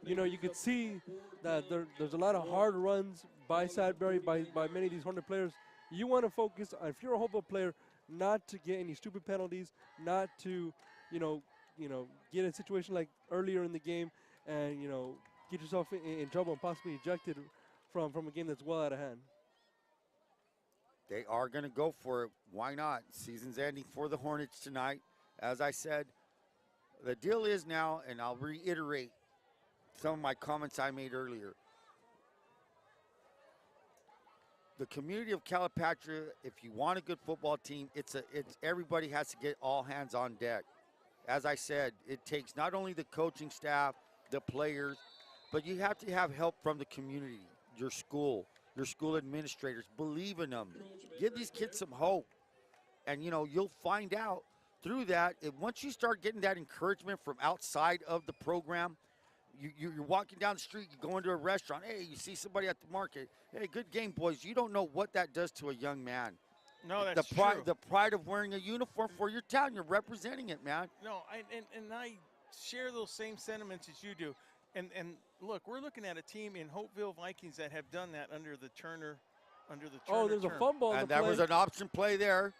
You know, you could see that there's a lot of hard runs by Sadberry, by many of these Hornet players. You want to focus on, if you're a Holtville player, not to get any stupid penalties, not to, get in a situation like earlier in the game and, get yourself in trouble and possibly ejected from a game that's well out of hand. They are going to go for it. Why not? Season's ending for the Hornets tonight. As I said, the deal is now, and I'll reiterate some of my comments I made earlier. The community of Calipatria, if you want a good football team, it's everybody has to get all hands on deck. As I said, it takes not only the coaching staff, the players, but you have to have help from the community, your school administrators. Believe in them. Give these kids some hope. And, you'll find out through that, once you start getting that encouragement from outside of the program, you're walking down the street, you go into a restaurant, hey, you see somebody at the market, hey, good game, boys. You don't know what that does to a young man. No, that's true. The pride of wearing a uniform for your town, you're representing it, man. No, and I share those same sentiments as you do. And look, we're looking at a team in Holtville Vikings that have done that under the Turner. Oh, there's a fumble on the play. And that was an option play there.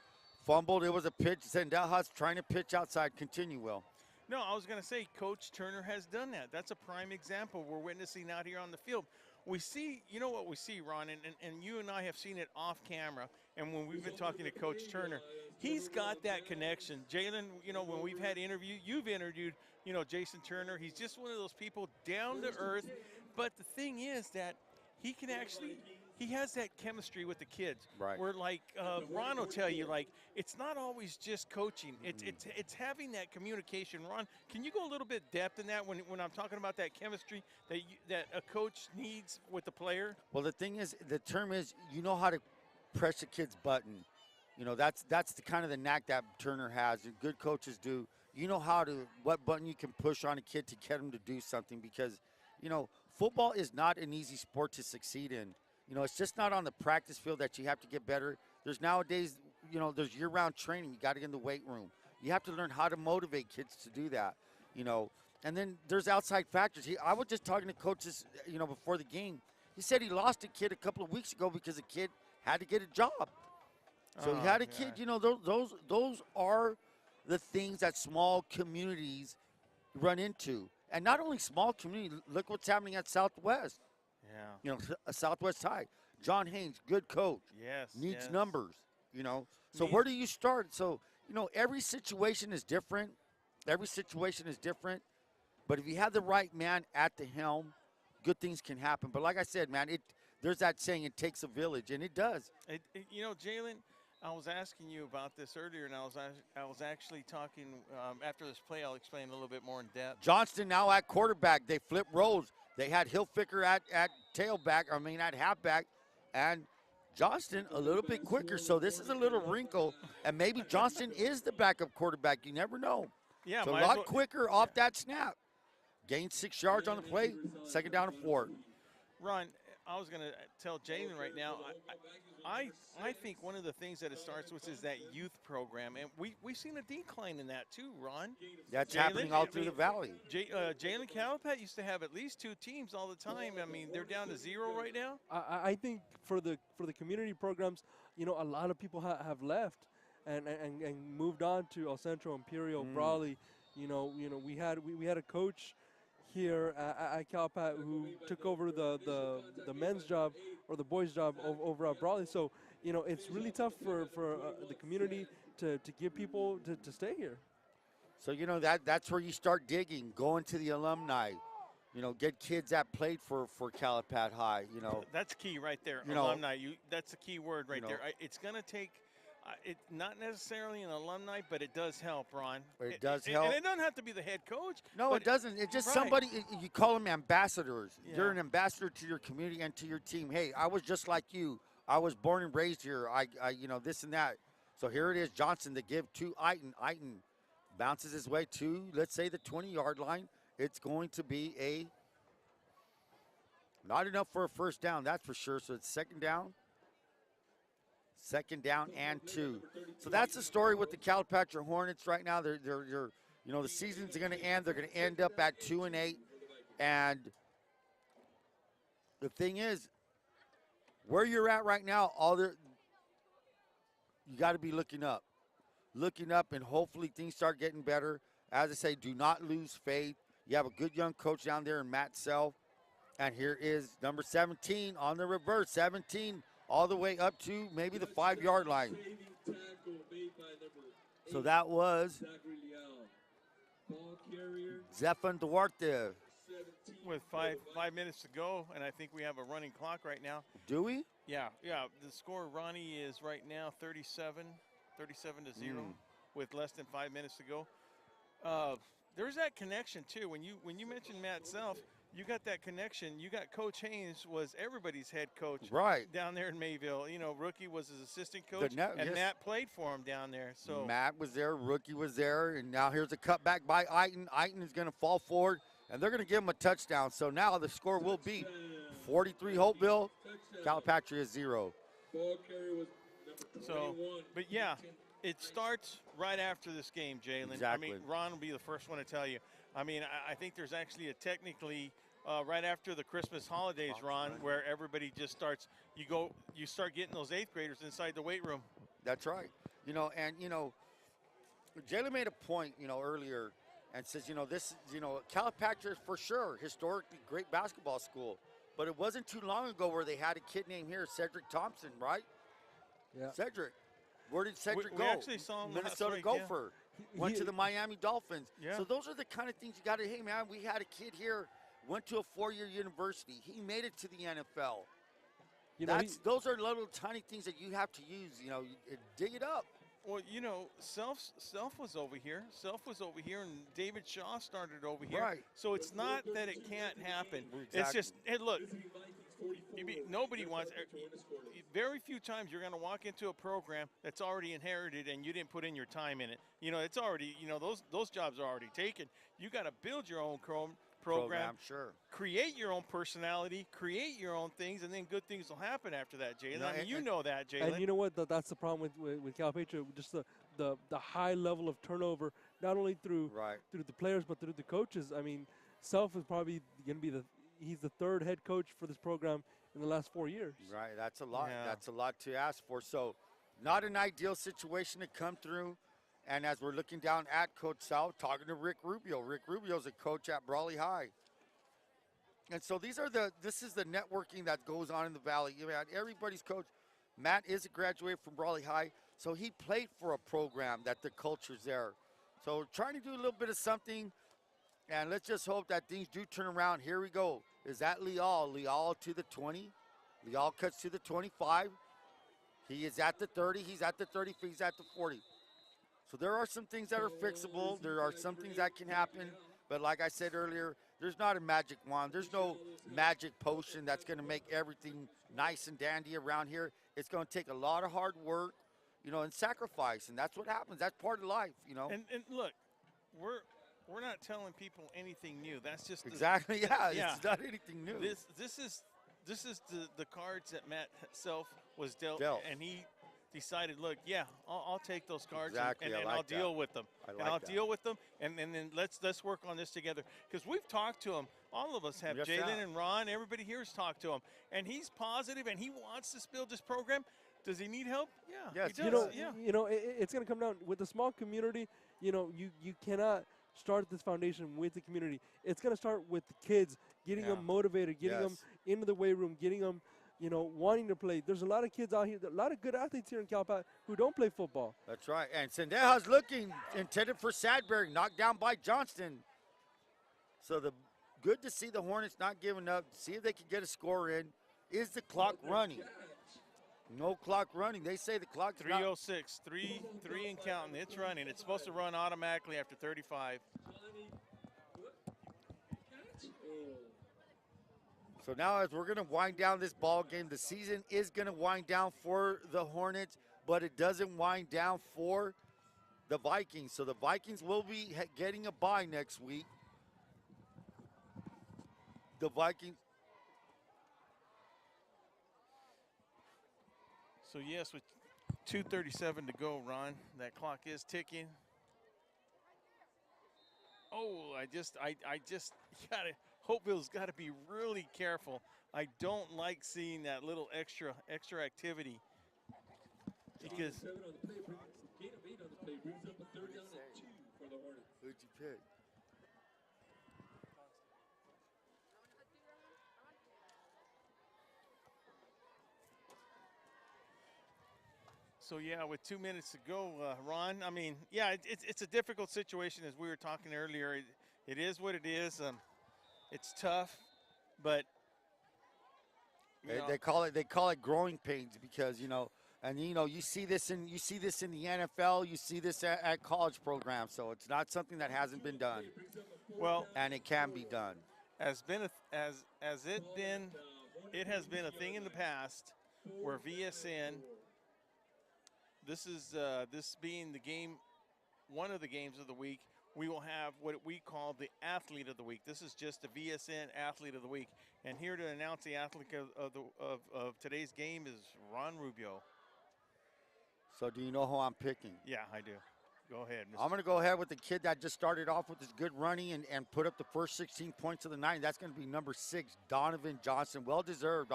Fumbled. It was a pitch. Sendejas trying to pitch outside. Continue, Will. No, I was going to say Coach Turner has done that. That's a prime example we're witnessing out here on the field. We see, what we see, Ron, and you and I have seen it off camera, and when we've been talking to Coach Turner, he's got that connection. Jalen, when we've had you've interviewed, Jason Turner. He's just one of those people down to earth. But the thing is that he has that chemistry with the kids. Right. Where Ron will tell you, it's not always just coaching. It's having that communication. Ron, can you go a little bit depth in that when I'm talking about that chemistry that a coach needs with the player? Well, the thing is, the term is, how to press a kid's button. That's the kind of the knack that Turner has. And good coaches do. You know what button you can push on a kid to get him to do something, because, football is not an easy sport to succeed in. It's just not on the practice field that you have to get better. There's nowadays, there's year-round training. You got to get in the weight room. You have to learn how to motivate kids to do that, And then there's outside factors. I was just talking to coaches, before the game. He said he lost a kid a couple of weeks ago because the kid had to get a job. So he had a kid, those are the things that small communities run into. And not only small community, look what's happening at Southwest. Yeah. A Southwest High. John Haynes, good coach. Yes. Needs numbers, So where do you start? So, every situation is different. But if you have the right man at the helm, good things can happen. But like I said, man, there's that saying, it takes a village, and it does. Jalen, I was asking you about this earlier, and I was actually talking after this play. I'll explain a little bit more in depth. Johnston now at quarterback. They flip roles. They had Hilfiger at halfback, and Johnston a little bit quicker. So this is a little wrinkle, and maybe Johnston is the backup quarterback. You never know. Yeah, so a lot quicker off that snap. Gained 6 yards on the play. 2nd down and 4. Ron, I was going to tell Jalen right now, I think one of the things that it starts with is that youth program, and we've seen a decline in that too, Ron. That's happening all through the valley. Jalen Calipat used to have at least 2 teams all the time. I mean, they're down to 0 right now. I think for the community programs, a lot of people have left and moved on to El Centro, Imperial, Brawley. We had a coach here at Calpat who took over the men's job or the boys' job over at Brawley. So, it's really tough for the community to get people to stay here. So, that's where you start digging, going to the alumni, get kids that played for Calipat High, That's key right there. You know, alumni. That's the key word right you know, there. It's going to take. It's not necessarily an alumni, but it does help, Ron. It does help. And it doesn't have to be the head coach. No, but it doesn't. It's just right. somebody, you call them ambassadors. Yeah. You're an ambassador to your community and to your team. Hey, I was just like you. I was born and raised here. I this and that. So here it is, Johnson to give to Eiton. Eiton bounces his way to, let's say, the 20-yard line. It's going to be not enough for a first down, that's for sure. So it's second down. Second down and 2. So that's the story with the Calipatria Hornets right now. They're the season's going to end. They're going to end up at 2-8. And the thing is, where you're at right now, you got to be looking up, and hopefully things start getting better. As I say, do not lose faith. You have a good young coach down there in Matt Self. And here is number 17 on the reverse, 17 all the way up to maybe the 5-yard line. So that was Zephan Duarte. With five minutes to go, and I think we have a running clock right now. Do we? Yeah. The score, Ronnie, is right now 37 to 0 with less than 5 minutes to go. There's that connection too. When you mentioned Matt Self, you got that connection. You got Coach Haynes was everybody's head coach down there in Mayville. Rookie was his assistant coach, and Matt played for him down there. So Matt was there, Rookie was there, and now here's a cutback by Eiton. Eiton is going to fall forward, and they're going to give him a touchdown. So now the score will be 43 Holtville, Calipatria 0. So, but yeah, it starts right after this game, Jalen. Exactly. I mean, Ron will be the first one to tell you. I mean, I think there's actually technically right after the Christmas holidays, Ron, where everybody just starts. You start getting those 8th graders inside the weight room. That's right. Jalen made a point, earlier, and says, Calipatria is for sure historically great basketball school, but it wasn't too long ago where they had a kid named here, Cedric Thompson, right? Yeah. Cedric. Where did Cedric go? We actually saw him Minnesota last week, Gopher. Went to the Miami Dolphins. Yeah. So those are the kind of things you got to, hey, man, we had a kid here, went to a 4-year university. He made it to the NFL. Those are little tiny things that you have to use, dig it up. Well, Self was over here. Self was over here, and David Shaw started over here. Right. So it's not that it can't happen. Exactly. It's just, hey, look, nobody wants. Very few times you're going to walk into a program that's already inherited and you didn't put in your time in it. It's already, those jobs are already taken. You got to build your own program, sure. Create your own personality, create your own things, and then good things will happen after that, Jalen. You know that, Jalen. And you know what? That's the problem with Calipatria, just the high level of turnover, not only through the players but through the coaches. I mean, Self is probably going to be he's the 3rd head coach for this program in the last 4 years. Right, that's a lot. Yeah. That's a lot to ask for. So, not an ideal situation to come through. And as we're looking down at Coach South, talking to Rick Rubio. Rick Rubio's a coach at Brawley High. And so this is the networking that goes on in the Valley. Everybody's coach. Matt is a graduate from Brawley High, so he played for a program that the culture's there. So trying to do a little bit of something, and let's just hope that things do turn around. Here we go. Is that Leal? Leal to the 20. Leal cuts to the 25. He is at the 30. He's at the 30. He's at the 40. So there are some things that are fixable. There are some things that can happen. But like I said earlier, there's not a magic wand. There's no magic potion that's going to make everything nice and dandy around here. It's going to take a lot of hard work, and sacrifice. And that's what happens. That's part of life, And look, we're not telling people anything new. That's just exactly, it's not anything new. This is the cards that Matt Self was dealt. And he decided, look, I'll take those cards and I'll deal with them. I'll deal with them, and then let's work on this together. Because we've talked to him. All of us have. Yes, Jalen and Ron, everybody here has talked to him. And he's positive, and he wants to build this program. Does he need help? Yeah, yes, he does. It's going to come down with a small community. You cannot start this foundation with the community. It's going to start with the kids, getting them motivated, getting them into the weight room, getting them wanting to play. There's a lot of kids out here, a lot of good athletes here in Calipatria who don't play football. That's right. And Sendeja's looking, intended for Sadberry, knocked down by Johnston. So the good to see the Hornets not giving up. See if they can get a score in. Is the clock running? No clock running. They say the clock is not. 3:06, three and counting. It's running. It's supposed to run automatically after 35. So now as we're going to wind down this ball game, the season is going to wind down for the Hornets, but it doesn't wind down for the Vikings. So the Vikings will be getting a bye next week. The Vikings. So yes, with 2:37 to go, Ron, that clock is ticking. Oh, I just gotta. Holtville's got to be really careful. I don't like seeing that little extra activity because. Who'd you pick? So yeah, with 2 minutes to go, Ron. I mean, yeah, it's a difficult situation as we were talking earlier. It is what it is. It's tough, but they call it growing pains because and you see this in the NFL, you see this at college programs. So it's not something that hasn't been done. Well, and it can be done. It has been a thing in the past where VSN. This being the game, one of the games of the week. We will have what we call the Athlete of the Week. This is just the VSN Athlete of the Week. And here to announce the athlete of today's game is Ron Rubio. So do you know who I'm picking? Yeah, I do. Go ahead, Mr. I'm going to go ahead with the kid that just started off with his good running and put up the first 16 points of the night. That's going to be number 6, Donovan Johnson. Well-deserved.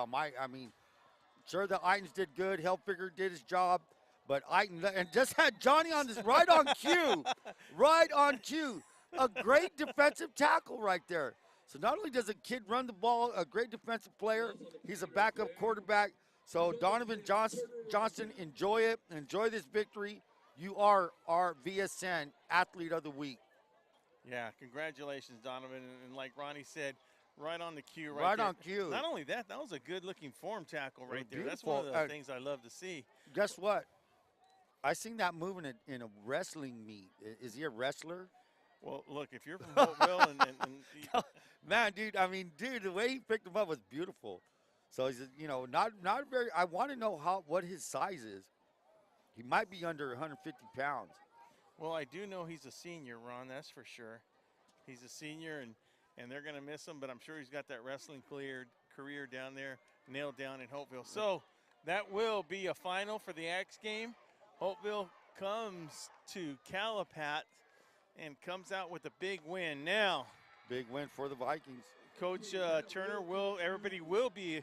Sure, the Itans did good. Helfiger did his job. But and just had Johnny on this right on cue. Right on cue. A great defensive tackle right there. So not only does a kid run the ball, a great defensive player, he's a backup quarterback. So Donovan Johnson, enjoy it. Enjoy this victory. You are our VSN Athlete of the Week. Yeah, congratulations, Donovan. And like Ronnie said, right on the cue. Right there. on cue. Not only that was a good-looking form tackle right there. That's Beautiful. one of the things I love to see. Guess what? I seen that move in a wrestling meet. Is he a wrestler? Well, look, if you're from Holtville and man, dude, the way he picked him up was beautiful. So he's, not very. I want to know what his size is. He might be under 150 pounds. Well, I do know he's a senior, Ron. That's for sure. He's a senior, and they're gonna miss him. But I'm sure he's got that wrestling career down there nailed down in Holtville. So that will be a final for the Axe game. Holtville comes to Calipat and comes out with a big win. Now, big win for the Vikings. Coach Turner everybody will be,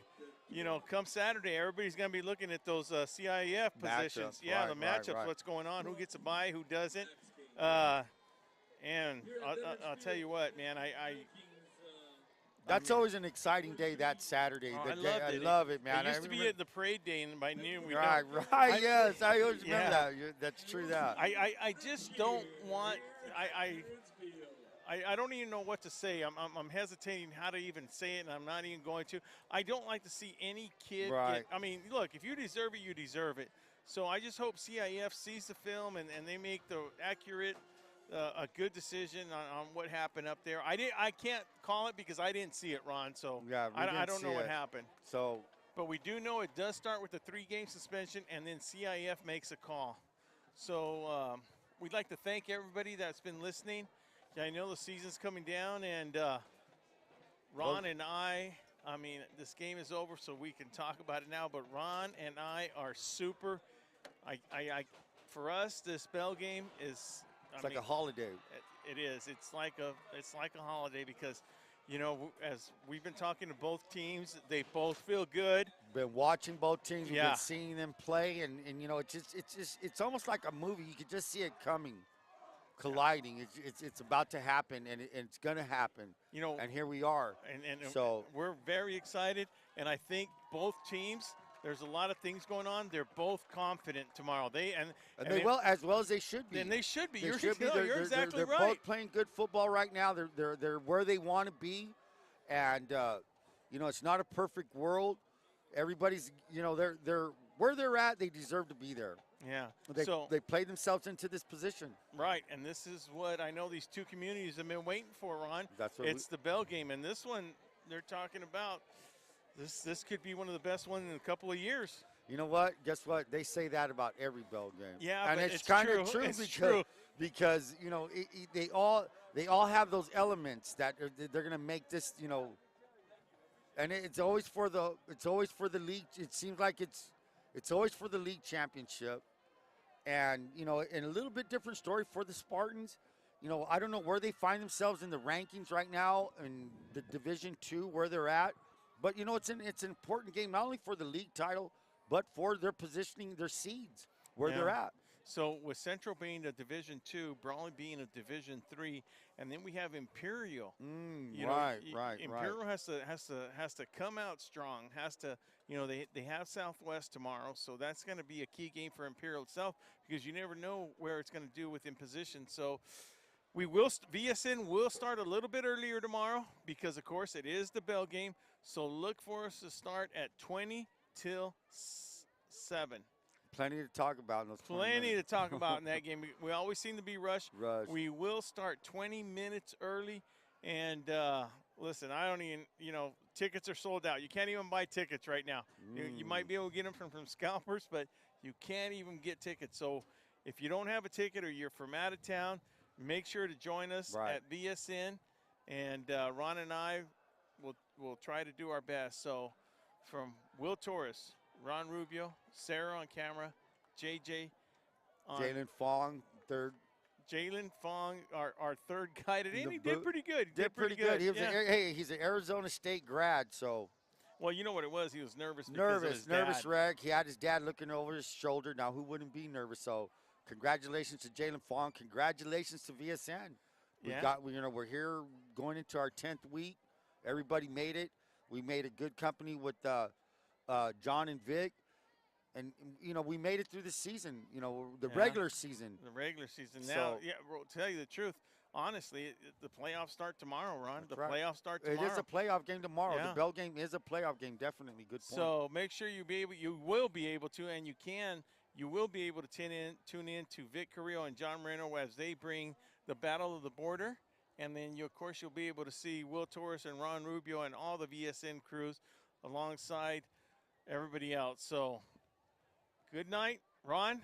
come Saturday, everybody's going to be looking at those CIF positions. Matchups, the matchups, right. What's going on, who gets a bye, who doesn't. And I'll tell you what, man, That's always an exciting day, that Saturday. I love it, man. It used to be at the parade day, and by noon we Right, yes. I always remember that. That's true, that. I just don't want I don't even know what to say. I'm hesitating how to even say it, and I'm not even going to. I don't like to see any kid look, if you deserve it, you deserve it. So I just hope CIF sees the film and they make the accurate a good decision on what happened up there. I can't call it because I didn't see it, Ron. So yeah, I don't know what happened. So, but we do know it does start with a 3-game suspension, and then CIF makes a call. So we'd like to thank everybody that's been listening. I know the season's coming down, and Ron and this game is over, so we can talk about it now. But Ron and I are super. For us, this bell game is. It's like a holiday. It is. It's like a holiday because, as we've been talking to both teams, they both feel good. Been watching both teams. We've been seeing them play, and it's almost like a movie. You can just see it coming, colliding. It's about to happen, and it's going to happen. And here we are. And so we're very excited, and I think both teams. There's a lot of things going on. They're both confident tomorrow. They will as well as they should be. And they should be. You're exactly they're right. Both playing good football right now. They're where they want to be. And you know, it's not a perfect world. Everybody's, you know, they're where they're at. They deserve to be there. Yeah. They play themselves into this position. Right, and this is what I know these two communities have been waiting for, Ron. That's what it's the bell game, and this one they're talking about. This could be one of the best ones in a couple of years. You know what? Guess what? They say that about every bell game. Yeah, and but it's kind of true. true because you know they all have those elements that they're going to make this, you know. And it's always for the league. It seems like it's always for the league championship. And, you know, in a little bit different story for the Spartans, you know, I don't know where they find themselves in the rankings right now in the Division II, where they're at. But, you know, it's an important game, not only for the league title, but for their positioning, their seeds, where they're at. So with Central being a Division II, Brawley being a Division III, and then we have Imperial. Imperial has to come out strong. Has to, you know, they have Southwest tomorrow, so that's going to be a key game for Imperial itself because you never know where it's going to do with imposition. So we will VSN will start a little bit earlier tomorrow because of course it is the bell game. So look for us to start at 20 till 7. Plenty to talk about in those 20 Plenty minutes. to talk about in that game. We always seem to be rushed. We will start 20 minutes early. And listen, I don't even, you know, tickets are sold out. You can't even buy tickets right now. You might be able to get them from scalpers, but you can't even get tickets. So if you don't have a ticket or you're from out of town, make sure to join us at VSN. And Ron and I will try to do our best. So from Will Torres, Ron Rubio, Sarah on camera, JJ on Jalen Fong, third. Jalen Fong, our third guy today, and he did pretty good. Did pretty good. He was he's an Arizona State grad, so. Well, you know what it was? He was nervous. Nervous wreck. He had his dad looking over his shoulder. Now, who wouldn't be nervous? So, congratulations to Jalen Fong. Congratulations to VSN. We're here going into our 10th week. Everybody made it. We made a good company with John and Vic. And, you know, we made it through the season, you know, the regular season. The regular season. Now, we'll tell you the truth. Honestly, the playoffs start tomorrow, Ron. Playoffs start tomorrow. It is a playoff game tomorrow. Yeah. The bell game is a playoff game, definitely. Good point. So make sure you will be able to, and you will be able to tune in to Vic Carrillo and John Moreno as they bring the Battle of the Border. And then, of course, you'll be able to see Will Torres and Ron Rubio and all the VSN crews alongside everybody else. So good night, Ron.